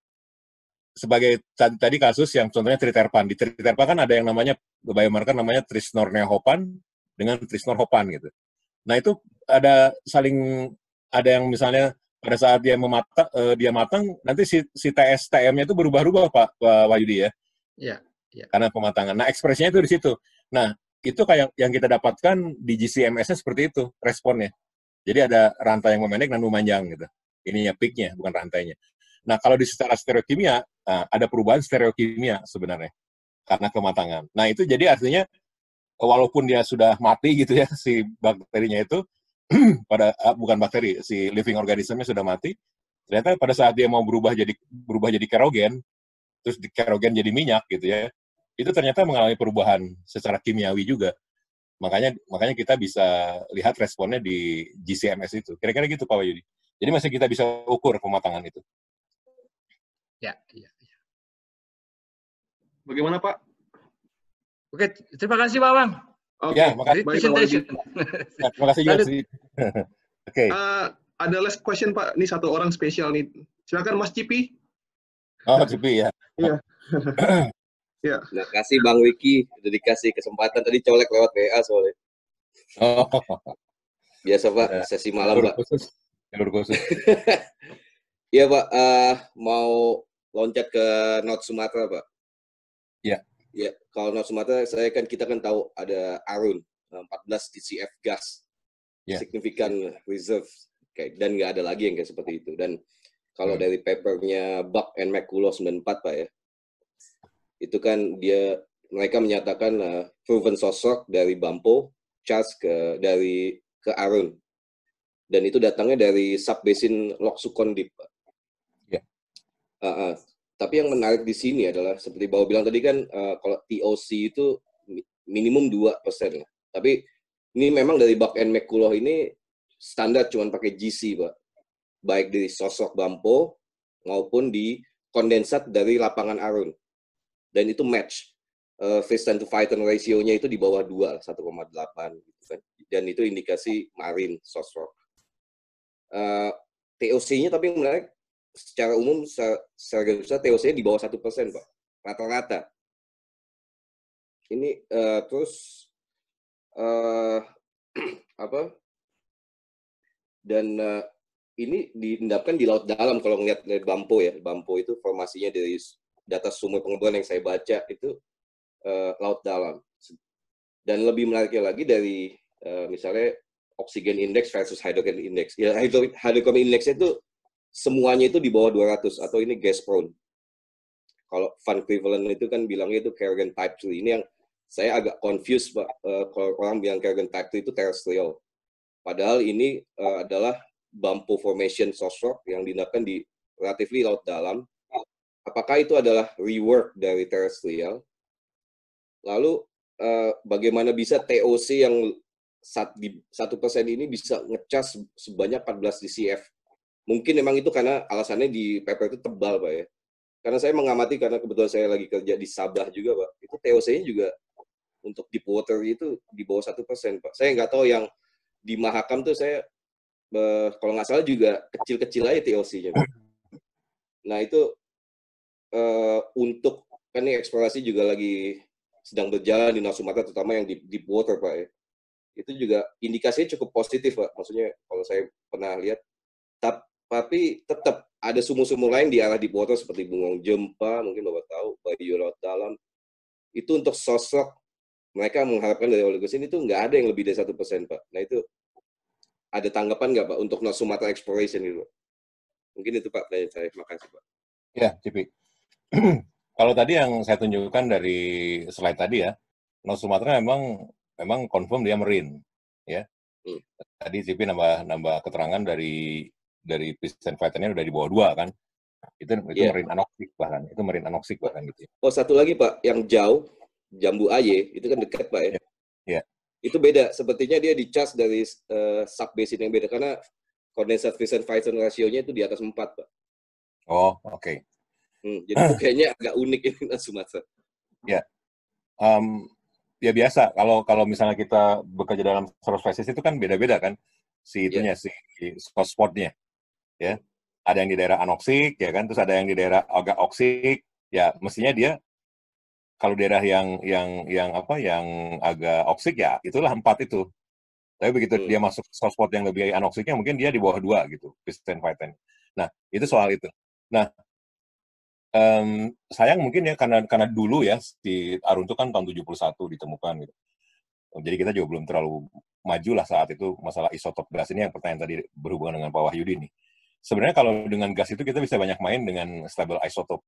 Sebagai tadi kasus yang contohnya triterpan. Di triterpan kan ada yang namanya biomarker namanya trisnorneohopan dengan trisnorhopan gitu. Nah itu ada yang misalnya pada saat dia matang nanti si TS-TM-nya itu berubah-ubah, Pak Wahyudi ya. Iya. Karena pematangan. Nah ekspresinya itu di situ. Nah itu kayak yang kita dapatkan di GCMS-nya seperti itu responnya. Jadi ada rantai yang memendek dan memanjang gitu. Ininya peak-nya, bukan rantainya. Nah, kalau di secara stereokimia, ada perubahan stereokimia sebenarnya karena kematangan. Nah, itu jadi artinya walaupun dia sudah mati gitu ya si bakterinya itu bukan bakteri, si living organismnya sudah mati, ternyata pada saat dia mau berubah jadi kerogen, terus kerogen jadi minyak gitu ya. Itu ternyata mengalami perubahan secara kimiawi juga. Makanya kita bisa lihat responnya di GCMS itu. Kira-kira gitu, Pak Wahyudi. Jadi masih kita bisa ukur pematangan itu. Ya. Bagaimana, Pak? Oke, terima kasih, Pak Bang. Oke, ya, makasih. Terima kasih juga. Oke. Ada last question, Pak. Ini satu orang spesial nih. Silakan, Mas Cipi. Oh, Cipi ya. Iya. Ya. Terima kasih Bang Wiki udah dikasih kesempatan, tadi colek lewat WA soalnya. Oh. Biasa Pak, sesi malam Pak. Jalur khusus. Iya Pak, mau loncat ke North Sumatera Pak. Iya. Ya, kalau North Sumatera kita kan tahu ada Arun 14 TCF gas, significant reserve, dan nggak ada lagi yang kayak seperti itu. Dan kalau dari papernya Buck and McCullough 94 Pak ya, itu kan mereka menyatakan proven sosok dari Bampo, charge ke Arun, dan itu datangnya dari subbasin Lok Sukon Deep, Pak. Yeah. Tapi yang menarik di sini adalah seperti Bawa bilang tadi kan, kalau TOC itu minimum 2%. Tapi ini memang dari Buck and McCullough ini standar cuma pakai GC, Pak. Baik di sosok Bampo maupun di kondensat dari lapangan Arun. Dan itu match. Phase time to phyton ratio-nya itu di bawah 2, 1,8 gitu kan. dan itu indikasi marine source rock. TOC-nya tapi menarik, secara umum secara garis besar TOC-nya di bawah 1%, Pak, rata-rata. Ini terus dan ini diendapkan di laut dalam. Kalau ngeliat dari Bampo ya, Bampo itu formasinya dari data sumber pengeboran yang saya baca itu laut dalam. Dan lebih menariknya lagi dari misalnya oxygen index versus hydrogen index. Ya, hydrogen index itu semuanya itu di bawah 200 atau ini gas prone. Kalau Van Crevelen itu kan bilangnya itu Kerrigan type 3. Ini yang saya agak confused, Pak. Kalau orang bilang Kerrigan type 3 itu terrestrial. Padahal ini adalah Bampo formation source rock yang diendapkan di relatively laut dalam. Apakah itu adalah rework dari terrestrial? Lalu bagaimana bisa TOC yang 1% ini bisa ngecas sebanyak 14 DCF? Mungkin memang itu karena alasannya di paper itu tebal, Pak ya. Karena saya mengamati, karena kebetulan saya lagi kerja di Sabah juga, Pak. Itu TOC-nya juga untuk deep water itu di bawah 1%, Pak. Saya nggak tahu yang di Mahakam tuh saya, kalau nggak salah juga kecil-kecil aja TOC-nya, Pak. Nah itu untuk, kan ini eksplorasi juga lagi sedang berjalan di Natuna Sumatera, terutama yang di deep water, Pak ya. Itu juga indikasinya cukup positif, Pak. Maksudnya kalau saya pernah lihat, tapi tetap ada sumur-sumur lain di arah deep water seperti Bungong Jempa, mungkin Bapak tahu, Bayu Laut Dalam. Itu untuk sosok mereka mengharapkan dari oligosin itu nggak ada yang lebih dari 1%, Pak. Nah itu ada tanggapan nggak, Pak, untuk Natuna Sumatera exploration itu? Mungkin itu, Pak, pertanyaan saya. Terima kasih, Pak. Ya, Cipi. Kalau tadi yang saya tunjukkan dari slide tadi ya, Natuna Sumatera memang confirm dia marine, ya. Tadi Cipi nambah keterangan dari piston fighter-nya udah di bawah 2 kan. Itu marine anoxic bahkan. Itu marine anoxic bahkan gitu. Oh, satu lagi, Pak, yang jauh, Jambu Aye, itu kan dekat, Pak ya. Iya. Itu beda, sepertinya dia di-charge dari sub-basin yang beda, karena condensate piston fighter ratio-nya itu di atas 4, Pak. Oh, oke. Jadi itu kayaknya agak unik ini Sumatera. Ya. Ya biasa, kalau misalnya kita bekerja dalam source species itu kan beda-beda kan, si source spot-nya. Ya, ada yang di daerah anoksik, ya kan, terus ada yang di daerah agak oksik, ya mestinya dia kalau daerah yang agak oksik ya itulah 4 itu. Tapi begitu dia masuk source spot yang lebih anoksiknya, mungkin dia di bawah 2 gitu, piston fighter. Nah, itu soal itu. Nah, sayang mungkin ya karena dulu ya di Arun itu kan tahun 71 ditemukan gitu. Jadi kita juga belum terlalu maju lah saat itu masalah isotop gas ini, yang pertanyaan tadi berhubungan dengan Pak Wahyudi nih. Sebenarnya kalau dengan gas itu kita bisa banyak main dengan stable isotop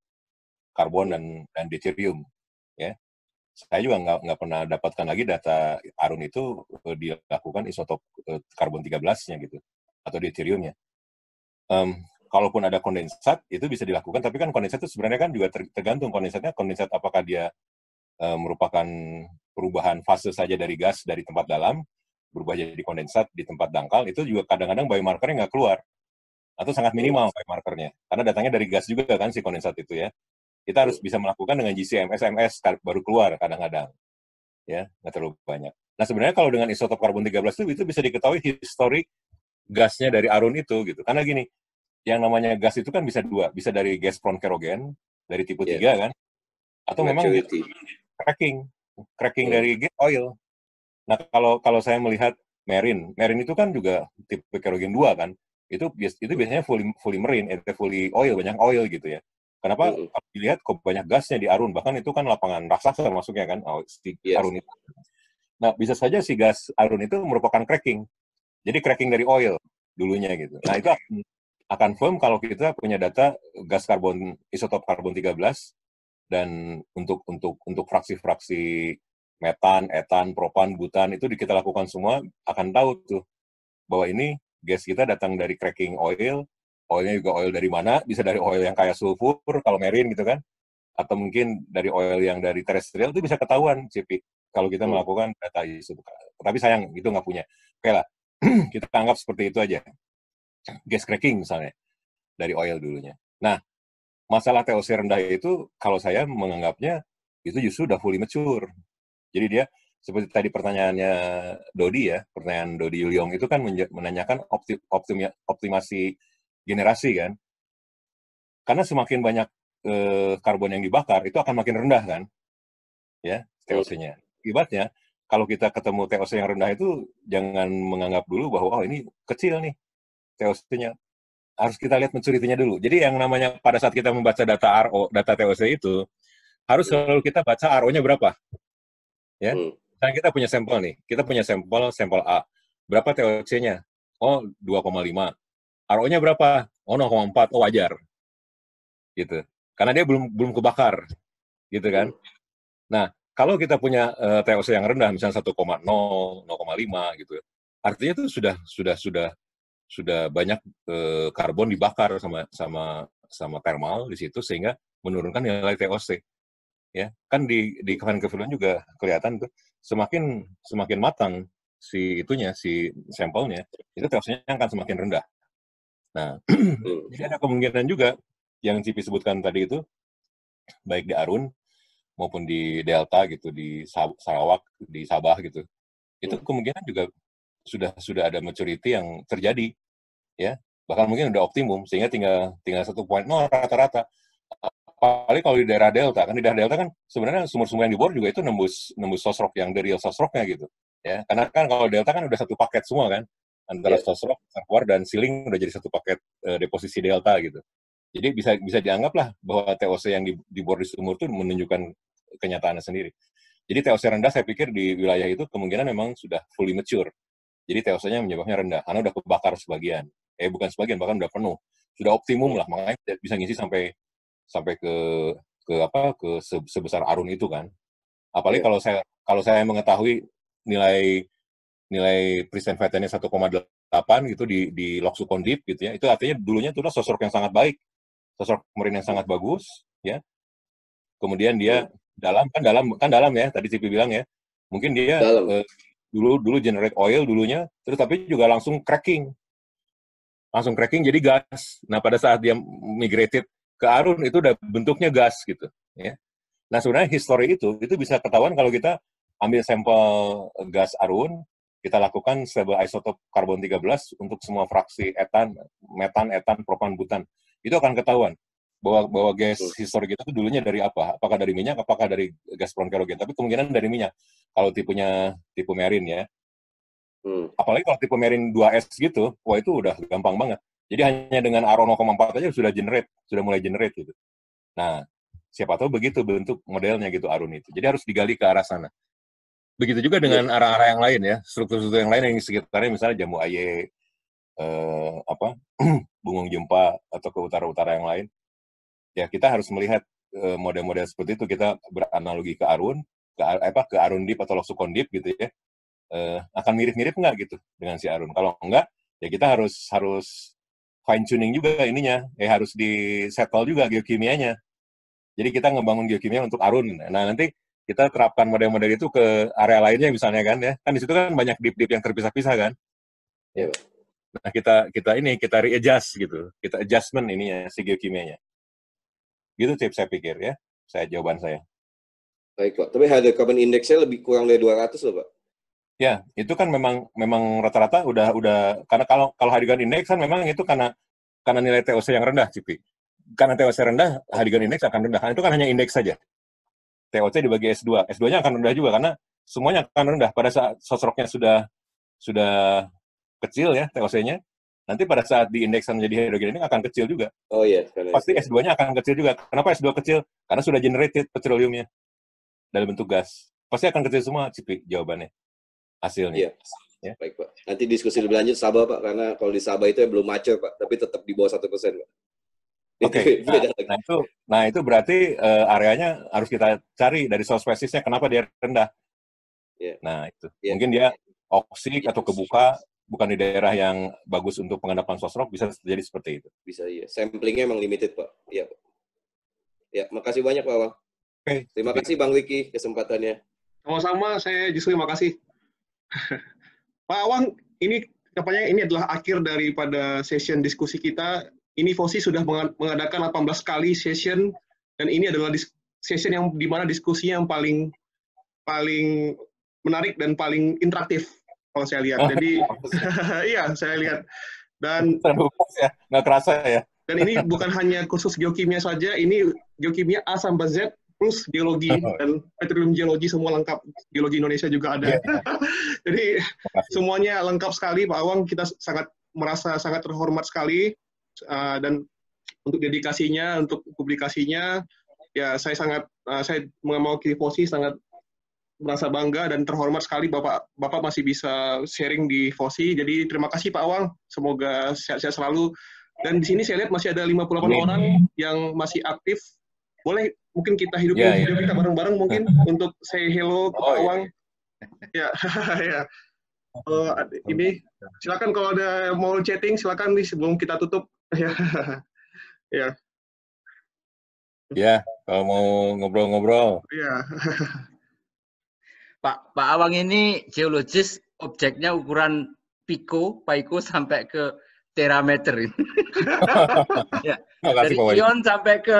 karbon dan deuterium, ya. Saya juga nggak pernah dapatkan lagi data Arun itu dilakukan isotop karbon 13-nya gitu atau deuteriumnya. Kalaupun ada kondensat itu bisa dilakukan, tapi kan kondensat itu sebenarnya kan juga tergantung kondensat apakah dia merupakan perubahan fase saja dari gas dari tempat dalam berubah jadi kondensat di tempat dangkal, itu juga kadang-kadang biomarkernya nggak keluar atau sangat minimal biomarkernya karena datangnya dari gas juga kan si kondensat itu ya. Kita harus bisa melakukan dengan GCM, SMS baru keluar kadang-kadang ya, nggak terlalu banyak. Nah sebenarnya kalau dengan isotop karbon 13 itu bisa diketahui historik gasnya dari Arun itu gitu, karena gini, yang namanya gas itu kan bisa 2, bisa dari gas prone kerogen dari tipe 3 kan, atau memang cracking dari gas oil. Nah kalau saya melihat marine itu kan juga tipe kerogen 2 kan, itu biasanya fully marine, fully oil, banyak oil gitu ya. Kenapa? Kalau dilihat kok banyak gasnya di Arun, bahkan itu kan lapangan raksasa masuknya kan, Arun itu. Nah bisa saja si gas Arun itu merupakan cracking, jadi cracking dari oil dulunya gitu. Nah itu akan firm kalau kita punya data gas karbon, isotop karbon 13, dan untuk fraksi-fraksi metan, etan, propan, butan itu kita lakukan semua, akan tahu tuh bahwa ini gas kita datang dari cracking oil, oilnya juga oil dari mana, bisa dari oil yang kayak sulfur kalau marine gitu kan, atau mungkin dari oil yang dari terrestrial, itu bisa ketahuan CP kalau kita melakukan data isotop. Tapi sayang itu nggak punya. Oke lah, kita anggap seperti itu aja. Gas cracking misalnya dari oil dulunya. Nah, masalah TOC rendah itu kalau saya menganggapnya itu justru udah fully mature. Jadi dia seperti tadi pertanyaannya Dodi ya, pertanyaan Dodi Yuliong itu kan menanyakan optimasi generasi kan. Karena semakin banyak karbon yang dibakar, itu akan makin rendah kan, ya TOC-nya. Akibatnya, kalau kita ketemu TOC yang rendah itu, jangan menganggap dulu bahwa, oh ini kecil nih TOC-nya. Harus kita lihat maturity-nya dulu. Jadi yang namanya pada saat kita membaca data RO, data TOC itu, harus selalu kita baca RO-nya berapa. Ya, misalnya kita punya sampel nih, kita punya sampel A. Berapa TOC-nya? Oh, 2,5. RO-nya berapa? Oh, 0,4. Oh, wajar. Gitu. Karena dia belum kebakar, gitu kan. Nah, kalau kita punya TOC yang rendah, misalnya 1,0, 0,5 gitu, artinya itu sudah banyak karbon dibakar sama thermal di situ sehingga menurunkan nilai TOC. Ya, kan di Van juga kelihatan tuh semakin matang si sampelnya, itu TOC-nya akan semakin rendah. Nah, jadi ada kemungkinan juga yang Cipi sebutkan tadi itu, baik di Arun maupun di Delta gitu, di Sarawak, di Sabah gitu, itu kemungkinan juga sudah ada maturity yang terjadi, ya, bahkan mungkin udah optimum sehingga tinggal 1.0 rata-rata. Apalagi kalau di daerah Delta, kan di daerah Delta kan sebenarnya sumur-sumur yang dibor juga itu nembus sosrok yang the real sosroknya gitu, ya, karena kan kalau Delta kan udah satu paket semua kan, antara sosrok, reservoir dan sealing udah jadi satu paket deposisi Delta gitu. Jadi bisa dianggap lah bahwa TOC yang dibor di sumur itu menunjukkan kenyataannya sendiri. Jadi TOC rendah saya pikir di wilayah itu kemungkinan memang sudah fully mature. Jadi TOC-nya menyebabnya rendah karena udah kebakar sebagian. Bukan sebagian, bahkan udah penuh. Sudah optimum lah, makanya bisa ngisi sampai ke sebesar Arun itu kan. Apalagi kalau saya mengetahui nilai present fatnya 1,8 gitu di Loksukon Deep gitu ya. Itu artinya dulunya itu adalah sosrok yang sangat baik. Sosok marine yang sangat bagus, ya. Kemudian dia dalam ya, tadi Cipi bilang ya. Mungkin dia dulu generate oil dulunya, terus tapi juga langsung cracking jadi gas. Nah, pada saat dia migrated ke Arun itu udah bentuknya gas gitu, ya. Nah, sebenarnya history itu bisa ketahuan kalau kita ambil sampel gas Arun, kita lakukan stable isotop karbon 13 untuk semua fraksi etan, metan, etan, propan, butan. Itu akan ketahuan bahwa gas histori kita itu dulunya dari apa? Apakah dari minyak, apakah dari gas kerogen? Tapi kemungkinan dari minyak. Kalau tipe marine ya. Apalagi kalau tipe marine 2S gitu, wah itu udah gampang banget. Jadi hanya dengan RO 0,4 aja sudah mulai generate gitu. Nah, siapa tahu begitu bentuk modelnya gitu Arun itu. Jadi harus digali ke arah sana. Begitu juga dengan arah-arah yang lain ya, struktur-struktur yang lain yang sekitarnya misalnya Jambu Aye, Bungung Jempa atau ke utara-utara yang lain. Ya kita harus melihat model-model seperti itu, kita beranalogi ke Arun, ke Arun Deep atau Loksukon Deep gitu ya. Akan mirip-mirip nggak gitu dengan si Arun? Kalau enggak, ya kita harus fine tuning juga ininya, harus di settle juga geokimianya. Jadi kita ngebangun geokimia untuk Arun. Nah nanti kita terapkan model-model itu ke area lainnya misalnya kan ya. Kan di situ kan banyak deep yang terpisah-pisah kan. Ya. Nah, kita readjust gitu. Kita adjustment ininya si geokimianya. Gitu tips saya pikir ya. Jawaban saya. Baik, Pak. Tapi hydrocarbon index-nya lebih kurang dari 200 loh, Pak. Ya, itu kan memang rata-rata udah karena kalau hydrocarbon index kan memang itu karena nilai TOC yang rendah, Cipi. Karena TOC rendah, hydrocarbon index akan rendah. Karena itu kan hanya indeks saja. TOC dibagi S2. S2-nya akan rendah juga karena semuanya akan rendah pada saat sosroknya sudah kecil ya TOC-nya. Nanti pada saat diindeksan menjadi hidrogen ini akan kecil juga. Oh iya. Pasti S2-nya akan kecil juga. Kenapa S2 kecil? Karena sudah generated petroleumnya dalam bentuk gas. Pasti akan kecil semua, Cipi, jawabannya. Hasilnya. Iya. Ya. Baik, Pak. Nanti diskusi lebih lanjut Sabah, Pak. Karena kalau di Sabah itu belum mature, Pak. Tapi tetap di bawah 1%, Pak. Oke, nah itu berarti areanya harus kita cari dari source spesiesnya kenapa dia rendah. Nah itu mungkin dia oksik atau kebuka, bukan di daerah yang bagus untuk pengendapan sosrok, bisa terjadi seperti itu. Bisa iya, samplingnya emang limited Pak. Iya Pak. Ya, makasih banyak Pak Awang. Terima kasih Bang Wiki kesempatannya. Sama-sama, saya justru terima kasih. Pak Awang, ini adalah akhir daripada session diskusi kita. Ini FOSI sudah mengadakan 18 kali session, dan ini adalah session yang dimana diskusinya yang paling menarik dan paling interaktif kalau saya lihat. Jadi iya saya lihat dan ya, nggak kerasa ya. Dan ini bukan hanya khusus geokimia saja, ini geokimia A sampai Z plus geologi dan petroleum geologi semua lengkap. Geologi Indonesia juga ada. Jadi semuanya lengkap sekali Pak Awang. Kita merasa sangat terhormat sekali dan untuk dedikasinya, untuk publikasinya, ya saya mewakili FOSI sangat merasa bangga dan terhormat sekali Bapak masih bisa sharing di FOSI. Jadi terima kasih Pak Awang. Semoga sehat-sehat selalu. Dan di sini saya lihat masih ada 58 orang yang masih aktif. Boleh mungkin kita hidupin video kita bareng-bareng mungkin untuk say hello ke Pak Awang. Ya, ya. Ini silakan kalau ada mau chatting silakan nih sebelum kita tutup. Ya. Ya. Ya, kalau mau ngobrol-ngobrol. Iya. Pak Awang ini geologis, objeknya ukuran pico sampai ke terameter ini. Ya, dari ion sampai ke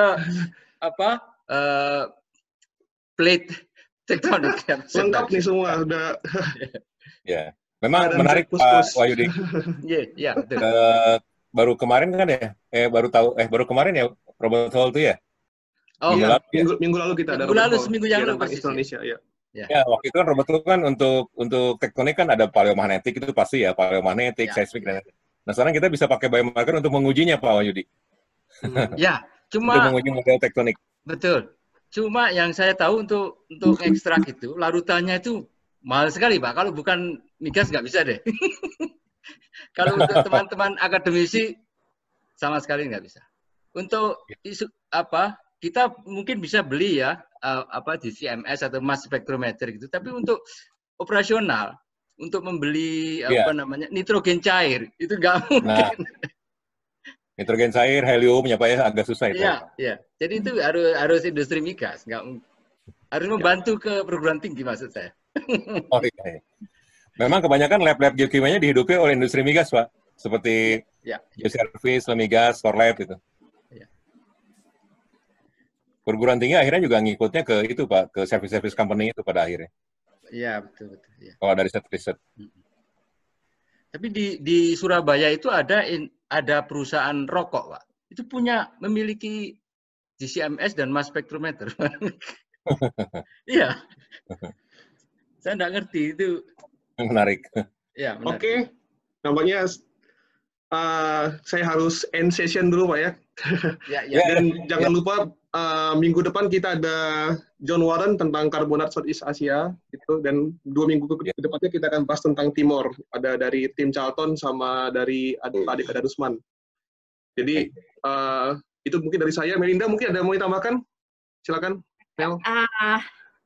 plate tektonik. Lengkap nih semua udah. Ya, memang menarik Pak Wahyudi. Iya, betul. Baru kemarin kan ya? Baru kemarin ya Robert Hall itu ya? Oh, minggu lalu kita ada. Seminggu yang lalu pasti Indonesia, ya. Ya, waktu itu kan Robert Hall kan untuk tektonik kan ada paleomagnetik itu pasti ya, paleomagnetik, seismik dan nah sekarang kita bisa pakai biomarker untuk mengujinya Pak Wahyudi. Ya, cuma untuk menguji model tektonik. Betul. Cuma yang saya tahu untuk ekstrak itu larutannya itu mahal sekali Pak. Kalau bukan migas nggak bisa deh. Kalau untuk teman-teman akademisi sama sekali nggak bisa. Untuk isu kita mungkin bisa beli ya di CMS atau mass spectrometer gitu. Tapi untuk operasional, untuk membeli nitrogen cair itu nggak mungkin. Nitrogen cair, helium, ya Pak ya, agak susah itu. Iya. Jadi itu harus industri migas, harus membantu ke perguruan tinggi maksud saya. Oh iya. Memang kebanyakan lab-lab geokimianya dihidupi oleh industri migas Pak, seperti Geoservice, Lemigas, Korlab itu. Ya. Perguruan tinggi akhirnya juga ngikutnya ke itu Pak, ke service company itu pada akhirnya. Iya betul. Ya. Kalau dari riset. Tapi di Surabaya itu ada perusahaan rokok, Pak. Itu memiliki GCMS dan mass spectrometer. Iya. Saya nggak ngerti itu. Menarik. Ya, menarik. Oke. Nampaknya saya harus end session dulu, Pak ya. Dan jangan lupa minggu depan kita ada John Warren tentang karbonat Southeast Asia gitu, dan 2 minggu ke depannya kita akan bahas tentang Timor, ada dari tim Charlton sama dari adik Darusman. Jadi itu mungkin dari saya. Melinda mungkin ada mau ditambahkan? Silakan, Mel.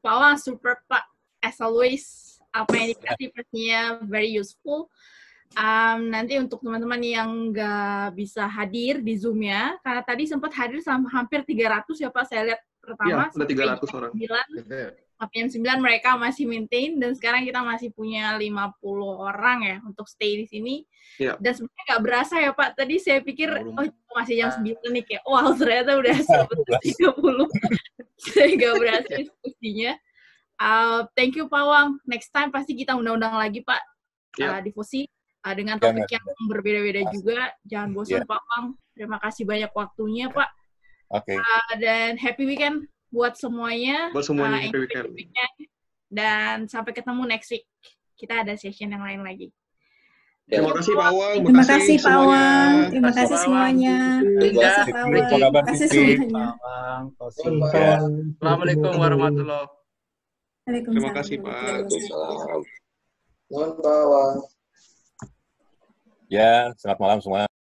Pak Awang super Pak, as always apa yang dikasih pastinya very useful. Nanti untuk teman-teman yang nggak bisa hadir di Zoom-nya, karena tadi sempat hadir sama hampir 300 ya Pak, saya lihat pertama. Iya, ada 300 orang. Sampai jam 9 mereka masih maintain, dan sekarang kita masih punya 50 orang ya untuk stay di sini. Ya. Dan sebenarnya nggak berasa ya Pak, tadi saya pikir, masih jam 9 nih, kayak, wow ternyata udah 30. Saya nggak berasa diskusinya. Thank you Pak Awang, next time pasti kita undang-undang lagi Pak, di FOSI. Dengan topik yang berbeda-beda juga. Jangan bosan Pak Awang. Terima kasih banyak waktunya Pak. Dan happy weekend buat semuanya. Buat semuanya happy weekend. Dan sampai ketemu next week. Kita ada session yang lain lagi. Terima kasih Pak Awang. Terima kasih Pak Awang. Terima kasih semuanya. Terima kasih Pak Awang. Terima kasih semuanya. Assalamualaikum warahmatullahi wabarakatuh. Terima kasih Pak. Mohon Pak Awang. Ya, selamat malam semua.